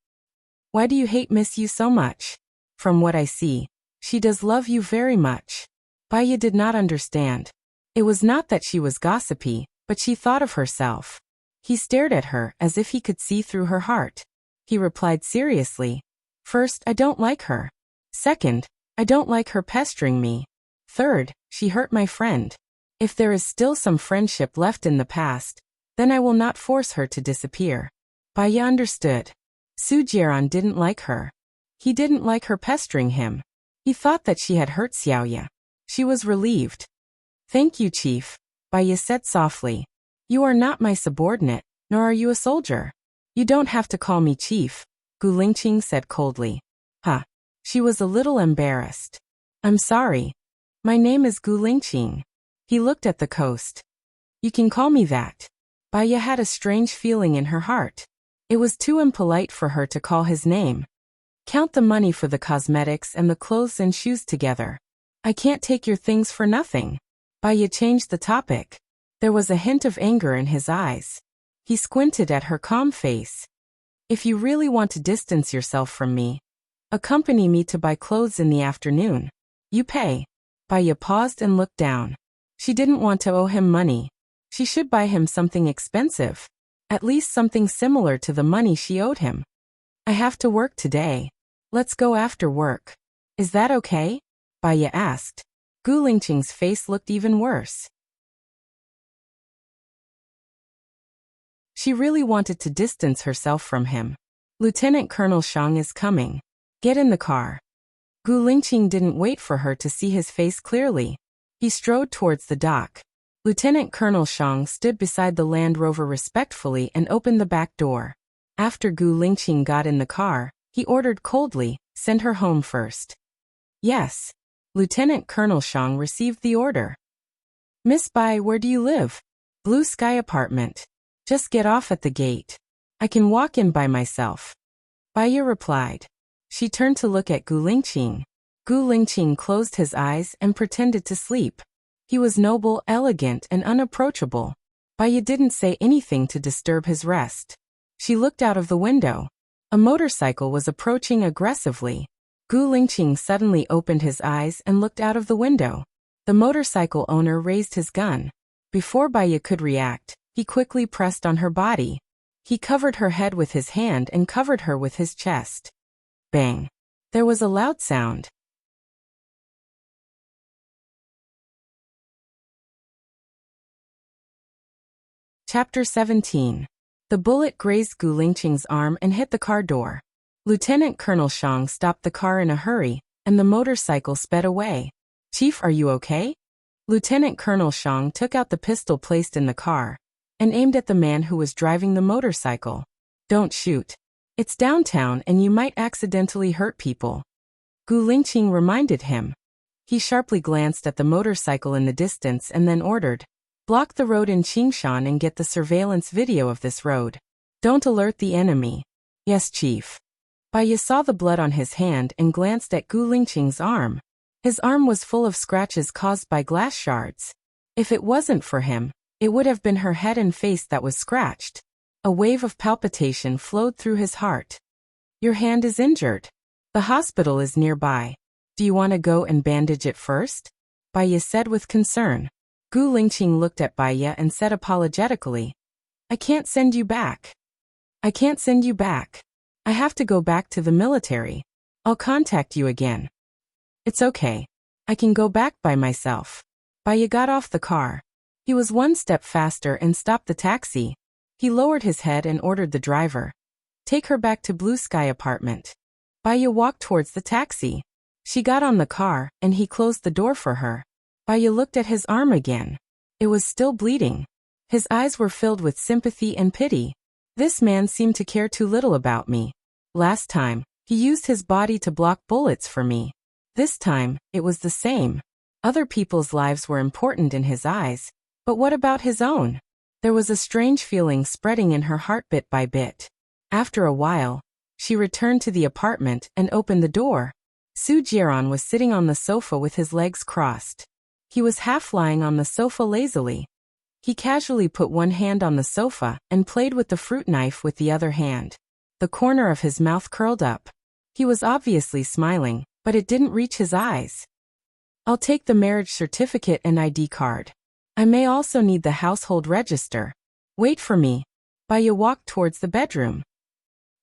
Why do you hate Miss Yu so much? From what I see, she does love you very much. Baya did not understand. It was not that she was gossipy, but she thought of herself. He stared at her as if he could see through her heart. He replied seriously. First, I don't like her. Second, I don't like her pestering me. Third, she hurt my friend. If there is still some friendship left in the past, then I will not force her to disappear. Baya understood. Su Jiaran didn't like her. He didn't like her pestering him. He thought that she had hurt Xiaoya. She was relieved. Thank you, Chief, Baya said softly. You are not my subordinate, nor are you a soldier. You don't have to call me Chief, Gu Lingqing said coldly. Huh. She was a little embarrassed. I'm sorry. My name is Gu Lingqing. He looked at the coast. You can call me that. Baya had a strange feeling in her heart. It was too impolite for her to call his name. Count the money for the cosmetics and the clothes and shoes together. I can't take your things for nothing. Baya changed the topic. There was a hint of anger in his eyes. He squinted at her calm face. If you really want to distance yourself from me, accompany me to buy clothes in the afternoon. You pay. Baya paused and looked down. She didn't want to owe him money. She should buy him something expensive. At least something similar to the money she owed him. I have to work today. Let's go after work. Is that okay? Baya asked. Gu Lingqing's face looked even worse. She really wanted to distance herself from him. Lieutenant Colonel Shang is coming. Get in the car. Gu Lingqing didn't wait for her to see his face clearly. He strode towards the dock. Lieutenant Colonel Shang stood beside the Land Rover respectfully and opened the back door. After Gu Lingqing got in the car, he ordered coldly, send her home first. Yes. Lieutenant Colonel Shang received the order. Miss Bai, where do you live? Blue Sky apartment. Just get off at the gate. I can walk in by myself. Baya replied. She turned to look at Gu Lingqing. Gu Lingqing closed his eyes and pretended to sleep. He was noble, elegant, and unapproachable. Baya didn't say anything to disturb his rest. She looked out of the window. A motorcycle was approaching aggressively. Gu Lingqing suddenly opened his eyes and looked out of the window. The motorcycle owner raised his gun. Before Baya could react, he quickly pressed on her body. He covered her head with his hand and covered her with his chest. Bang! There was a loud sound. Chapter 17. The bullet grazed Gu Lingqing's arm and hit the car door. Lieutenant Colonel Shang stopped the car in a hurry, and the motorcycle sped away. Chief, are you okay? Lieutenant Colonel Shang took out the pistol placed in the car and aimed at the man who was driving the motorcycle. Don't shoot. It's downtown and you might accidentally hurt people. Gu Lingqing reminded him. He sharply glanced at the motorcycle in the distance and then ordered, block the road in Qingshan and get the surveillance video of this road. Don't alert the enemy. Yes, Chief. Baya saw the blood on his hand and glanced at Gu Lingqing's arm. His arm was full of scratches caused by glass shards. If it wasn't for him, it would have been her head and face that was scratched. A wave of palpitation flowed through his heart. Your hand is injured. The hospital is nearby. Do you want to go and bandage it first? Baya said with concern. Gu Lingqing looked at Baya and said apologetically, I can't send you back. I can't send you back. I have to go back to the military. I'll contact you again. It's okay. I can go back by myself. Baya got off the car. He was one step faster and stopped the taxi. He lowered his head and ordered the driver. Take her back to Blue Sky apartment. Baya walked towards the taxi. She got on the car, and he closed the door for her. Baya looked at his arm again. It was still bleeding. His eyes were filled with sympathy and pity. This man seemed to care too little about me. Last time, he used his body to block bullets for me. This time, it was the same. Other people's lives were important in his eyes, but what about his own? There was a strange feeling spreading in her heart bit by bit. After a while, she returned to the apartment and opened the door. Su Jiaran was sitting on the sofa with his legs crossed. He was half lying on the sofa lazily. He casually put one hand on the sofa and played with the fruit knife with the other hand. The corner of his mouth curled up. He was obviously smiling, but it didn't reach his eyes. I'll take the marriage certificate and ID card. I may also need the household register. Wait for me. Baya walked towards the bedroom.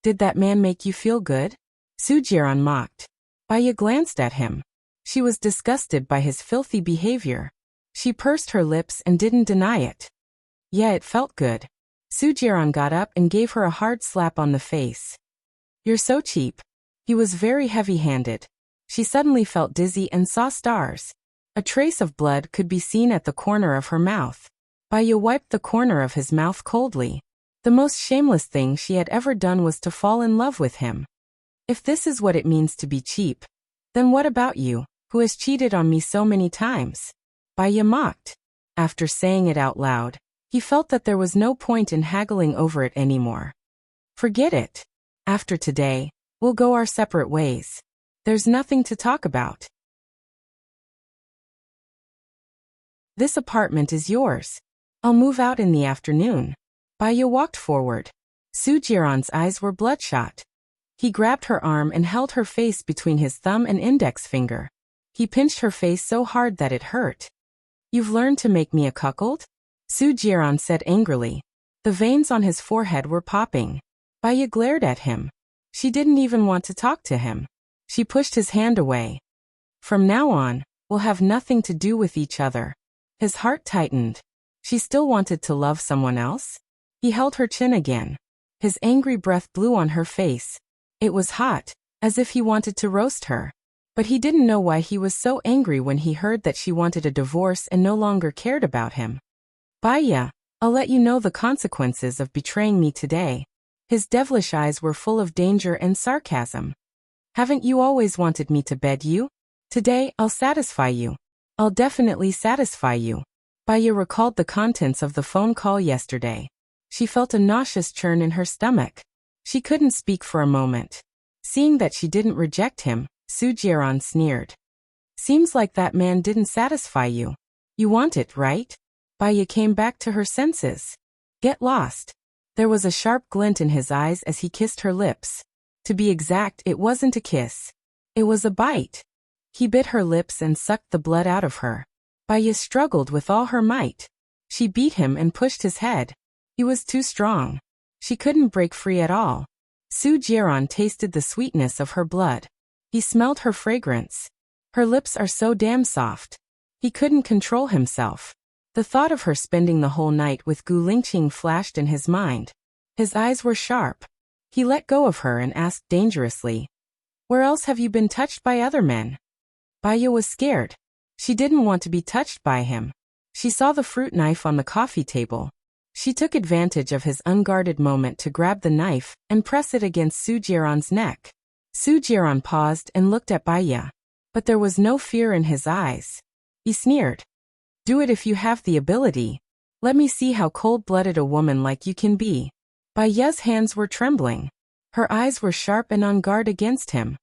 Did that man make you feel good? Sujiran mocked. Baya glanced at him. She was disgusted by his filthy behavior. She pursed her lips and didn't deny it. Yeah, it felt good. Sujiran got up and gave her a hard slap on the face. You're so cheap. He was very heavy-handed. She suddenly felt dizzy and saw stars. A trace of blood could be seen at the corner of her mouth. Baya wiped the corner of his mouth coldly. The most shameless thing she had ever done was to fall in love with him. If this is what it means to be cheap, then what about you, who has cheated on me so many times? Baya mocked. After saying it out loud, he felt that there was no point in haggling over it anymore. Forget it. After today, we'll go our separate ways. There's nothing to talk about. This apartment is yours. I'll move out in the afternoon. Baya walked forward. Sujiran's eyes were bloodshot. He grabbed her arm and held her face between his thumb and index finger. He pinched her face so hard that it hurt. You've learned to make me a cuckold? Sujiran said angrily. The veins on his forehead were popping. Baya glared at him. She didn't even want to talk to him. She pushed his hand away. From now on, we'll have nothing to do with each other. His heart tightened. She still wanted to love someone else? He held her chin again. His angry breath blew on her face. It was hot, as if he wanted to roast her. But he didn't know why he was so angry when he heard that she wanted a divorce and no longer cared about him. Baya, I'll let you know the consequences of betraying me today. His devilish eyes were full of danger and sarcasm. Haven't you always wanted me to bed you? Today, I'll satisfy you. I'll definitely satisfy you. Baya recalled the contents of the phone call yesterday. She felt a nauseous churn in her stomach. She couldn't speak for a moment. Seeing that she didn't reject him, Sujiran sneered. Seems like that man didn't satisfy you. You want it, right? Baya came back to her senses. Get lost. There was a sharp glint in his eyes as he kissed her lips. To be exact, it wasn't a kiss. It was a bite. He bit her lips and sucked the blood out of her. Baya struggled with all her might. She beat him and pushed his head. He was too strong. She couldn't break free at all. Sujiran tasted the sweetness of her blood. He smelled her fragrance. Her lips are so damn soft. He couldn't control himself. The thought of her spending the whole night with Gu Lingqing flashed in his mind. His eyes were sharp. He let go of her and asked dangerously, "Where else have you been touched by other men?" Baya was scared. She didn't want to be touched by him. She saw the fruit knife on the coffee table. She took advantage of his unguarded moment to grab the knife and press it against Sujiran's neck. Sujiran paused and looked at Baya. But there was no fear in his eyes. He sneered. Do it if you have the ability. Let me see how cold-blooded a woman like you can be. Baya's hands were trembling. Her eyes were sharp and on guard against him.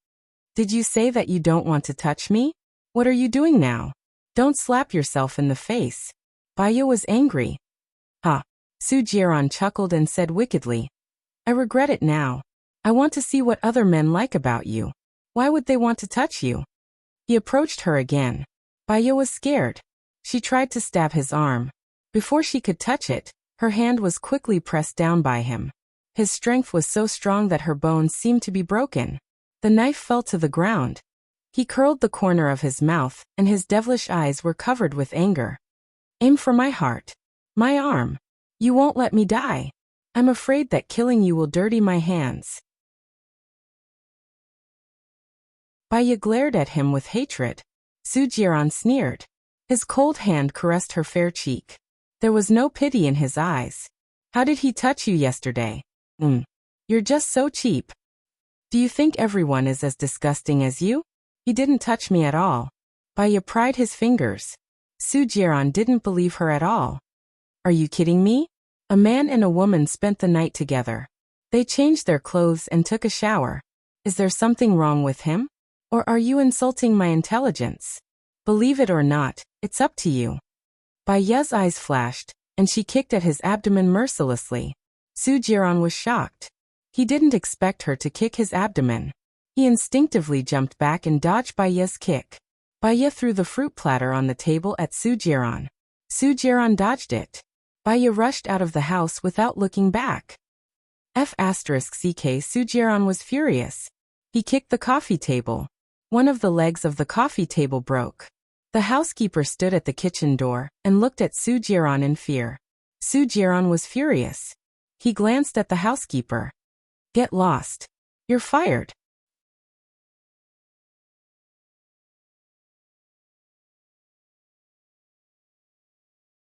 Did you say that you don't want to touch me? What are you doing now? Don't slap yourself in the face. Baya was angry. Ha! Sujiran chuckled and said wickedly. I regret it now. I want to see what other men like about you. Why would they want to touch you? He approached her again. Baya was scared. She tried to stab his arm. Before she could touch it, her hand was quickly pressed down by him. His strength was so strong that her bones seemed to be broken. The knife fell to the ground. He curled the corner of his mouth, and his devilish eyes were covered with anger. Aim for my heart. My arm. You won't let me die. I'm afraid that killing you will dirty my hands. Baya glared at him with hatred. Sujiran sneered. His cold hand caressed her fair cheek. There was no pity in his eyes. How did he touch you yesterday? You're just so cheap. Do you think everyone is as disgusting as you? He didn't touch me at all. Baya pried his fingers. Sujiran didn't believe her at all. Are you kidding me? A man and a woman spent the night together. They changed their clothes and took a shower. Is there something wrong with him? Or are you insulting my intelligence? Believe it or not, it's up to you. Baya's eyes flashed, and she kicked at his abdomen mercilessly. Su Jiran was shocked. He didn't expect her to kick his abdomen. He instinctively jumped back and dodged Baiya's kick. Baiya threw the fruit platter on the table at Su Jiran. Su Jiran dodged it. Baiya rushed out of the house without looking back. F***ck Su Jiran was furious. He kicked the coffee table. One of the legs of the coffee table broke. The housekeeper stood at the kitchen door and looked at Su Jiran in fear. Su Jiran was furious. He glanced at the housekeeper. Get lost. You're fired.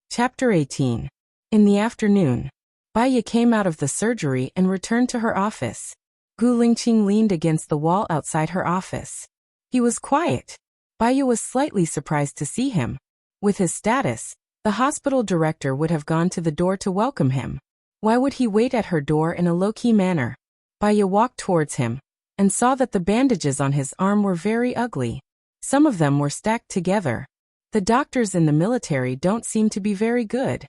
Chapter 18. In the afternoon, Baiya came out of the surgery and returned to her office. Gu Lingqing leaned against the wall outside her office. He was quiet. Baiya was slightly surprised to see him. With his status, the hospital director would have gone to the door to welcome him. Why would he wait at her door in a low-key manner? Baiya walked towards him and saw that the bandages on his arm were very ugly. Some of them were stacked together. The doctors in the military don't seem to be very good.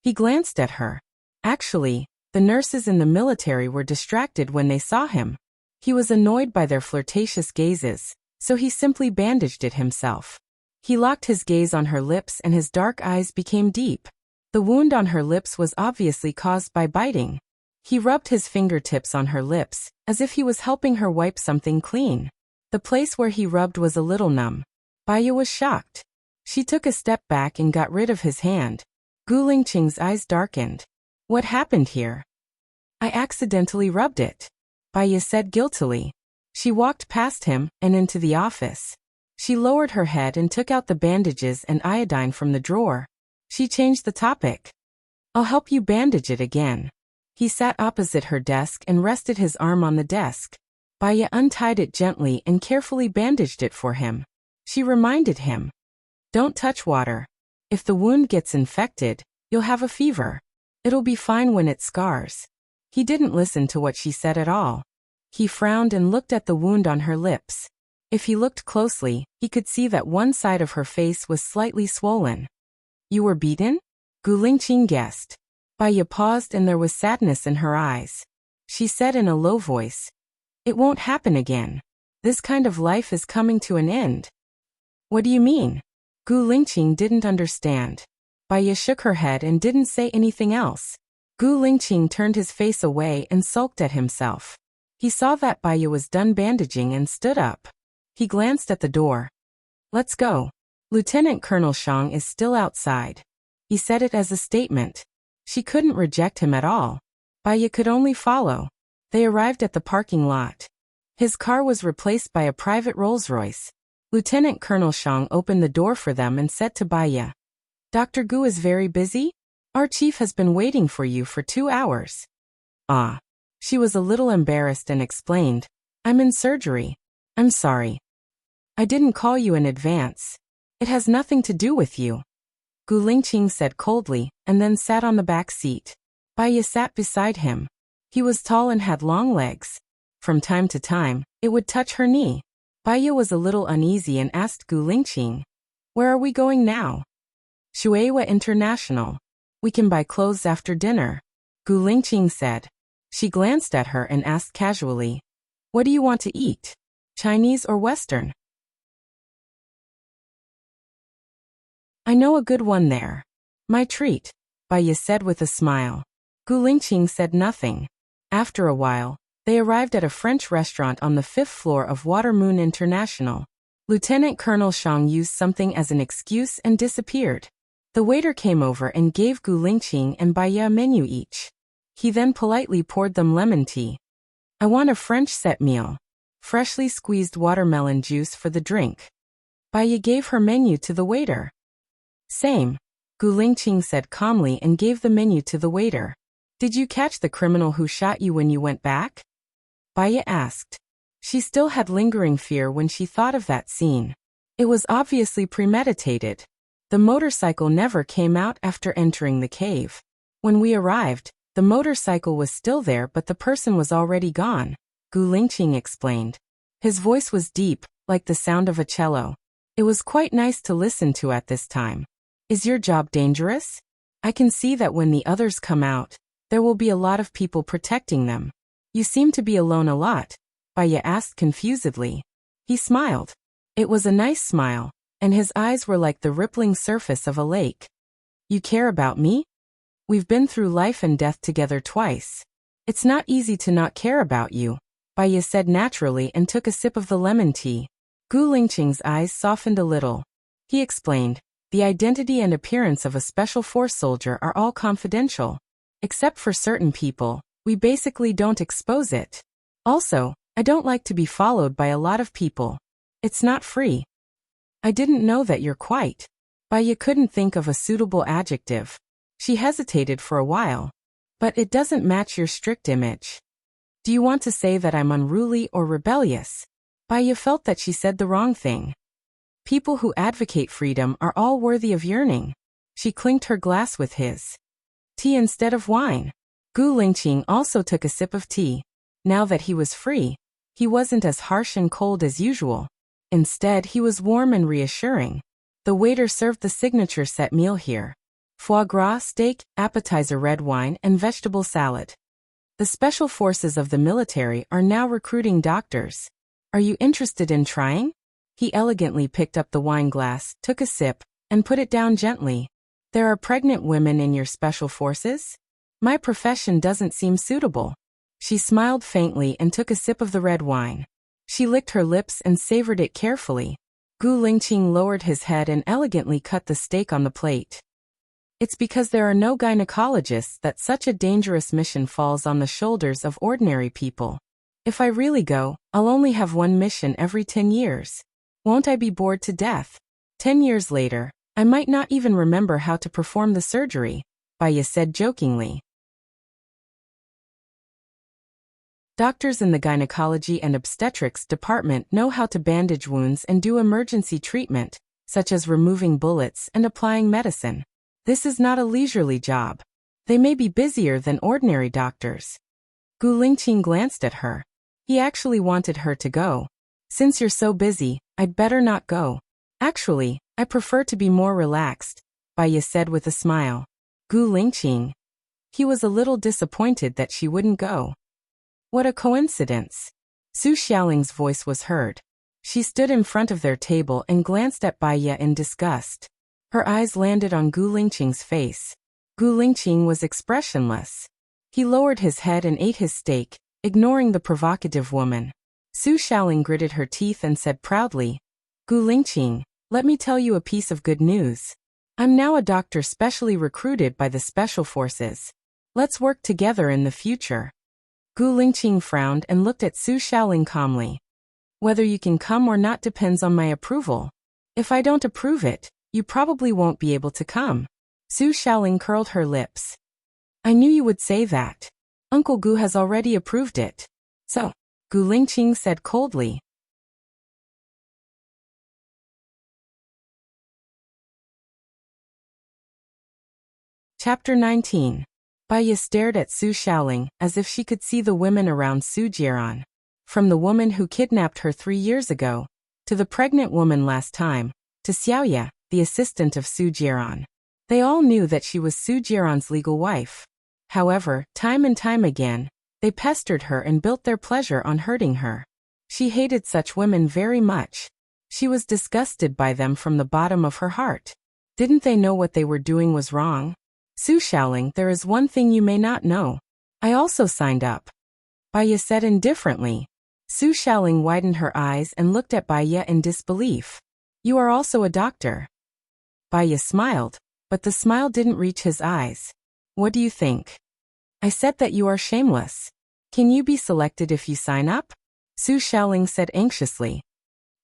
He glanced at her. Actually, the nurses in the military were distracted when they saw him. He was annoyed by their flirtatious gazes, so he simply bandaged it himself. He locked his gaze on her lips and his dark eyes became deep. The wound on her lips was obviously caused by biting. He rubbed his fingertips on her lips, as if he was helping her wipe something clean. The place where he rubbed was a little numb. Baiya was shocked. She took a step back and got rid of his hand. Gu Lingqing's eyes darkened. What happened here? I accidentally rubbed it, Baiya said guiltily. She walked past him and into the office. She lowered her head and took out the bandages and iodine from the drawer. She changed the topic. I'll help you bandage it again. He sat opposite her desk and rested his arm on the desk. Baiya untied it gently and carefully bandaged it for him. She reminded him. Don't touch water. If the wound gets infected, you'll have a fever. It'll be fine when it scars. He didn't listen to what she said at all. He frowned and looked at the wound on her lips. If he looked closely, he could see that one side of her face was slightly swollen. You were beaten? Gu Lingqing guessed. Baiya paused and there was sadness in her eyes. She said in a low voice, It won't happen again. This kind of life is coming to an end. What do you mean? Gu Lingqing didn't understand. Baiya shook her head and didn't say anything else. Gu Lingqing turned his face away and sulked at himself. He saw that Baiya was done bandaging and stood up. He glanced at the door. Let's go. Lieutenant Colonel Shang is still outside. He said it as a statement. She couldn't reject him at all. Baiya could only follow. They arrived at the parking lot. His car was replaced by a private Rolls-Royce. Lieutenant Colonel Shang opened the door for them and said to Baiya, Dr. Gu is very busy? Our chief has been waiting for you for 2 hours. Ah. She was a little embarrassed and explained, I'm in surgery. I'm sorry. I didn't call you in advance. It has nothing to do with you. Gu Lingqing said coldly, and then sat on the back seat. Baiya sat beside him. He was tall and had long legs. From time to time, it would touch her knee. Baiya was a little uneasy and asked Gu Lingqing, Where are we going now? Shueihua International. We can buy clothes after dinner. Gu Lingqing said. She glanced at her and asked casually, What do you want to eat? Chinese or Western? I know a good one there. My treat, Baiya said with a smile. Gu Lingqing said nothing. After a while, they arrived at a French restaurant on the 5th floor of Water Moon International. Lieutenant Colonel Shang used something as an excuse and disappeared. The waiter came over and gave Gu Lingqing and Baiya a menu each. He then politely poured them lemon tea. I want a French set meal. Freshly squeezed watermelon juice for the drink. Baiya gave her menu to the waiter. Same, Gu Lingqing said calmly and gave the menu to the waiter. Did you catch the criminal who shot you when you went back? Baiya asked. She still had lingering fear when she thought of that scene. It was obviously premeditated. The motorcycle never came out after entering the cave. When we arrived, the motorcycle was still there but the person was already gone, Gu Lingqing explained. His voice was deep, like the sound of a cello. It was quite nice to listen to at this time. Is your job dangerous? I can see that when the others come out, there will be a lot of people protecting them. You seem to be alone a lot, Baya asked confusedly. He smiled. It was a nice smile, and his eyes were like the rippling surface of a lake. You care about me? We've been through life and death together twice. It's not easy to not care about you, Baya said naturally and took a sip of the lemon tea. Gu Lingqing's eyes softened a little. He explained, the identity and appearance of a special force soldier are all confidential. Except for certain people, we basically don't expose it. Also, I don't like to be followed by a lot of people. It's not free. I didn't know that you're quite. Baya couldn't think of a suitable adjective. She hesitated for a while. But it doesn't match your strict image. Do you want to say that I'm unruly or rebellious? Baya felt that she said the wrong thing. People who advocate freedom are all worthy of yearning. She clinked her glass with his. Tea instead of wine. Gu Lingqing also took a sip of tea. Now that he was free, he wasn't as harsh and cold as usual. Instead, he was warm and reassuring. The waiter served the signature set meal here. Foie gras steak, appetizer red wine, and vegetable salad. The special forces of the military are now recruiting doctors. Are you interested in trying? He elegantly picked up the wine glass, took a sip, and put it down gently. There are pregnant women in your special forces? My profession doesn't seem suitable. She smiled faintly and took a sip of the red wine. She licked her lips and savored it carefully. Gu Lingqing lowered his head and elegantly cut the steak on the plate. It's because there are no gynecologists that such a dangerous mission falls on the shoulders of ordinary people. If I really go, I'll only have one mission every 10 years. Won't I be bored to death? 10 years later, I might not even remember how to perform the surgery, Baya said jokingly. Doctors in the gynecology and obstetrics department know how to bandage wounds and do emergency treatment, such as removing bullets and applying medicine. This is not a leisurely job. They may be busier than ordinary doctors. Gu Lingqing glanced at her. He actually wanted her to go. Since you're so busy, I'd better not go. Actually, I prefer to be more relaxed, Baya said with a smile. Gu Lingqing. He was a little disappointed that she wouldn't go. What a coincidence. Su Xiaoling's voice was heard. She stood in front of their table and glanced at Baya in disgust. Her eyes landed on Gu Lingqing's face. Gu Lingqing was expressionless. He lowered his head and ate his steak, ignoring the provocative woman. Su Xiaoling gritted her teeth and said proudly, Gu Lingqing, let me tell you a piece of good news. I'm now a doctor specially recruited by the Special Forces. Let's work together in the future. Gu Lingqing frowned and looked at Su Xiaoling calmly. Whether you can come or not depends on my approval. If I don't approve it, you probably won't be able to come. Su Xiaoling curled her lips. I knew you would say that. Uncle Gu has already approved it. So, Gu Lingqing said coldly. Chapter 19. Baya stared at Su Xiaoling as if she could see the women around Su Jiran. From the woman who kidnapped her 3 years ago, to the pregnant woman last time, to Xiaoya, the assistant of Su Jiran. They all knew that she was Su Jiran's legal wife. However, time and time again, they pestered her and built their pleasure on hurting her. She hated such women very much. She was disgusted by them from the bottom of her heart. Didn't they know what they were doing was wrong? Su Xiaoling, there is one thing you may not know. I also signed up. Baya said indifferently. Su Xiaoling widened her eyes and looked at Baya in disbelief. You are also a doctor. Baya smiled, but the smile didn't reach his eyes. What do you think? I said that you are shameless. Can you be selected if you sign up? Su Xiaoling said anxiously.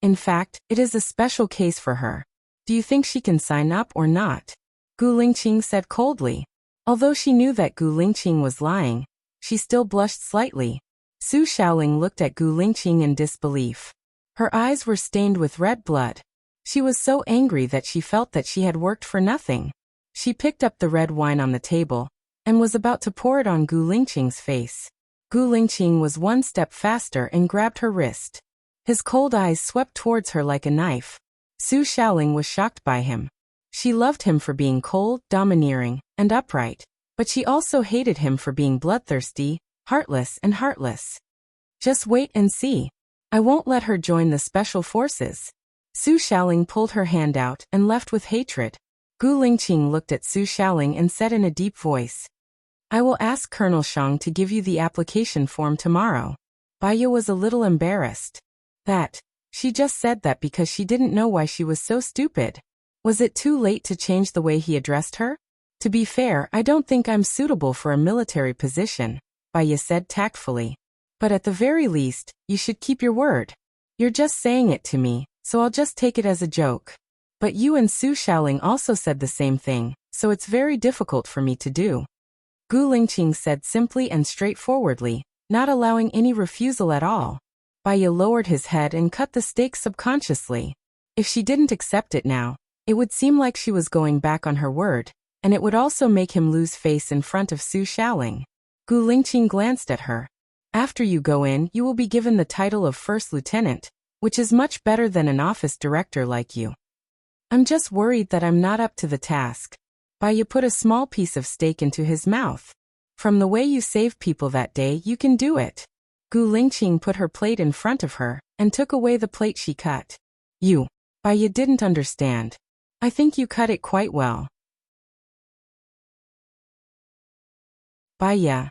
In fact, it is a special case for her. Do you think she can sign up or not? Gu Lingqing said coldly. Although she knew that Gu Lingqing was lying, she still blushed slightly. Su Xiaoling looked at Gu Lingqing in disbelief. Her eyes were stained with red blood. She was so angry that she felt that she had worked for nothing. She picked up the red wine on the table, and was about to pour it on Gu Lingqing's face. Gu Lingqing was one step faster and grabbed her wrist. His cold eyes swept towards her like a knife. Su Xiaoling was shocked by him. She loved him for being cold, domineering, and upright, but she also hated him for being bloodthirsty, heartless. Just wait and see. I won't let her join the special forces. Su Xiaoling pulled her hand out and left with hatred. Gu Lingqing looked at Su Xiaoling and said in a deep voice, I will ask Colonel Shang to give you the application form tomorrow. Baiya was a little embarrassed. She just said that because she didn't know why she was so stupid. Was it too late to change the way he addressed her? To be fair, I don't think I'm suitable for a military position, Baiya said tactfully. But at the very least, you should keep your word. You're just saying it to me, so I'll just take it as a joke. But you and Su Xiaoling also said the same thing, so it's very difficult for me to do. Gu Lingqing said simply and straightforwardly, not allowing any refusal at all. Baiya lowered his head and cut the steak subconsciously. If she didn't accept it now, it would seem like she was going back on her word, and it would also make him lose face in front of Su Xiaoling. Gu Lingqing glanced at her. After you go in, you will be given the title of First Lieutenant, which is much better than an office director like you. I'm just worried that I'm not up to the task. Baiya put a small piece of steak into his mouth. From the way you saved people that day, you can do it. Gu Lingqing put her plate in front of her and took away the plate she cut. Baiya didn't understand. I think you cut it quite well. Baiya.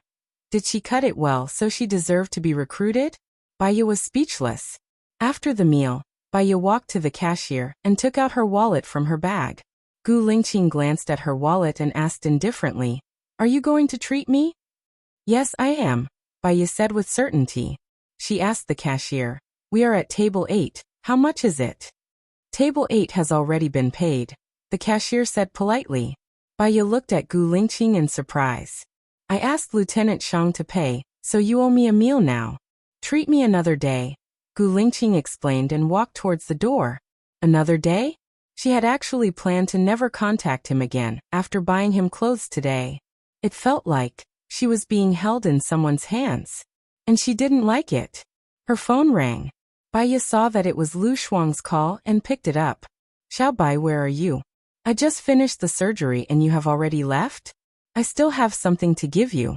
Did she cut it well so she deserved to be recruited? Baiya was speechless. After the meal, Baiya walked to the cashier and took out her wallet from her bag. Gu Lingqing glanced at her wallet and asked indifferently, Are you going to treat me? Yes, I am, Baiya said with certainty. She asked the cashier, We are at table 8, how much is it? Table 8 has already been paid, the cashier said politely. Baiya looked at Gu Lingqing in surprise. I asked Lieutenant Shang to pay, so you owe me a meal now. Treat me another day, Gu Lingqing explained and walked towards the door. Another day? She had actually planned to never contact him again after buying him clothes today. It felt like she was being held in someone's hands. And she didn't like it. Her phone rang. Baiya saw that it was Lu Shuang's call and picked it up. Xiao Bai, where are you? I just finished the surgery and you have already left? I still have something to give you.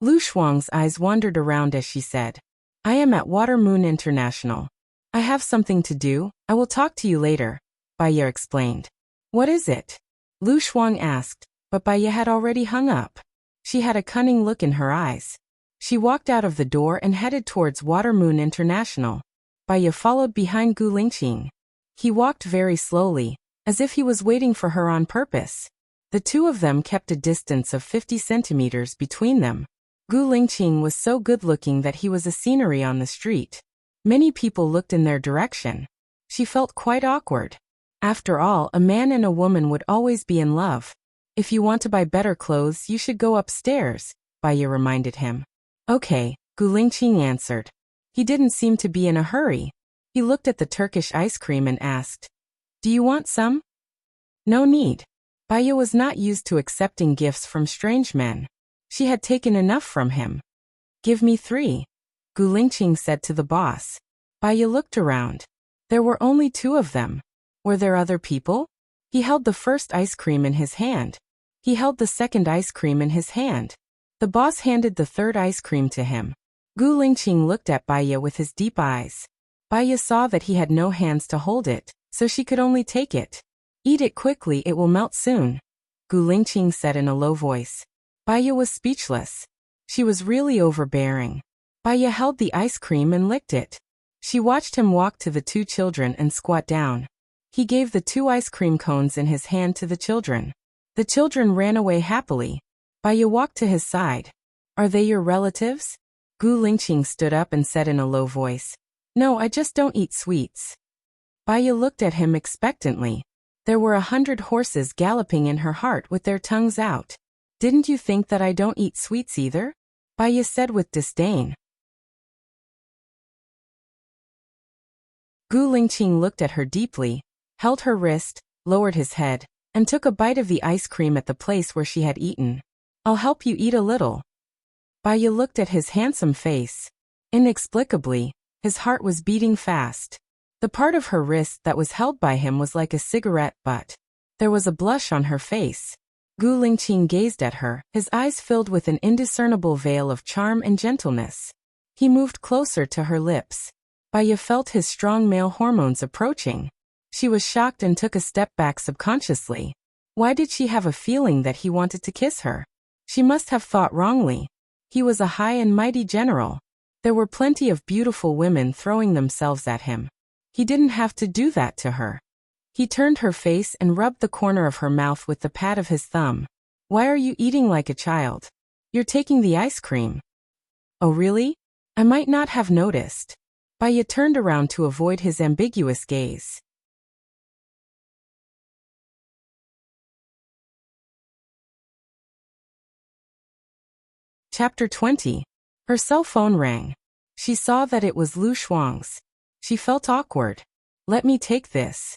Lu Shuang's eyes wandered around as she said, I am at Water Moon International. I have something to do, I will talk to you later, Baiya explained. What is it? Lu Shuang asked, but Baiya had already hung up. She had a cunning look in her eyes. She walked out of the door and headed towards Water Moon International. Baiya followed behind Gu Lingqing. He walked very slowly, as if he was waiting for her on purpose. The two of them kept a distance of 50 centimeters between them. Gu Lingqing was so good-looking that he was a scenery on the street. Many people looked in their direction. She felt quite awkward. After all, a man and a woman would always be in love. If you want to buy better clothes, you should go upstairs, Baiya reminded him. Okay, Gu Lingqing answered. He didn't seem to be in a hurry. He looked at the Turkish ice cream and asked, Do you want some? No need. Baiya was not used to accepting gifts from strange men. She had taken enough from him. Give me 3, Gu Lingqing said to the boss. Baiya looked around. There were only 2 of them. Were there other people? He held the first ice cream in his hand. He held the second ice cream in his hand. The boss handed the third ice cream to him. Gu Lingqing looked at Baiya with his deep eyes. Baiya saw that he had no hands to hold it, so she could only take it. Eat it quickly, it will melt soon, Gu Lingqing said in a low voice. Baiya was speechless. She was really overbearing. Baiya held the ice cream and licked it. She watched him walk to the 2 children and squat down. He gave the 2 ice cream cones in his hand to the children. The children ran away happily. Baiya walked to his side. Are they your relatives? Gu Lingqing stood up and said in a low voice. No, I just don't eat sweets. Baiya looked at him expectantly. There were 100 horses galloping in her heart with their tongues out. Didn't you think that I don't eat sweets either? Baiya said with disdain. Gu Lingqing looked at her deeply, held her wrist, lowered his head, and took a bite of the ice cream at the place where she had eaten. I'll help you eat a little. Baiya looked at his handsome face. Inexplicably, his heart was beating fast. The part of her wrist that was held by him was like a cigarette butt. There was a blush on her face. Gu Lingqing gazed at her, his eyes filled with an indiscernible veil of charm and gentleness. He moved closer to her lips. Baya felt his strong male hormones approaching. She was shocked and took a step back subconsciously. Why did she have a feeling that he wanted to kiss her? She must have thought wrongly. He was a high and mighty general. There were plenty of beautiful women throwing themselves at him. He didn't have to do that to her. He turned her face and rubbed the corner of her mouth with the pad of his thumb. Why are you eating like a child? You're taking the ice cream. Oh really? I might not have noticed. Baya turned around to avoid his ambiguous gaze. Chapter 20. Her cell phone rang. She saw that it was Lu Shuang's. She felt awkward. Let me take this.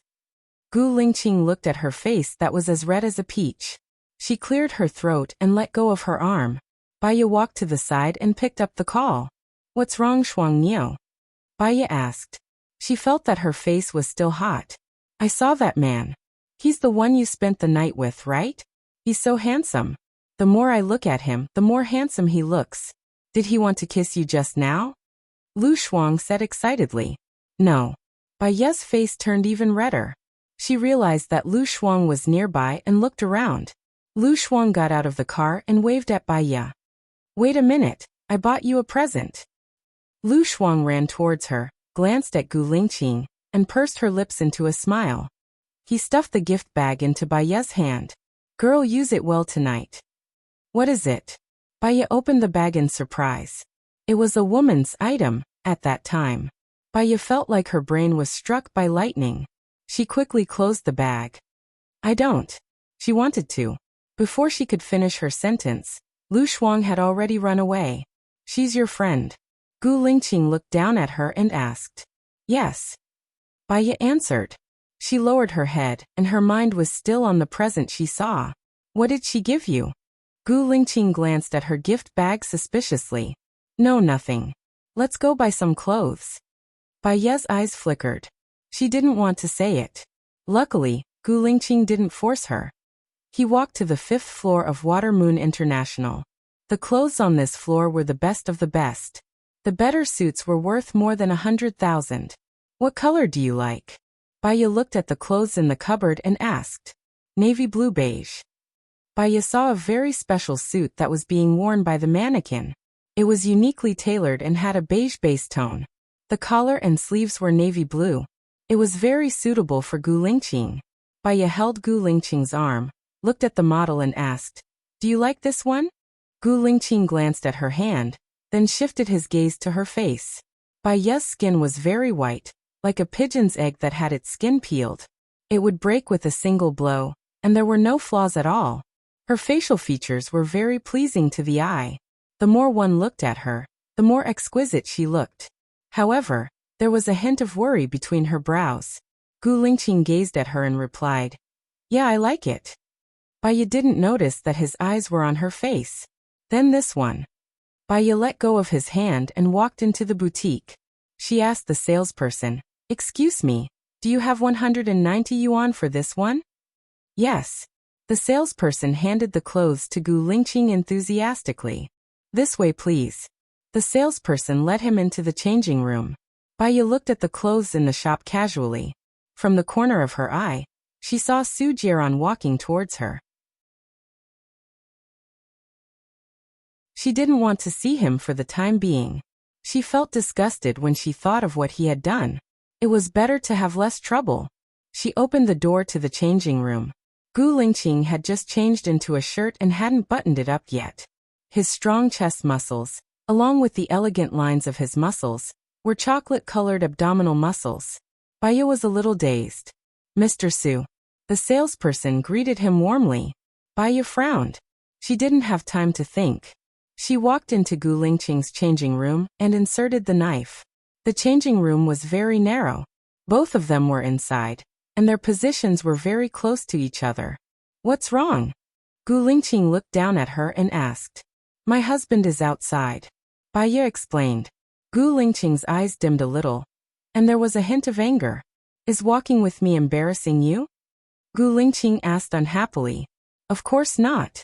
Gu Lingqing looked at her face that was as red as a peach. She cleared her throat and let go of her arm. Baya walked to the side and picked up the call. What's wrong, Shuang Niu? Baya asked. She felt that her face was still hot. I saw that man. He's the one you spent the night with, right? He's so handsome. The more I look at him, the more handsome he looks. Did he want to kiss you just now? Lu Shuang said excitedly. No. Baya's face turned even redder. She realized that Lu Shuang was nearby and looked around. Lu Shuang got out of the car and waved at Baya. Wait a minute, I bought you a present. Lu Shuang ran towards her, glanced at Gu Lingqing, and pursed her lips into a smile. He stuffed the gift bag into Baya's hand. Girl, use it well tonight. What is it? Baya opened the bag in surprise. It was a woman's item, at that time. Baya felt like her brain was struck by lightning. She quickly closed the bag. I don't. She wanted to. Before she could finish her sentence, Lu Shuang had already run away. She's your friend. Gu Lingqing looked down at her and asked. Yes. Baya answered. She lowered her head, and her mind was still on the present she saw. What did she give you? Gu Lingqing glanced at her gift bag suspiciously. No, nothing. Let's go buy some clothes. Baya's eyes flickered. She didn't want to say it. Luckily, Gu Lingqing didn't force her. He walked to the 5th floor of Water Moon International. The clothes on this floor were the best of the best. The better suits were worth more than 100,000. What color do you like? Baya looked at the clothes in the cupboard and asked. Navy blue beige. Baya saw a very special suit that was being worn by the mannequin. It was uniquely tailored and had a beige base tone. The collar and sleeves were navy blue. It was very suitable for Gu Lingqing. Baya held Gu Lingqing's arm, looked at the model and asked, Do you like this one? Gu Lingqing glanced at her hand, then shifted his gaze to her face. Baya's skin was very white, like a pigeon's egg that had its skin peeled. It would break with a single blow, and there were no flaws at all. Her facial features were very pleasing to the eye. The more one looked at her, the more exquisite she looked. However, there was a hint of worry between her brows. Gu Lingqing gazed at her and replied, Yeah, I like it. Baya didn't notice that his eyes were on her face. Then this one. Baya let go of his hand and walked into the boutique. She asked the salesperson, Excuse me, do you have 190 yuan for this one? Yes. The salesperson handed the clothes to Gu Lingqing enthusiastically. This way, please. The salesperson led him into the changing room. Baya looked at the clothes in the shop casually. From the corner of her eye, she saw Su Jiran walking towards her. She didn't want to see him for the time being. She felt disgusted when she thought of what he had done. It was better to have less trouble. She opened the door to the changing room. Gu Lingqing had just changed into a shirt and hadn't buttoned it up yet. His strong chest muscles, along with the elegant lines of his muscles, were chocolate-colored abdominal muscles. Baya was a little dazed. Mr. Su. The salesperson greeted him warmly. Baya frowned. She didn't have time to think. She walked into Gu Lingqing's changing room and inserted the knife. The changing room was very narrow. Both of them were inside, and their positions were very close to each other. What's wrong? Gu Lingqing looked down at her and asked. My husband is outside. Baya explained. Gu Lingqing's eyes dimmed a little, and there was a hint of anger. Is walking with me embarrassing you? Gu Lingqing asked unhappily. Of course not.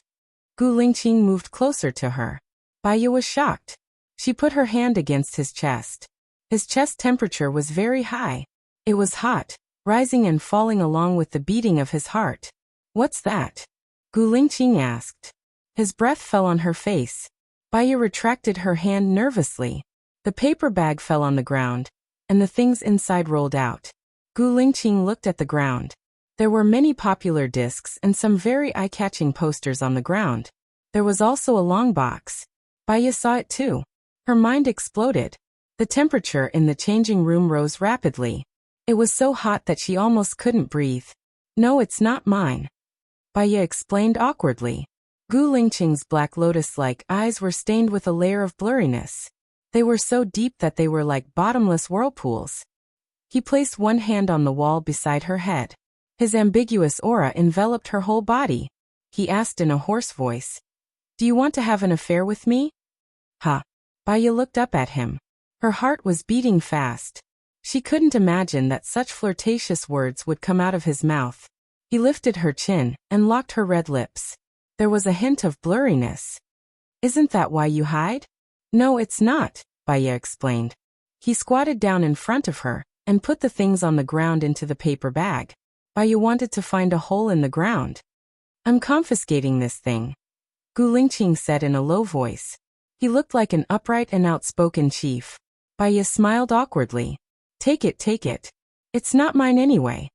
Gu Lingqing moved closer to her. Baiya was shocked. She put her hand against his chest. His chest temperature was very high. It was hot, rising and falling along with the beating of his heart. What's that? Gu Lingqing asked. His breath fell on her face. Baiya retracted her hand nervously. The paper bag fell on the ground, and the things inside rolled out. Gu Lingqing looked at the ground. There were many popular discs and some very eye-catching posters on the ground. There was also a long box. Baiya saw it too. Her mind exploded. The temperature in the changing room rose rapidly. It was so hot that she almost couldn't breathe. No, it's not mine. Baiya explained awkwardly. Gu Lingqing's black lotus-like eyes were stained with a layer of blurriness. They were so deep that they were like bottomless whirlpools. He placed one hand on the wall beside her head. His ambiguous aura enveloped her whole body. He asked in a hoarse voice, "Do you want to have an affair with me?" Ha! Baiya looked up at him. Her heart was beating fast. She couldn't imagine that such flirtatious words would come out of his mouth. He lifted her chin and locked her red lips. There was a hint of blurriness. Isn't that why you hide? No, it's not, Baiya explained. He squatted down in front of her and put the things on the ground into the paper bag. Baiya wanted to find a hole in the ground. I'm confiscating this thing, Gu Lingqing said in a low voice. He looked like an upright and outspoken chief. Baiya smiled awkwardly. Take it, take it. It's not mine anyway.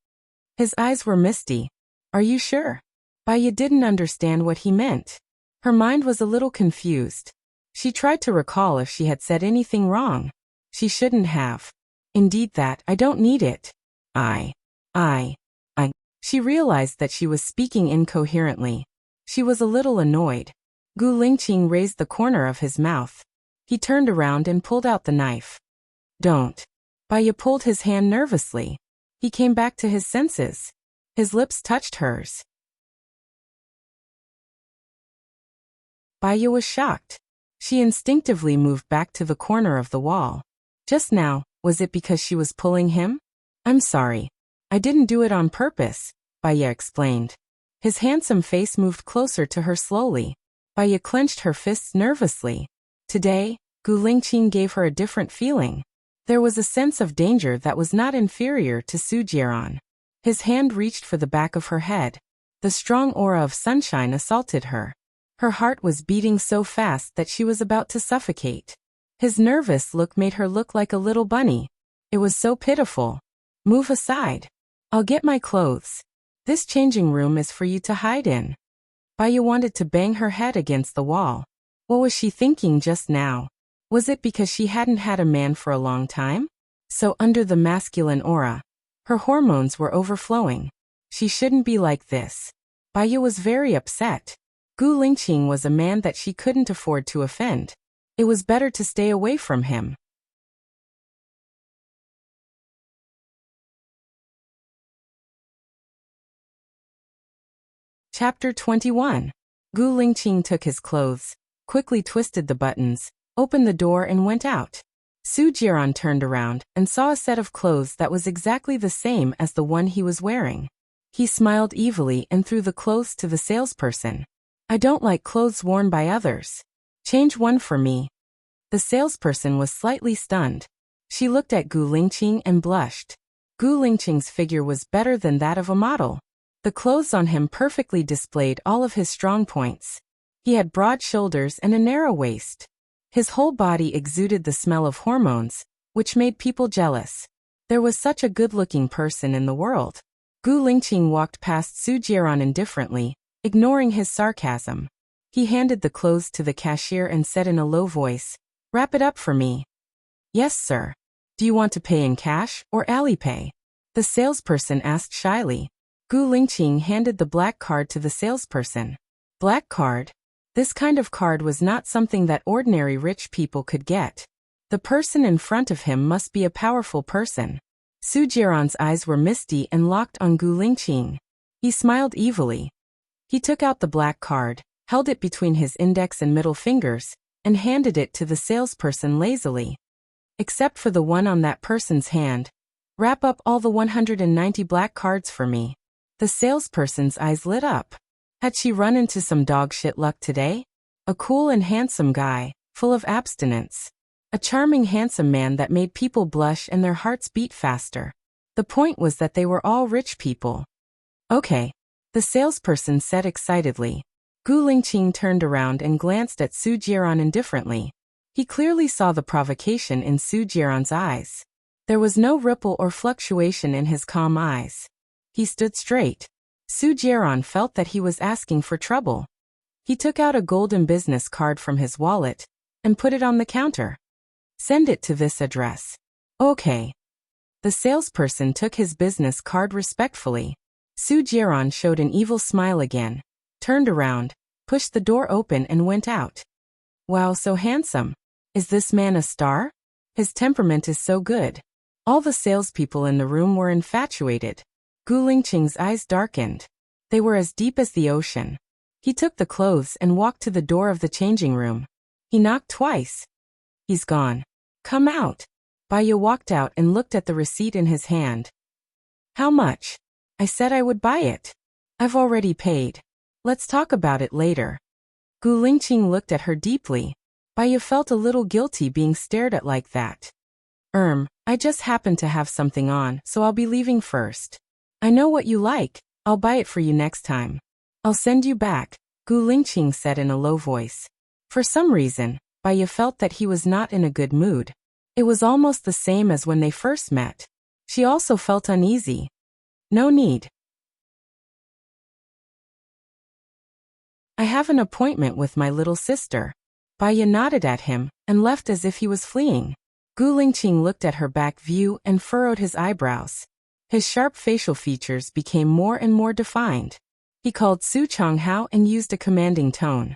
His eyes were misty. Are you sure? Baiya didn't understand what he meant. Her mind was a little confused. She tried to recall if she had said anything wrong. She shouldn't have. Indeed that, I don't need it. I. She realized that she was speaking incoherently. She was a little annoyed. Gu Lingqing raised the corner of his mouth. He turned around and pulled out the knife. Don't. Baiya pulled his hand nervously. He came back to his senses. His lips touched hers. Baiya was shocked. She instinctively moved back to the corner of the wall. Just now, was it because she was pulling him? I'm sorry. I didn't do it on purpose, Baiya explained. His handsome face moved closer to her slowly. Baiya clenched her fists nervously. Today, Gu Lingqing gave her a different feeling. There was a sense of danger that was not inferior to Su Jieran. His hand reached for the back of her head. The strong aura of sunshine assaulted her. Her heart was beating so fast that she was about to suffocate. His nervous look made her look like a little bunny. It was so pitiful. Move aside. I'll get my clothes. This changing room is for you to hide in. Baiya wanted to bang her head against the wall. What was she thinking just now? Was it because she hadn't had a man for a long time? So under the masculine aura, her hormones were overflowing. She shouldn't be like this. Baiya was very upset. Gu Lingqing was a man that she couldn't afford to offend. It was better to stay away from him. Chapter 21. Gu Lingqing took his clothes, quickly twisted the buttons, opened the door and went out. Su Jieran turned around and saw a set of clothes that was exactly the same as the one he was wearing. He smiled evilly and threw the clothes to the salesperson. I don't like clothes worn by others. Change one for me. The salesperson was slightly stunned. She looked at Gu Lingqing and blushed. Gu Lingqing's figure was better than that of a model. The clothes on him perfectly displayed all of his strong points. He had broad shoulders and a narrow waist. His whole body exuded the smell of hormones, which made people jealous. There was such a good-looking person in the world. Gu Lingqing walked past Su Jieran indifferently, ignoring his sarcasm. He handed the clothes to the cashier and said in a low voice, "Wrap it up for me." "Yes, sir." "Do you want to pay in cash or Alipay?" The salesperson asked shyly. Gu Lingqing handed the black card to the salesperson. Black card? This kind of card was not something that ordinary rich people could get. The person in front of him must be a powerful person. Su Jieran's eyes were misty and locked on Gu Lingqing. He smiled evilly. He took out the black card, held it between his index and middle fingers, and handed it to the salesperson lazily. Except for the one on that person's hand. Wrap up all the 190 black cards for me. The salesperson's eyes lit up. Had she run into some dog shit luck today? A cool and handsome guy, full of abstinence. A charming handsome man that made people blush and their hearts beat faster. The point was that they were all rich people. Okay, the salesperson said excitedly. Gu Lingqing turned around and glanced at Su Jiran indifferently. He clearly saw the provocation in Su Jiran's eyes. There was no ripple or fluctuation in his calm eyes. He stood straight. Su Jiran felt that he was asking for trouble. He took out a golden business card from his wallet and put it on the counter. Send it to this address. Okay. The salesperson took his business card respectfully. Su Jiran showed an evil smile again, turned around, pushed the door open and went out. Wow, so handsome. Is this man a star? His temperament is so good. All the salespeople in the room were infatuated. Gu Lingqing's eyes darkened. They were as deep as the ocean. He took the clothes and walked to the door of the changing room. He knocked twice. He's gone. Come out. Baya walked out and looked at the receipt in his hand. How much? I said I would buy it. I've already paid. Let's talk about it later. Gu Lingqing looked at her deeply. Baya felt a little guilty being stared at like that. I just happen to have something on, so I'll be leaving first. I know what you like. I'll buy it for you next time. I'll send you back, Gu Lingqing said in a low voice. For some reason, Baya felt that he was not in a good mood. It was almost the same as when they first met. She also felt uneasy. No need. I have an appointment with my little sister. Baya nodded at him and left as if he was fleeing. Gu Lingqing looked at her back view and furrowed his eyebrows. His sharp facial features became more and more defined. He called Su Changhao and used a commanding tone.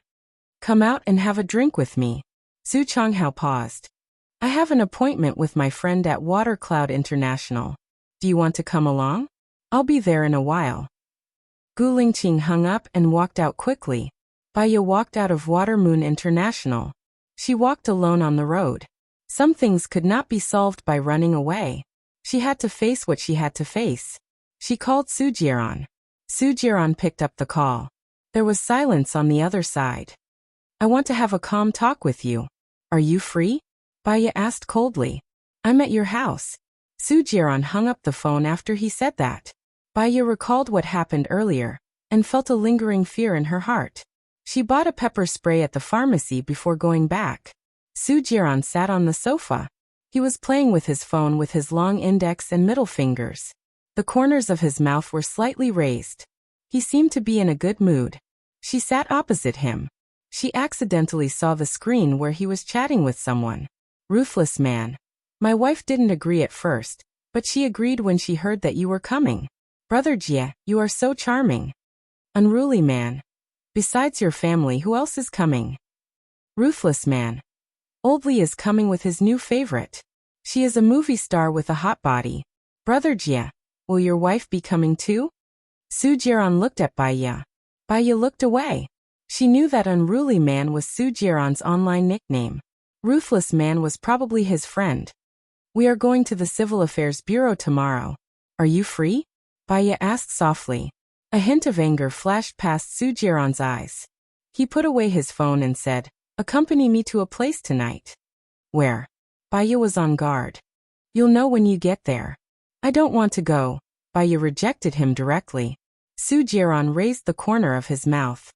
Come out and have a drink with me. Su Changhao paused. I have an appointment with my friend at Water Cloud International. Do you want to come along? I'll be there in a while. Gu Lingqing hung up and walked out quickly. Baya walked out of Water Moon International. She walked alone on the road. Some things could not be solved by running away. She had to face what she had to face. She called Su Jiran. Su Jiran picked up the call. There was silence on the other side. I want to have a calm talk with you. Are you free? Baya asked coldly. I'm at your house. Su Jiran hung up the phone after he said that. Baya recalled what happened earlier and felt a lingering fear in her heart. She bought a pepper spray at the pharmacy before going back. Su Jiran sat on the sofa. He was playing with his phone with his long index and middle fingers. The corners of his mouth were slightly raised. He seemed to be in a good mood. She sat opposite him. She accidentally saw the screen where he was chatting with someone. Ruthless man. My wife didn't agree at first, but she agreed when she heard that you were coming. Brother Jie, you are so charming. Unruly man. Besides your family, who else is coming? Ruthless man. Old Lee is coming with his new favorite. She is a movie star with a hot body. Brother Jie, will your wife be coming too? Su Jiran looked at Baya. Baya looked away. She knew that unruly man was Su Jiran's online nickname. Ruthless man was probably his friend. We are going to the Civil Affairs Bureau tomorrow. Are you free? Baya asked softly. A hint of anger flashed past Su Jiran's eyes. He put away his phone and said, accompany me to a place tonight. Where? Baya was on guard. You'll know when you get there. I don't want to go. Baya rejected him directly. Su Jiran raised the corner of his mouth.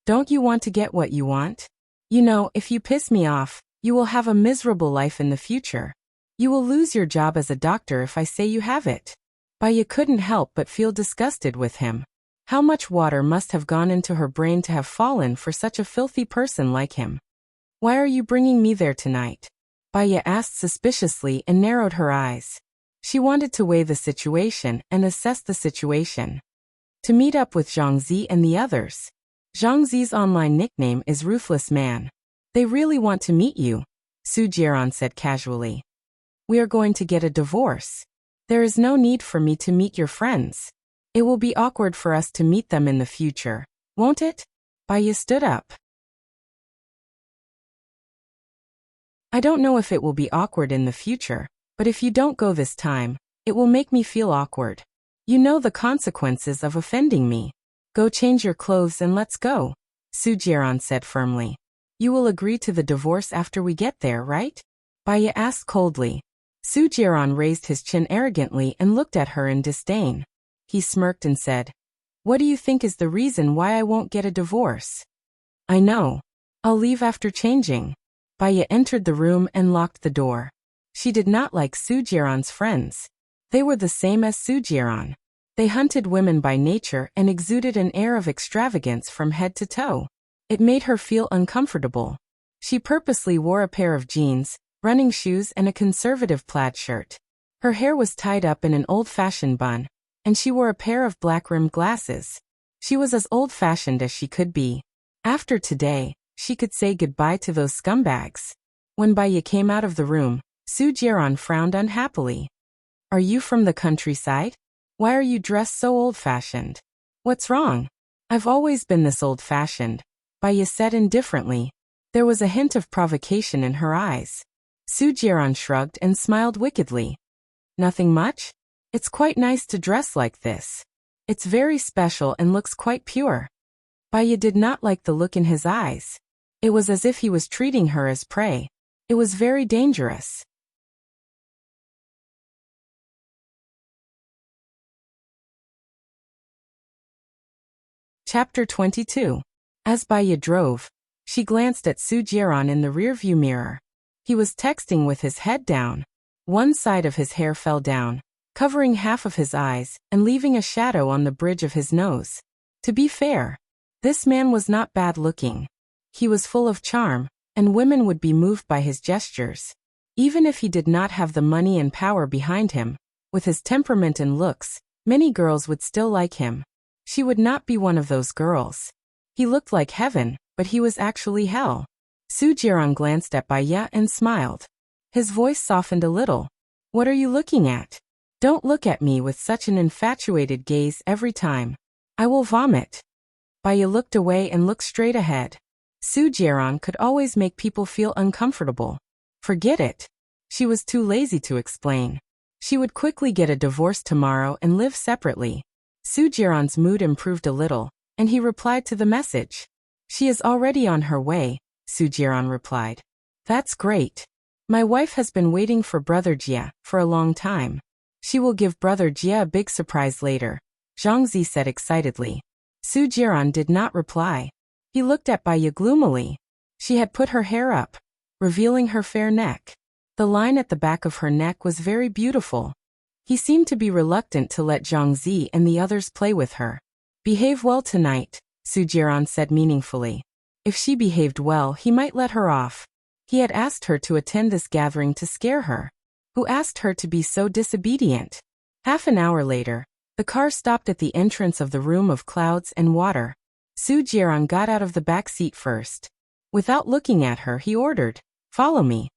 Don't you want to get what you want? You know, if you piss me off, you will have a miserable life in the future. You will lose your job as a doctor if I say you have it. Baya couldn't help but feel disgusted with him. How much water must have gone into her brain to have fallen for such a filthy person like him? Why are you bringing me there tonight? Baya asked suspiciously and narrowed her eyes. She wanted to weigh the situation and assess the situation. To meet up with Zhang Zi and the others. Zhang Zi's online nickname is Ruthless Man. They really want to meet you, Su Jiran said casually. We are going to get a divorce. There is no need for me to meet your friends. It will be awkward for us to meet them in the future, won't it? Baya stood up. I don't know if it will be awkward in the future, but if you don't go this time, it will make me feel awkward. You know the consequences of offending me. Go change your clothes and let's go, Soo-Jaeon said firmly. You will agree to the divorce after we get there, right? Baya asked coldly. Soo-Jaeon raised his chin arrogantly and looked at her in disdain. He smirked and said, What do you think is the reason why I won't get a divorce? I know. I'll leave after changing. Baya entered the room and locked the door. She did not like Soo-Jaeon's friends. They were the same as Soo-Jaeon. They hunted women by nature and exuded an air of extravagance from head to toe. It made her feel uncomfortable. She purposely wore a pair of jeans, running shoes and a conservative plaid shirt. Her hair was tied up in an old-fashioned bun, and she wore a pair of black-rimmed glasses. She was as old-fashioned as she could be. After today, she could say goodbye to those scumbags. When Baya came out of the room, Soo-Jaeon frowned unhappily. Are you from the countryside? Why are you dressed so old-fashioned? What's wrong? I've always been this old-fashioned, Baya said indifferently. There was a hint of provocation in her eyes. Soo-Jaeon shrugged and smiled wickedly. Nothing much? It's quite nice to dress like this. It's very special and looks quite pure. Baya did not like the look in his eyes. It was as if he was treating her as prey. It was very dangerous. Chapter 22. As Baya drove, she glanced at Soo-Jaeon in the rearview mirror. He was texting with his head down. One side of his hair fell down, covering half of his eyes and leaving a shadow on the bridge of his nose. To be fair, this man was not bad looking. He was full of charm, and women would be moved by his gestures. Even if he did not have the money and power behind him, with his temperament and looks, many girls would still like him. She would not be one of those girls. He looked like heaven, but he was actually hell. Soo-Jaeon glanced at Baya and smiled. His voice softened a little. What are you looking at? Don't look at me with such an infatuated gaze every time. I will vomit. Baya looked away and looked straight ahead. Soo-Jaeon could always make people feel uncomfortable. Forget it. She was too lazy to explain. She would quickly get a divorce tomorrow and live separately. Soo-Jaeon's mood improved a little, and he replied to the message. She is already on her way, Soo-Jaeon replied. That's great. My wife has been waiting for Brother Jia for a long time. She will give Brother Jia a big surprise later, Zhang Zi said excitedly. Soo-Jaeon did not reply. He looked at Baya gloomily. She had put her hair up, revealing her fair neck. The line at the back of her neck was very beautiful. He seemed to be reluctant to let Zhang Zi and the others play with her. Behave well tonight, Soo-Jaeon said meaningfully. If she behaved well, he might let her off. He had asked her to attend this gathering to scare her. Who asked her to be so disobedient? Half an hour later, the car stopped at the entrance of the Room of Clouds and Water. Soo-Jaeon got out of the back seat first. Without looking at her, he ordered, "Follow me."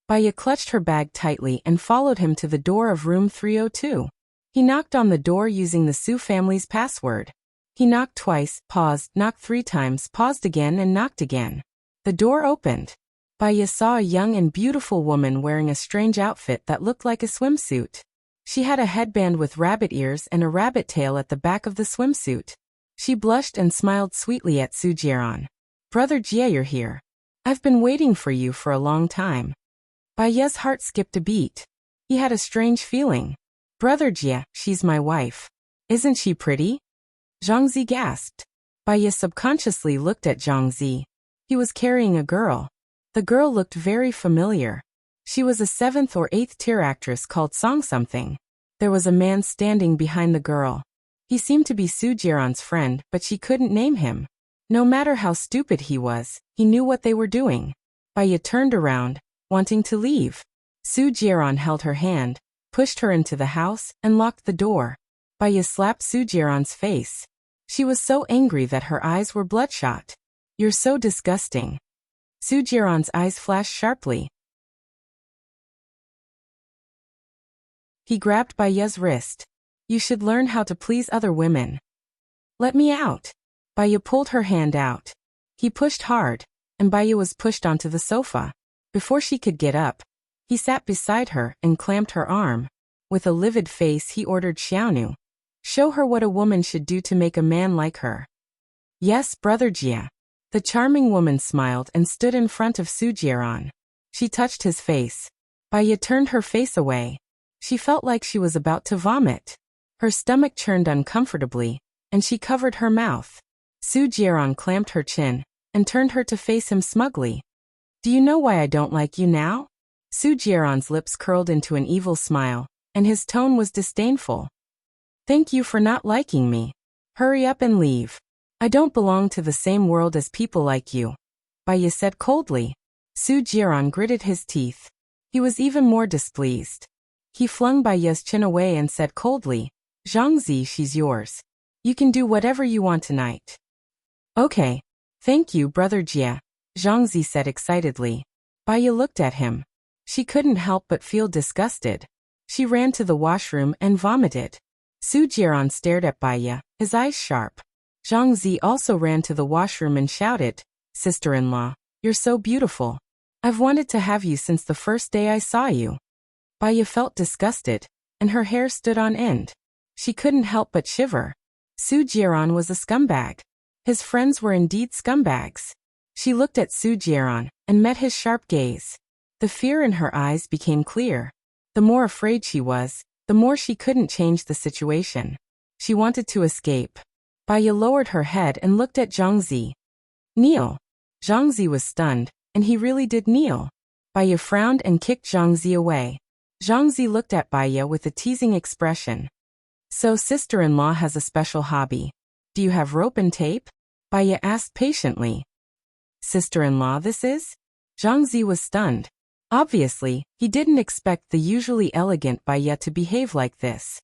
Baya clutched her bag tightly and followed him to the door of room 302. He knocked on the door using the Soo family's password. He knocked twice, paused, knocked 3 times, paused again and knocked again. The door opened. Baya saw a young and beautiful woman wearing a strange outfit that looked like a swimsuit. She had a headband with rabbit ears and a rabbit tail at the back of the swimsuit. She blushed and smiled sweetly at Soo-Jaeon. "Brother Jia, you're here. I've been waiting for you for a long time." Baya's heart skipped a beat. He had a strange feeling. "Brother Jia, she's my wife. Isn't she pretty?" Zhang Zi gasped. Baya subconsciously looked at Zhang Zi. He was carrying a girl. The girl looked very familiar. She was a 7th or 8th tier actress called Song something. There was a man standing behind the girl. He seemed to be Soo-Jaeon's friend, but she couldn't name him. No matter how stupid he was, he knew what they were doing. Baya turned around, wanting to leave. Soo-Jaeon held her hand, pushed her into the house, and locked the door. Baya slapped Soo-Jaeon's face. She was so angry that her eyes were bloodshot. "You're so disgusting." Soo-Jaeon's eyes flashed sharply. He grabbed Baya's wrist. "You should learn how to please other women." "Let me out." Baya pulled her hand out. He pushed hard, and Baya was pushed onto the sofa. Before she could get up, he sat beside her and clamped her arm. With a livid face he ordered Xiaonu. Show her what a woman should do to make a man like her. Yes, Brother Jia. The charming woman smiled and stood in front of Su Jieran. She touched his face. Baya turned her face away. She felt like she was about to vomit. Her stomach churned uncomfortably, and she covered her mouth. Su Jieran clamped her chin and turned her to face him smugly. Do you know why I don't like you now? Su Jieran's lips curled into an evil smile, and his tone was disdainful. Thank you for not liking me. Hurry up and leave. I don't belong to the same world as people like you. Baya said coldly. Su Jieran gritted his teeth. He was even more displeased. He flung Baya's chin away and said coldly, Zhangzi, she's yours. You can do whatever you want tonight. Okay. Thank you, Brother Jia, Zhangzi said excitedly. Baya looked at him. She couldn't help but feel disgusted. She ran to the washroom and vomited. Su Jieran stared at Baya, his eyes sharp. Zhangzi also ran to the washroom and shouted, Sister-in-law, you're so beautiful. I've wanted to have you since the first day I saw you. Baya felt disgusted, and her hair stood on end. She couldn't help but shiver. Su Jieran was a scumbag. His friends were indeed scumbags. She looked at Su Jieran and met his sharp gaze. The fear in her eyes became clear. The more afraid she was, the more she couldn't change the situation. She wanted to escape. Baya lowered her head and looked at Zhangzi. Kneel. Zhangzi was stunned, and he really did kneel. Baya frowned and kicked Zhangzi away. Zhangzi looked at Baya with a teasing expression. So sister-in-law has a special hobby. Do you have rope and tape? Baya asked patiently. Sister-in-law this is? Zhangzi was stunned. Obviously, he didn't expect the usually elegant Baya to behave like this.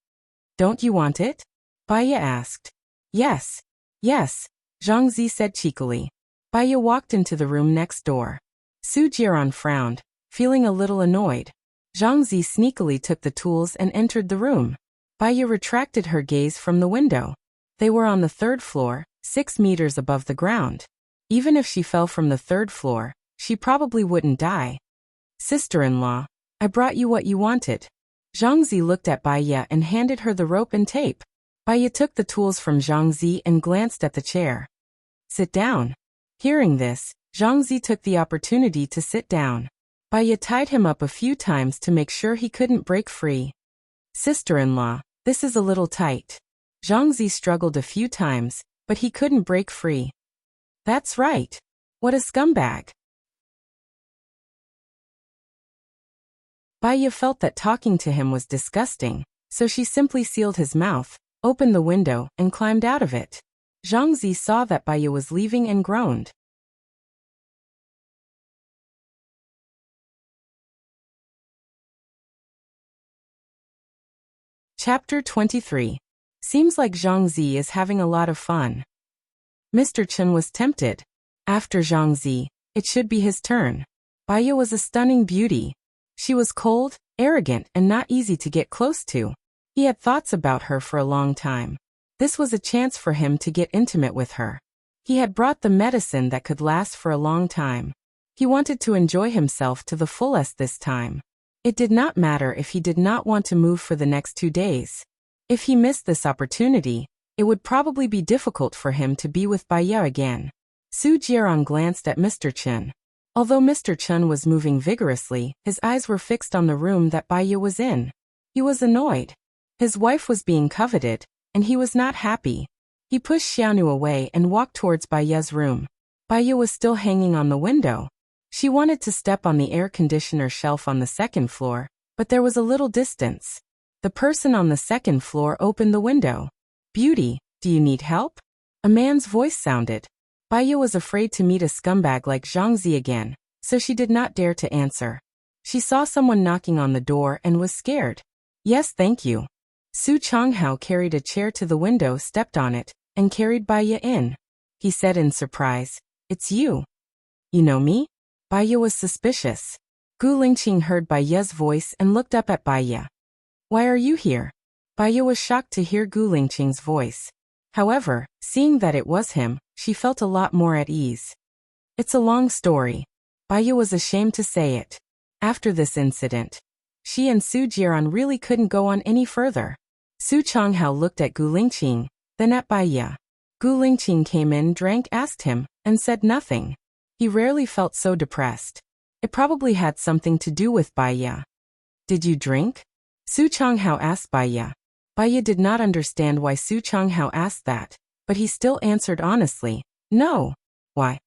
Don't you want it? Baya asked. Yes. Yes, Zhangzi said cheekily. Baya walked into the room next door. Su Jieran frowned, feeling a little annoyed. Zhangzi sneakily took the tools and entered the room. Baya retracted her gaze from the window. They were on the 3rd floor, 6 meters above the ground. Even if she fell from the 3rd floor, she probably wouldn't die. Sister-in-law, I brought you what you wanted. Zhangzi looked at Baya and handed her the rope and tape. Baya took the tools from Zhangzi and glanced at the chair. Sit down. Hearing this, Zhangzi took the opportunity to sit down. Baya tied him up a few times to make sure he couldn't break free. Sister-in-law, this is a little tight. Zhangzi struggled a few times, but he couldn't break free. That's right. What a scumbag. Baya felt that talking to him was disgusting, so she simply sealed his mouth, opened the window, and climbed out of it. Zhangzi saw that Baya was leaving and groaned. Chapter 23. Seems like Zhangzi is having a lot of fun. Mr. Chen was tempted. After Zhangzi, it should be his turn. Baya was a stunning beauty. She was cold, arrogant, and not easy to get close to. He had thoughts about her for a long time. This was a chance for him to get intimate with her. He had brought the medicine that could last for a long time. He wanted to enjoy himself to the fullest this time. It did not matter if he did not want to move for the next 2 days. If he missed this opportunity, it would probably be difficult for him to be with Baya again. Su Jieran glanced at Mr. Chen. Although Mr. Chen was moving vigorously, his eyes were fixed on the room that Baya was in. He was annoyed. His wife was being coveted, and he was not happy. He pushed Xiaonu away and walked towards Baya's room. Baya was still hanging on the window. She wanted to step on the air conditioner shelf on the 2nd floor, but there was a little distance. The person on the 2nd floor opened the window. Beauty, do you need help? A man's voice sounded. Baya was afraid to meet a scumbag like Zhangzi again, so she did not dare to answer. She saw someone knocking on the door and was scared. Yes, thank you. Su Changhao carried a chair to the window, stepped on it, and carried Baya in. He said in surprise, It's you. You know me? Baya was suspicious. Gu Lingqing heard Baya's voice and looked up at Baya. Why are you here? Baya was shocked to hear Gu Lingqing's voice. However, seeing that it was him, she felt a lot more at ease. It's a long story. Baya was ashamed to say it. After this incident, she and Su Jieran really couldn't go on any further. Su Changhao looked at Gu Lingqing, then at Baiya. Gu Lingqing came in, drank, asked him, and said nothing. He rarely felt so depressed. It probably had something to do with Baiya. Did you drink? Su Changhao asked Baiya. Baiya did not understand why Su Changhao asked that, but he still answered honestly, no. Why?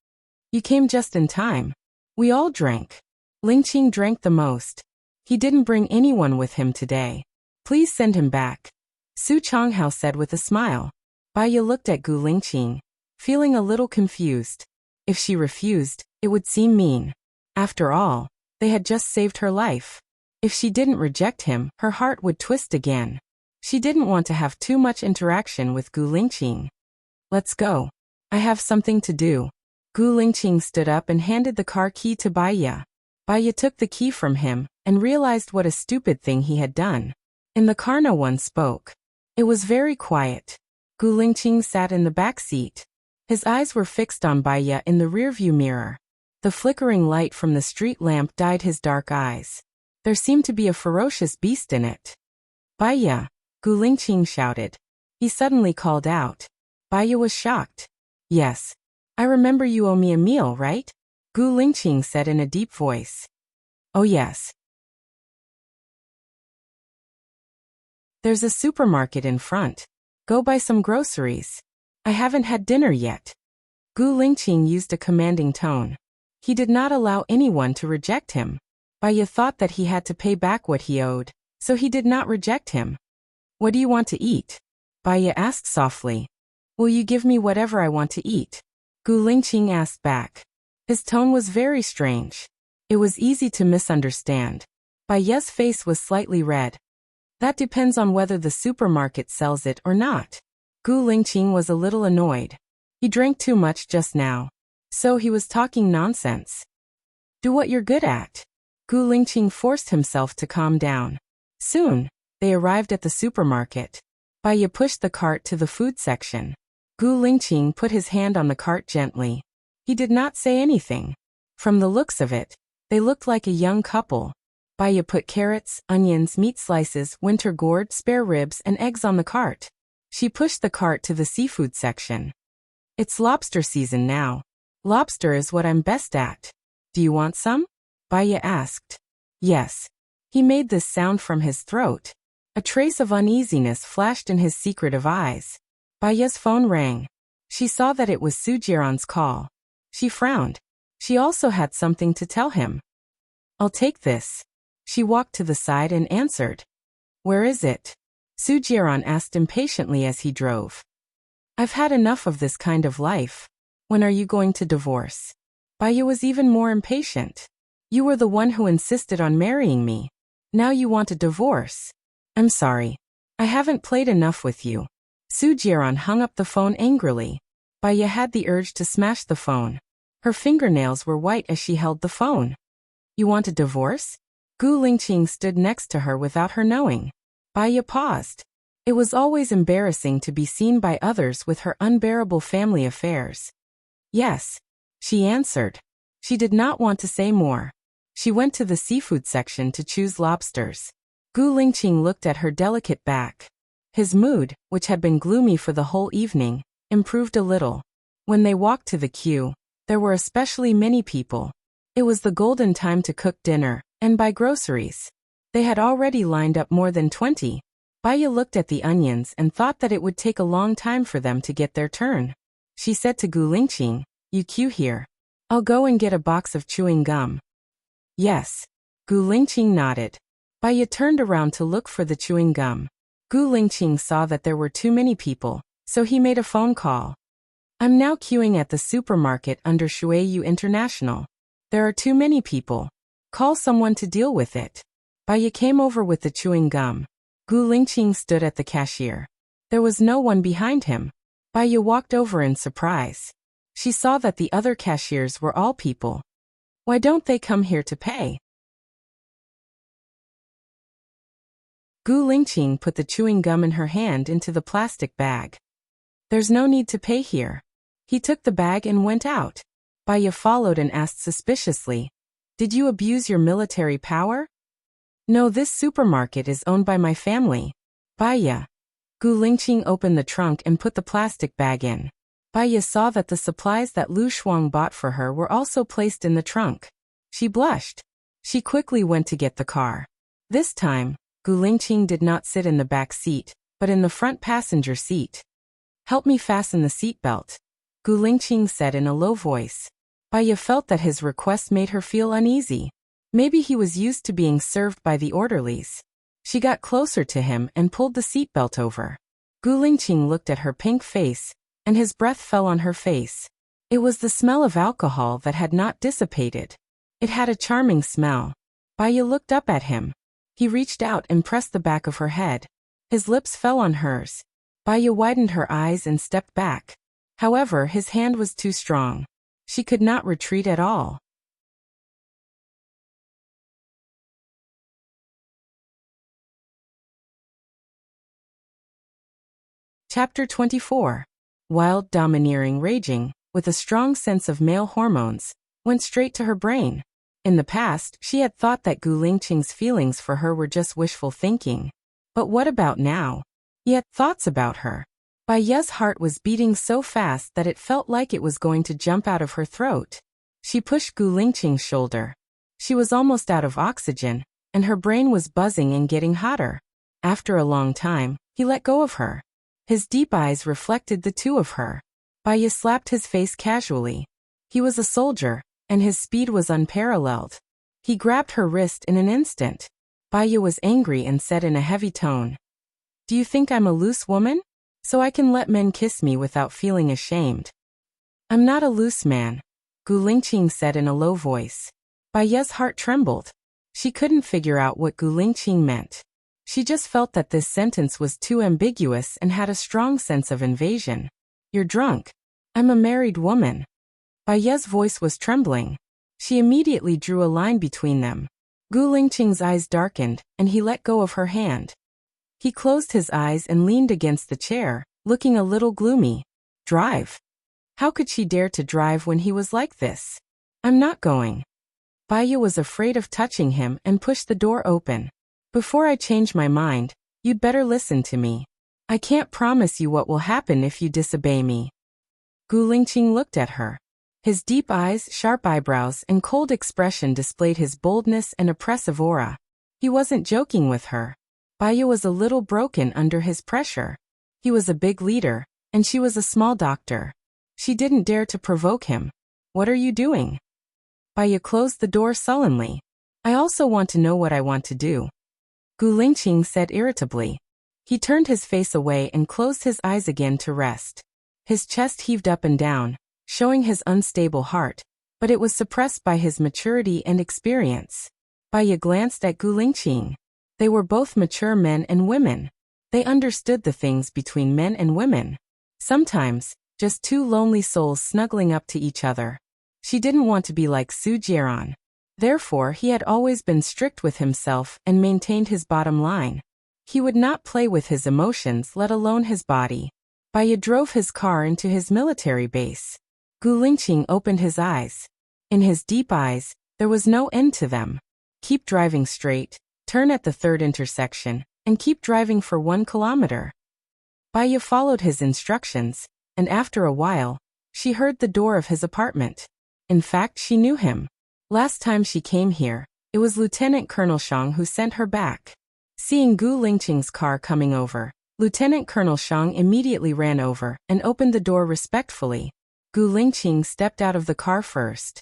You came just in time. We all drank. Lingqing drank the most. He didn't bring anyone with him today. Please send him back. Su Changhao said with a smile. Baiya looked at Gu Lingqing, feeling a little confused. If she refused, it would seem mean. After all, they had just saved her life. If she didn't reject him, her heart would twist again. She didn't want to have too much interaction with Gu Lingqing. Let's go. I have something to do. Gu Lingqing stood up and handed the car key to Baiya. Baiya took the key from him and realized what a stupid thing he had done. In the car no one spoke. It was very quiet. Gu Lingqing sat in the back seat. His eyes were fixed on Baiya in the rearview mirror. The flickering light from the street lamp dyed his dark eyes. There seemed to be a ferocious beast in it. Baiya, Gu Lingqing shouted. He suddenly called out. Baiya was shocked. Yes. I remember you owe me a meal, right? Gu Lingqing said in a deep voice. Oh yes. There's a supermarket in front. Go buy some groceries. I haven't had dinner yet. Gu Lingqing used a commanding tone. He did not allow anyone to reject him. Baiya thought that he had to pay back what he owed, so he did not reject him. What do you want to eat? Baiya asked softly. Will you give me whatever I want to eat? Gu Lingqing asked back. His tone was very strange. It was easy to misunderstand. Baiya's face was slightly red. That depends on whether the supermarket sells it or not. Gu Lingqing was a little annoyed. He drank too much just now. So he was talking nonsense. Do what you're good at. Gu Lingqing forced himself to calm down. Soon, they arrived at the supermarket. Baiya pushed the cart to the food section. Gu Lingqing put his hand on the cart gently. He did not say anything. From the looks of it, they looked like a young couple. Baiya put carrots, onions, meat slices, winter gourd, spare ribs, and eggs on the cart. She pushed the cart to the seafood section. It's lobster season now. Lobster is what I'm best at. Do you want some? Baiya asked. Yes. He made this sound from his throat. A trace of uneasiness flashed in his secretive eyes. Baiya's phone rang. She saw that it was Su Jiran's call. She frowned. She also had something to tell him. I'll take this. She walked to the side and answered. Where is it? Su Jiran asked impatiently as he drove. I've had enough of this kind of life. When are you going to divorce? Baiya was even more impatient. You were the one who insisted on marrying me. Now you want a divorce. I'm sorry. I haven't played enough with you. Su Jiran hung up the phone angrily. Baiya had the urge to smash the phone. Her fingernails were white as she held the phone. You want a divorce? Gu Lingqing stood next to her without her knowing. Baiya paused. It was always embarrassing to be seen by others with her unbearable family affairs. Yes, she answered. She did not want to say more. She went to the seafood section to choose lobsters. Gu Lingqing looked at her delicate back. His mood, which had been gloomy for the whole evening, improved a little. When they walked to the queue, there were especially many people. It was the golden time to cook dinner and buy groceries. They had already lined up more than 20. Baiya looked at the onions and thought that it would take a long time for them to get their turn. She said to Gu Lingqing, you queue here. I'll go and get a box of chewing gum. Yes. Gu Lingqing nodded. Baiya turned around to look for the chewing gum. Gu Lingqing saw that there were too many people, so he made a phone call. I'm now queuing at the supermarket under Shuiyu International. There are too many people. Call someone to deal with it. Baiya came over with the chewing gum. Gu Lingqing stood at the cashier. There was no one behind him. Baiya walked over in surprise. She saw that the other cashiers were all people. Why don't they come here to pay? Gu Lingqing put the chewing gum in her hand into the plastic bag. There's no need to pay here. He took the bag and went out. Baiya followed and asked suspiciously, did you abuse your military power? No, this supermarket is owned by my family. Baiya, Gu Lingqing opened the trunk and put the plastic bag in. Bai Ye saw that the supplies that Lu Shuang bought for her were also placed in the trunk. She blushed. She quickly went to get the car. This time, Gu Lingqing did not sit in the back seat, but in the front passenger seat. "Help me fasten the seatbelt," Gu Lingqing said in a low voice. Bai Ye felt that his request made her feel uneasy. Maybe he was used to being served by the orderlies. She got closer to him and pulled the seatbelt over. Gu Lingqing looked at her pink face, and his breath fell on her face. It was the smell of alcohol that had not dissipated. It had a charming smell. Bai Ye looked up at him. He reached out and pressed the back of her head. His lips fell on hers. Bai Ye widened her eyes and stepped back. However, his hand was too strong. She could not retreat at all. Chapter 24. Wild, domineering, raging, with a strong sense of male hormones, went straight to her brain. In the past, she had thought that Gu Lingqing's feelings for her were just wishful thinking. But what about now? He had thoughts about her. Bai Ye's heart was beating so fast that it felt like it was going to jump out of her throat. She pushed Gu Lingqing's shoulder. She was almost out of oxygen, and her brain was buzzing and getting hotter. After a long time, he let go of her. His deep eyes reflected the two of her. Bai Ye slapped his face casually. He was a soldier, and his speed was unparalleled. He grabbed her wrist in an instant. Bai Ye was angry and said in a heavy tone, "Do you think I'm a loose woman? So I can let men kiss me without feeling ashamed?" "I'm not a loose man," Gu Lingqing said in a low voice. Bai Ye's heart trembled. She couldn't figure out what Gu Lingqing meant. She just felt that this sentence was too ambiguous and had a strong sense of invasion. "You're drunk. I'm a married woman." Bai Ye's voice was trembling. She immediately drew a line between them. Gu Lingqing's eyes darkened, and he let go of her hand. He closed his eyes and leaned against the chair, looking a little gloomy. Drive? How could she dare to drive when he was like this? "I'm not going." Bai Ye was afraid of touching him and pushed the door open. "Before I change my mind, you'd better listen to me. I can't promise you what will happen if you disobey me." Gu Lingqing looked at her. His deep eyes, sharp eyebrows, and cold expression displayed his boldness and oppressive aura. He wasn't joking with her. Bai Ye was a little broken under his pressure. He was a big leader, and she was a small doctor. She didn't dare to provoke him. "What are you doing?" Bai Ye closed the door sullenly. "I also want to know what I want to do," Gu Lingqing said irritably. He turned his face away and closed his eyes again to rest. His chest heaved up and down, showing his unstable heart, but it was suppressed by his maturity and experience. Bai Ye glanced at Gu Lingqing. They were both mature men and women. They understood the things between men and women. Sometimes, just two lonely souls snuggling up to each other. She didn't want to be like Su Jieran. Therefore, he had always been strict with himself and maintained his bottom line. He would not play with his emotions, let alone his body. Bai Ye drove his car into his military base. Gu Lingqing opened his eyes. In his deep eyes, there was no end to them. "Keep driving straight, turn at the third intersection, and keep driving for 1 kilometer." Bai Ye followed his instructions, and after a while, she heard the door of his apartment. In fact, she knew him. Last time she came here, it was Lieutenant Colonel Shang who sent her back. Seeing Gu Lingqing's car coming over, Lieutenant Colonel Shang immediately ran over and opened the door respectfully. Gu Lingqing stepped out of the car first.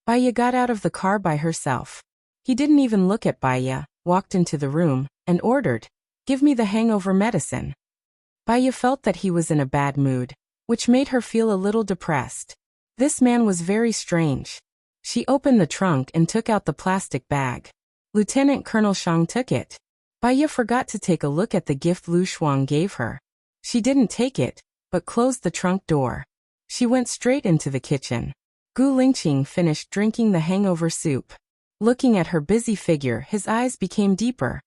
Bai Ye got out of the car by herself. He didn't even look at Bai Ye, walked into the room, and ordered, "Give me the hangover medicine." Bai Ye felt that he was in a bad mood, which made her feel a little depressed. This man was very strange. She opened the trunk and took out the plastic bag. Lieutenant Colonel Shang took it. Bai Ye forgot to take a look at the gift Lu Shuang gave her. She didn't take it, but closed the trunk door. She went straight into the kitchen. Gu Lingqing finished drinking the hangover soup. Looking at her busy figure, his eyes became deeper.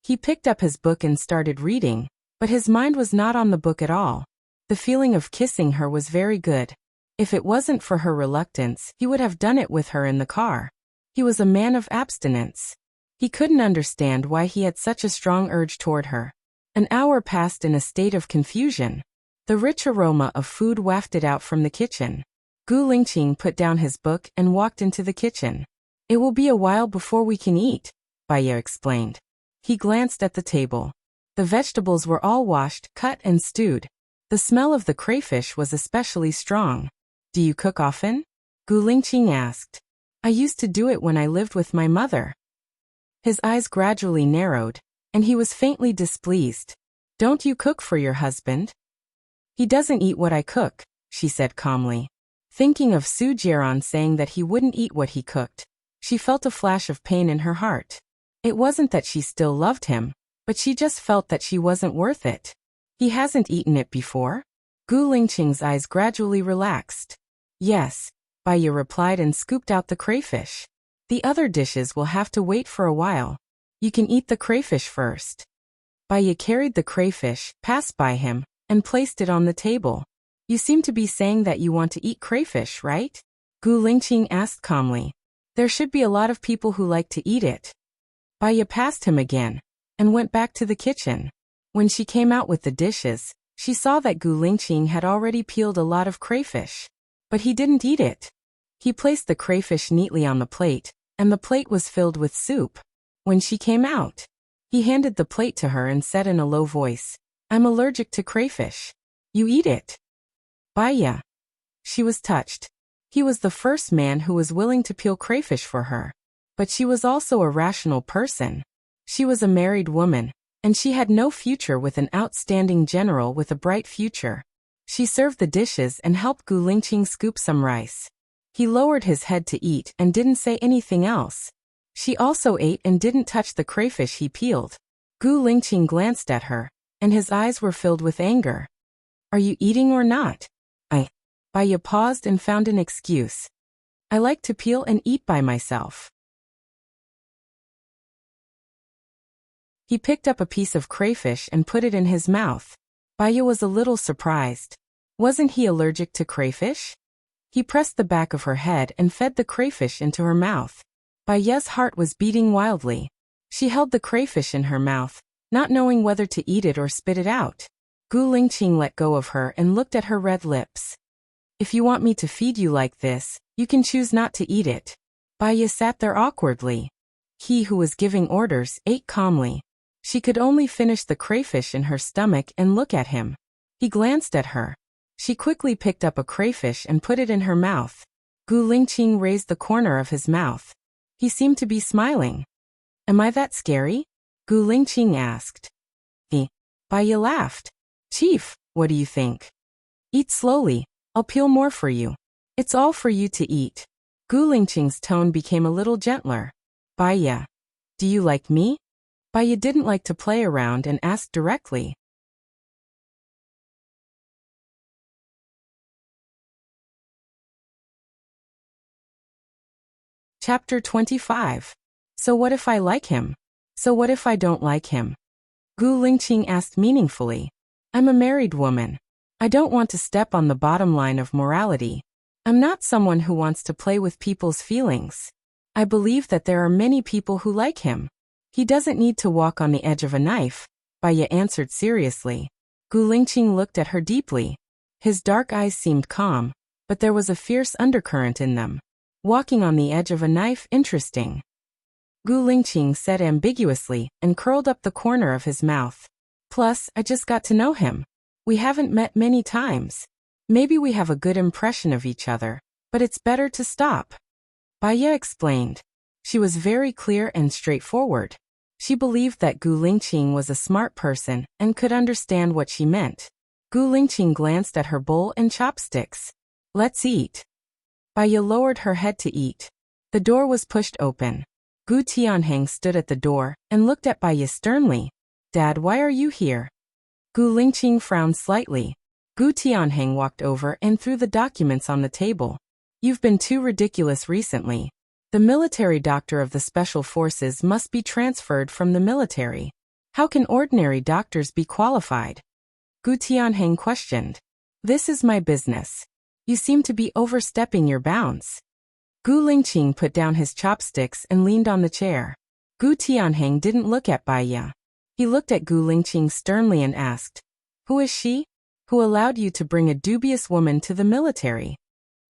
He picked up his book and started reading, but his mind was not on the book at all. The feeling of kissing her was very good. If it wasn't for her reluctance, he would have done it with her in the car. He was a man of abstinence. He couldn't understand why he had such a strong urge toward her. An hour passed in a state of confusion. The rich aroma of food wafted out from the kitchen. Gu Lingqing put down his book and walked into the kitchen. It will be a while before we can eat, Baya explained. He glanced at the table. The vegetables were all washed, cut and stewed. The smell of the crayfish was especially strong. Do you cook often? Gu Lingqing asked. I used to do it when I lived with my mother. His eyes gradually narrowed, and he was faintly displeased. Don't you cook for your husband? He doesn't eat what I cook, she said calmly. Thinking of Su Jiaran saying that he wouldn't eat what he cooked, she felt a flash of pain in her heart. It wasn't that she still loved him, but she just felt that she wasn't worth it. He hasn't eaten it before? Gu Lingqing's eyes gradually relaxed. Yes, Baya replied and scooped out the crayfish. The other dishes will have to wait for a while. You can eat the crayfish first. Baya carried the crayfish, passed by him, and placed it on the table. You seem to be saying that you want to eat crayfish, right? Gu Lingqing asked calmly. There should be a lot of people who like to eat it. Baya passed him again, and went back to the kitchen. When she came out with the dishes, she saw that Gu Lingqing had already peeled a lot of crayfish. But he didn't eat it. He placed the crayfish neatly on the plate, and the plate was filled with soup. When she came out, he handed the plate to her and said in a low voice, I'm allergic to crayfish. You eat it. Baya. She was touched. He was the first man who was willing to peel crayfish for her. But she was also a rational person. She was a married woman, and she had no future with an outstanding general with a bright future. She served the dishes and helped Gu Lingqing scoop some rice. He lowered his head to eat and didn't say anything else. She also ate and didn't touch the crayfish he peeled. Gu Lingqing glanced at her, and his eyes were filled with anger. Are you eating or not? Baya paused and found an excuse. I like to peel and eat by myself. He picked up a piece of crayfish and put it in his mouth. Baya was a little surprised. Wasn't he allergic to crayfish? He pressed the back of her head and fed the crayfish into her mouth. Baya's heart was beating wildly. She held the crayfish in her mouth, not knowing whether to eat it or spit it out. Gu Lingqing let go of her and looked at her red lips. If you want me to feed you like this, you can choose not to eat it. Baya sat there awkwardly. He who was giving orders ate calmly. She could only finish the crayfish in her stomach and look at him. He glanced at her. She quickly picked up a crayfish and put it in her mouth. Gu Lingqing raised the corner of his mouth. He seemed to be smiling. Am I that scary? Gu Lingqing asked. Baya laughed. Chief, what do you think? Eat slowly. I'll peel more for you. It's all for you to eat. Gu Lingqing's tone became a little gentler. Baya, do you like me? Baya didn't like to play around and asked directly. Chapter 25. So what if I like him? So what if I don't like him? Gu Lingqing asked meaningfully. I'm a married woman. I don't want to step on the bottom line of morality. I'm not someone who wants to play with people's feelings. I believe that there are many people who like him. He doesn't need to walk on the edge of a knife, Baya answered seriously. Gu Lingqing looked at her deeply. His dark eyes seemed calm, but there was a fierce undercurrent in them. Walking on the edge of a knife, interesting. Gu Lingqing said ambiguously and curled up the corner of his mouth. Plus, I just got to know him. We haven't met many times. Maybe we have a good impression of each other, but it's better to stop. Baya explained. She was very clear and straightforward. She believed that Gu Lingqing was a smart person and could understand what she meant. Gu Lingqing glanced at her bowl and chopsticks. Let's eat. Baya lowered her head to eat. The door was pushed open. Gu Tianheng stood at the door and looked at Baya sternly. Dad, why are you here? Gu Lingqing frowned slightly. Gu Tianheng walked over and threw the documents on the table. You've been too ridiculous recently. The military doctor of the special forces must be transferred from the military. How can ordinary doctors be qualified? Gu Tianheng questioned. This is my business. You seem to be overstepping your bounds. Gu Lingqing put down his chopsticks and leaned on the chair. Gu Tianheng didn't look at Bai Ye. He looked at Gu Lingqing sternly and asked, "Who is she? Who allowed you to bring a dubious woman to the military?"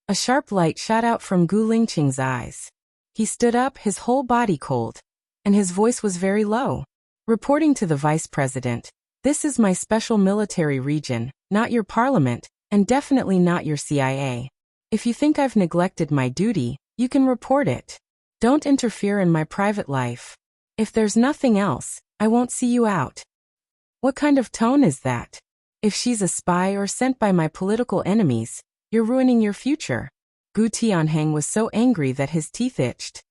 A sharp light shot out from Gu Lingqing's eyes. He stood up, his whole body cold, and his voice was very low. "Reporting to the vice president, this is my special military region, not your parliament, and definitely not your CIA. If you think I've neglected my duty, you can report it. Don't interfere in my private life. If there's nothing else, I won't see you out." What kind of tone is that? If she's a spy or sent by my political enemies, you're ruining your future. Gu Tianheng was so angry that his teeth itched.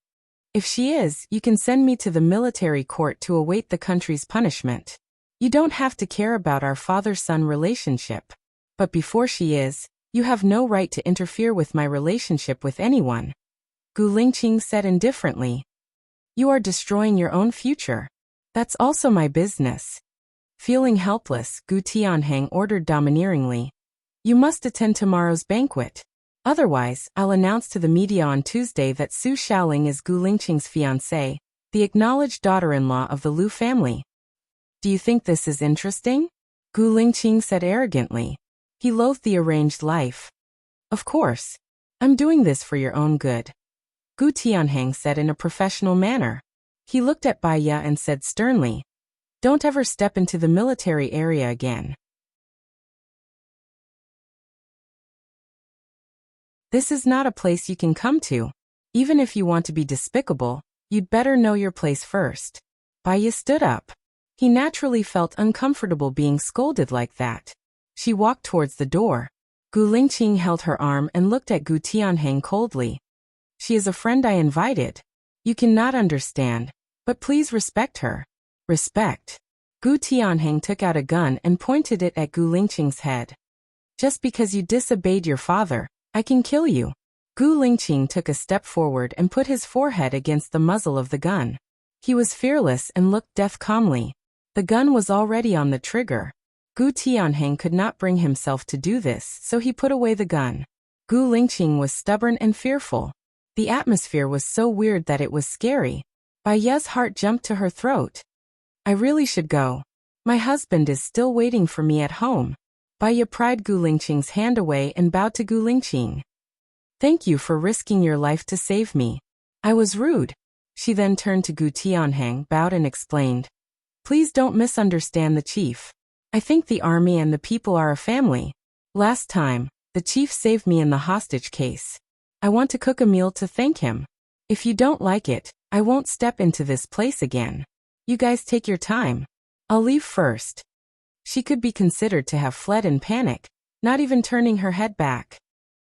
If she is, you can send me to the military court to await the country's punishment. You don't have to care about our father-son relationship. But before she is, you have no right to interfere with my relationship with anyone. Gu Lingqing said indifferently. You are destroying your own future. That's also my business. Feeling helpless, Gu Tianheng ordered domineeringly. You must attend tomorrow's banquet. Otherwise, I'll announce to the media on Tuesday that Su Xiaoling is Gu Lingqing's fiancée, the acknowledged daughter-in-law of the Liu family. Do you think this is interesting? Gu Lingqing said arrogantly. He loathed the arranged life. Of course. I'm doing this for your own good. Gu Tianheng said in a professional manner. He looked at Bai Ye and said sternly, "Don't ever step into the military area again. This is not a place you can come to. Even if you want to be despicable, you'd better know your place first." Bai Ye stood up. He naturally felt uncomfortable being scolded like that. She walked towards the door. Gu Lingqing held her arm and looked at Gu Tianheng coldly. "She is a friend I invited. You cannot understand, but please respect her." Respect. Gu Tianheng took out a gun and pointed it at Gu Lingqing's head. "Just because you disobeyed your father, I can kill you." Gu Lingqing took a step forward and put his forehead against the muzzle of the gun. He was fearless and looked death calmly. The gun was already on the trigger. Gu Tianheng could not bring himself to do this, so he put away the gun. Gu Lingqing was stubborn and fearful. The atmosphere was so weird that it was scary. Bai Ye's heart jumped to her throat. "I really should go. My husband is still waiting for me at home." Bai Ye pried Gu Lingqing's hand away and bowed to Gu Lingqing. "Thank you for risking your life to save me. I was rude." She then turned to Gu Tianheng, bowed and explained. "Please don't misunderstand the chief. I think the army and the people are a family. Last time, the chief saved me in the hostage case. I want to cook a meal to thank him. If you don't like it, I won't step into this place again. You guys take your time. I'll leave first." She could be considered to have fled in panic, not even turning her head back.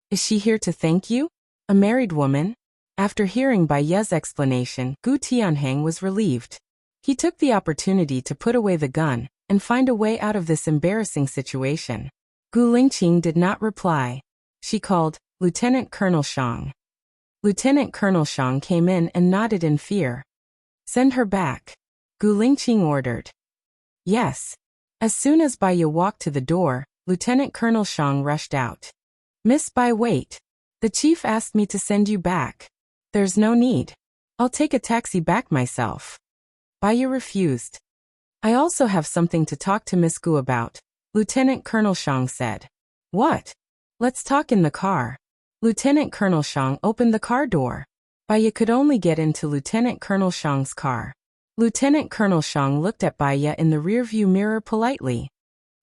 "Is she here to thank you? A married woman?" After hearing Bai Ye's explanation, Gu Tianheng was relieved. He took the opportunity to put away the gun and find a way out of this embarrassing situation. Gu Lingqing did not reply. She called, "Lieutenant Colonel Shang." Lieutenant Colonel Shang came in and nodded in fear. "Send her back," Gu Lingqing ordered. "Yes." As soon as Bai Ye walked to the door, Lieutenant Colonel Shang rushed out. "Miss Bai, wait. The chief asked me to send you back." "There's no need. I'll take a taxi back myself." Bai Ye refused. "I also have something to talk to Miss Gu about," Lieutenant Colonel Shang said. "What?" "Let's talk in the car." Lieutenant Colonel Shang opened the car door. Bai Ye could only get into Lieutenant Colonel Shang's car. Lieutenant Colonel Shang looked at Bai Ye in the rearview mirror politely.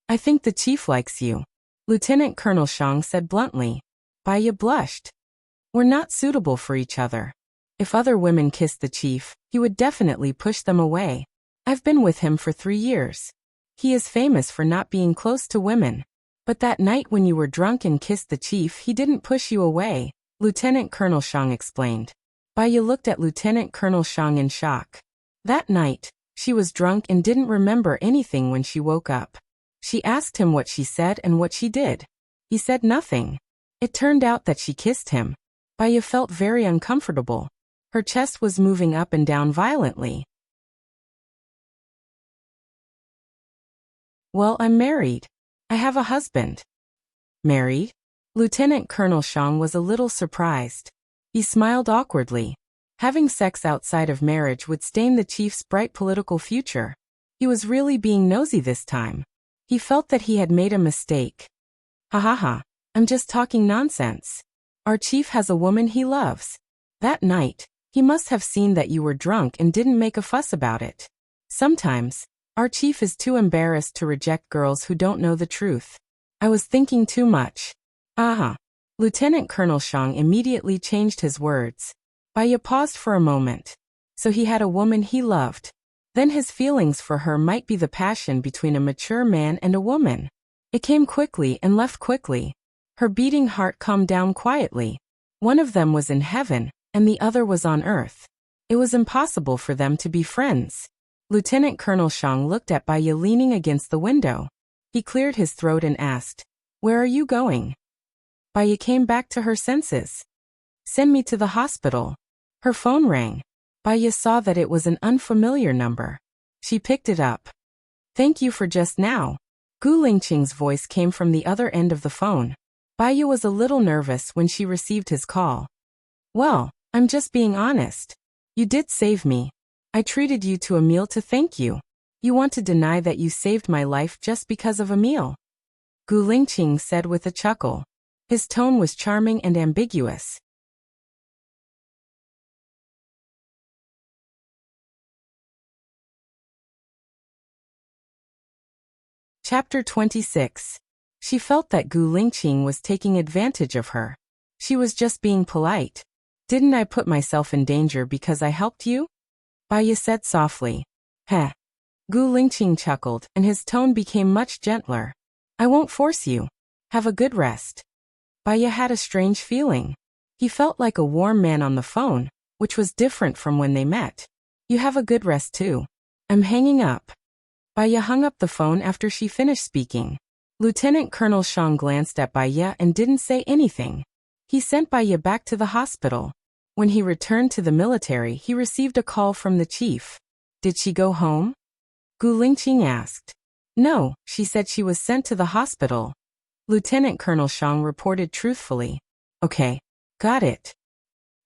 "I think the chief likes you," Lieutenant Colonel Shang said bluntly. Bai Ye blushed. "We're not suitable for each other. If other women kissed the chief, he would definitely push them away. I've been with him for 3 years. He is famous for not being close to women. But that night when you were drunk and kissed the chief, he didn't push you away," Lieutenant Colonel Shang explained. Bai Ye looked at Lieutenant Colonel Shang in shock. That night, she was drunk and didn't remember anything when she woke up. She asked him what she said and what she did. He said nothing. It turned out that she kissed him. Bai Ye felt very uncomfortable. Her chest was moving up and down violently. "Well, I'm married. I have a husband." "Married?" Lieutenant Colonel Shang was a little surprised. He smiled awkwardly. Having sex outside of marriage would stain the chief's bright political future. He was really being nosy this time. He felt that he had made a mistake. Ha ha ha. I'm just talking nonsense. Our chief has a woman he loves. That night, he must have seen that you were drunk and didn't make a fuss about it. Sometimes, our chief is too embarrassed to reject girls who don't know the truth. I was thinking too much. Aha. Lieutenant Colonel Shang immediately changed his words. Baya paused for a moment. So he had a woman he loved. Then his feelings for her might be the passion between a mature man and a woman. It came quickly and left quickly. Her beating heart calmed down quietly. One of them was in heaven, and the other was on earth. It was impossible for them to be friends. Lieutenant Colonel Shang looked at Baya leaning against the window. He cleared his throat and asked, "Where are you going?" Baya came back to her senses. "Send me to the hospital." Her phone rang. Baya saw that it was an unfamiliar number. She picked it up. "Thank you for just now." Gu Lingqing's voice came from the other end of the phone. Baya was a little nervous when she received his call. "Well, I'm just being honest. You did save me. I treated you to a meal to thank you. You want to deny that you saved my life just because of a meal?" Gu Lingqing said with a chuckle. His tone was charming and ambiguous. Chapter 26. She felt that Gu Lingqing was taking advantage of her. She was just being polite. "Didn't I put myself in danger because I helped you?" Baya said softly. Heh. Gu Lingqing chuckled, and his tone became much gentler. "I won't force you. Have a good rest." Baya had a strange feeling. He felt like a warm man on the phone, which was different from when they met. "You have a good rest too. I'm hanging up." Baya hung up the phone after she finished speaking. Lieutenant Colonel Shang glanced at Baya and didn't say anything. He sent Baya back to the hospital. When he returned to the military, he received a call from the chief. "Did she go home?" Gu Lingqing asked. "No, she said she was sent to the hospital." Lieutenant Colonel Shang reported truthfully. "Okay. Got it."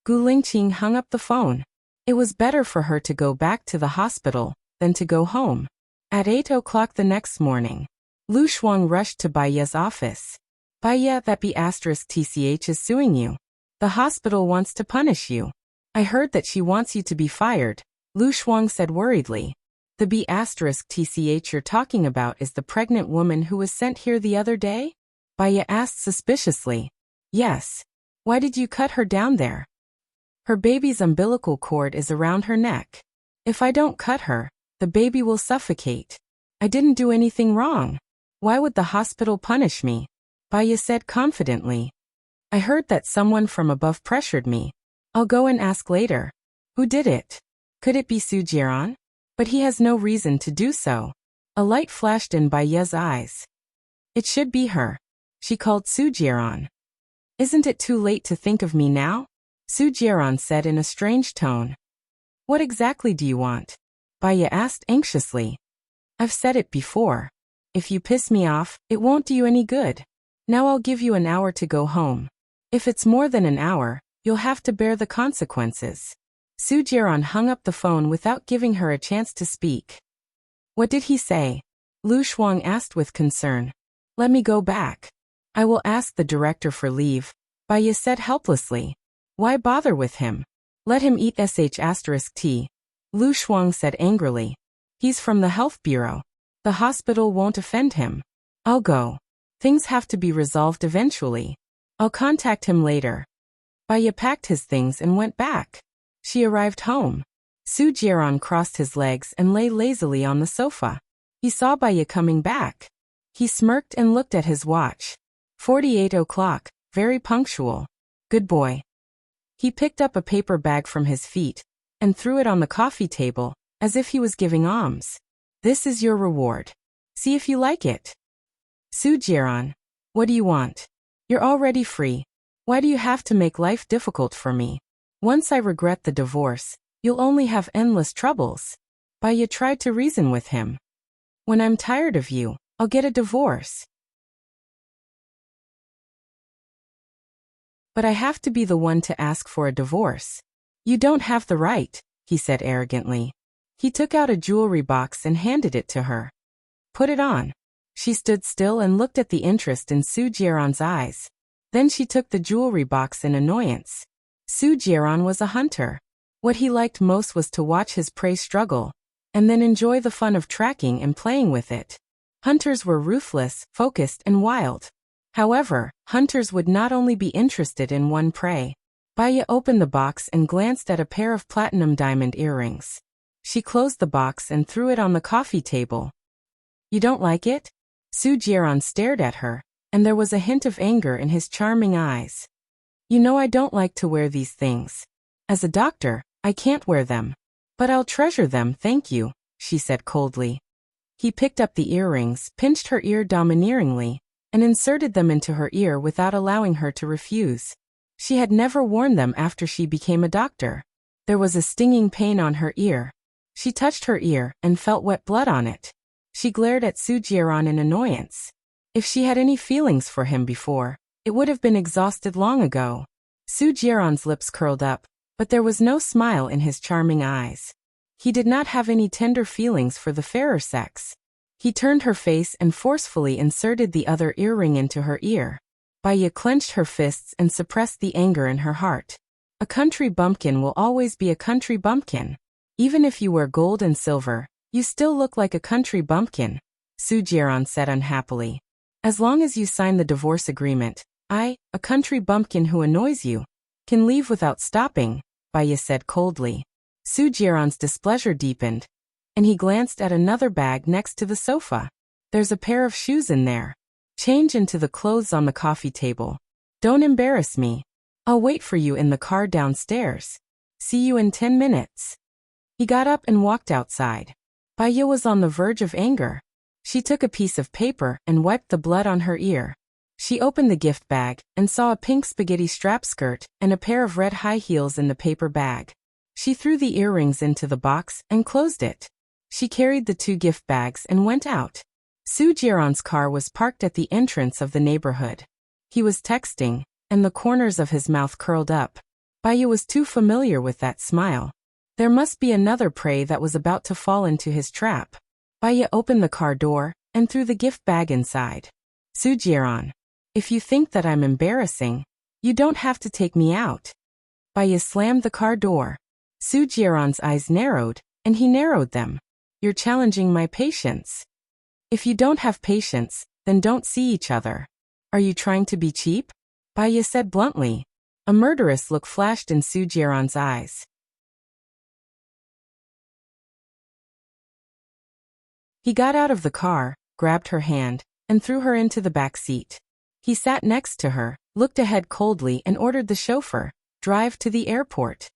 Gu Lingqing hung up the phone. It was better for her to go back to the hospital than to go home. At 8 o'clock the next morning, Lu Shuang rushed to Baya's office. "Baya, that B*TCH is suing you. The hospital wants to punish you. I heard that she wants you to be fired," Lu Shuang said worriedly. "The B*TCH you're talking about is the pregnant woman who was sent here the other day?" Baya asked suspiciously. "Yes. Why did you cut her down there?" "Her baby's umbilical cord is around her neck. If I don't cut her, the baby will suffocate. I didn't do anything wrong. Why would the hospital punish me?" Baya said confidently. "I heard that someone from above pressured me. I'll go and ask later." "Who did it? Could it be Su Jian? But he has no reason to do so." A light flashed in Baya's eyes. "It should be her. She called Su Jian." "Isn't it too late to think of me now?" Su Jian said in a strange tone. "What exactly do you want?" Baya asked anxiously. "I've said it before. If you piss me off, it won't do you any good. Now I'll give you an hour to go home. If it's more than an hour, you'll have to bear the consequences." Su Jian hung up the phone without giving her a chance to speak. "What did he say?" Lu Shuang asked with concern. "Let me go back. I will ask the director for leave," Baya said helplessly. "Why bother with him? Let him eat *T. Lu Shuang said angrily. "He's from the health bureau. The hospital won't offend him. I'll go. Things have to be resolved eventually. I'll contact him later." Baya packed his things and went back. She arrived home. Su Jian crossed his legs and lay lazily on the sofa. He saw Baya coming back. He smirked and looked at his watch. 48 o'clock, very punctual. Good boy. He picked up a paper bag from his feet and threw it on the coffee table, as if he was giving alms. "This is your reward. See if you like it." "Su Jian, what do you want? You're already free. Why do you have to make life difficult for me? Once I regret the divorce, you'll only have endless troubles." Baya tried to reason with him. "When I'm tired of you, I'll get a divorce. But I have to be the one to ask for a divorce." You don't have the right, he said arrogantly. He took out a jewelry box and handed it to her. Put it on. She stood still and looked at the interest in Su Jiaran's eyes. Then she took the jewelry box in annoyance. Su Jiaran was a hunter. What he liked most was to watch his prey struggle, and then enjoy the fun of tracking and playing with it. Hunters were ruthless, focused, and wild. However, hunters would not only be interested in one prey. Baya opened the box and glanced at a pair of platinum diamond earrings. She closed the box and threw it on the coffee table. You don't like it? Su Jiaran stared at her, and there was a hint of anger in his charming eyes. You know I don't like to wear these things. As a doctor, I can't wear them. But I'll treasure them, thank you, she said coldly. He picked up the earrings, pinched her ear domineeringly, and inserted them into her ear without allowing her to refuse. She had never worn them after she became a doctor. There was a stinging pain on her ear. She touched her ear and felt wet blood on it. She glared at Su Jiaran in annoyance. If she had any feelings for him before, it would have been exhausted long ago. Su Jiaran's lips curled up, but there was no smile in his charming eyes. He did not have any tender feelings for the fairer sex. He turned her face and forcefully inserted the other earring into her ear. Baya clenched her fists and suppressed the anger in her heart. A country bumpkin will always be a country bumpkin. Even if you wear gold and silver, you still look like a country bumpkin, Su Jiaran said unhappily. As long as you sign the divorce agreement, I, a country bumpkin who annoys you, can leave without stopping, Baya said coldly. Su Jiaran's displeasure deepened, and he glanced at another bag next to the sofa. There's a pair of shoes in there. Change into the clothes on the coffee table. Don't embarrass me. I'll wait for you in the car downstairs. See you in 10 minutes. He got up and walked outside. Baya was on the verge of anger. She took a piece of paper and wiped the blood on her ear. She opened the gift bag and saw a pink spaghetti strap skirt and a pair of red high heels in the paper bag. She threw the earrings into the box and closed it. She carried the 2 gift bags and went out. Su Jiaran's car was parked at the entrance of the neighborhood. He was texting, and the corners of his mouth curled up. Baya was too familiar with that smile. There must be another prey that was about to fall into his trap. Baya opened the car door and threw the gift bag inside. Su Jiaran, if you think that I'm embarrassing, you don't have to take me out. Baya slammed the car door. Su Jiaran's eyes narrowed, and he narrowed them. You're challenging my patience. If you don't have patience, then don't see each other. Are you trying to be cheap? Baya said bluntly. A murderous look flashed in Su Jiaran's eyes. He got out of the car, grabbed her hand, and threw her into the back seat. He sat next to her, looked ahead coldly and ordered the chauffeur, drive to the airport.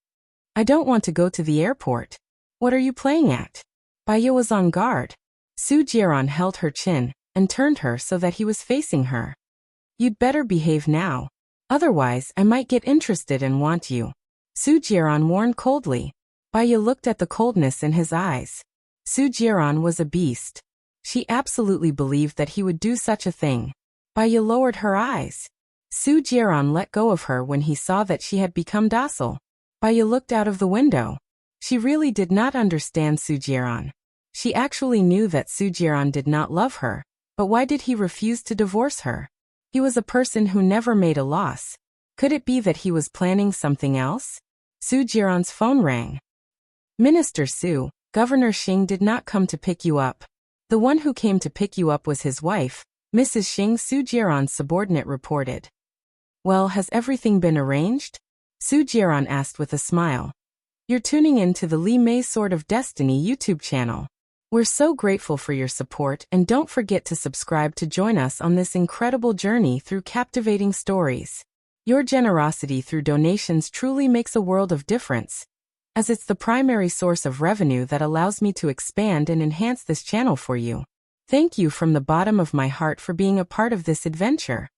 I don't want to go to the airport. What are you playing at? Baya was on guard. Su Jiaran held her chin and turned her so that he was facing her. You'd better behave now. Otherwise, I might get interested and want you. Su Jiaran warned coldly. Baya looked at the coldness in his eyes. Su Jiaran was a beast. She absolutely believed that he would do such a thing. Baya lowered her eyes. Su Jiaran let go of her when he saw that she had become docile. Baya looked out of the window. She really did not understand Su Jiaran. She actually knew that Su Jiaran did not love her, but why did he refuse to divorce her? He was a person who never made a loss. Could it be that he was planning something else? Su Jiaran's phone rang. Minister Su, Governor Xing did not come to pick you up. The one who came to pick you up was his wife, Mrs. Xing, Su Jiaran's subordinate reported. Well, has everything been arranged? Su Jiaran asked with a smile. You're tuning in to the Li Mei Sword of Destiny YouTube channel. We're so grateful for your support, and don't forget to subscribe to join us on this incredible journey through captivating stories. Your generosity through donations truly makes a world of difference, as it's the primary source of revenue that allows me to expand and enhance this channel for you. Thank you from the bottom of my heart for being a part of this adventure.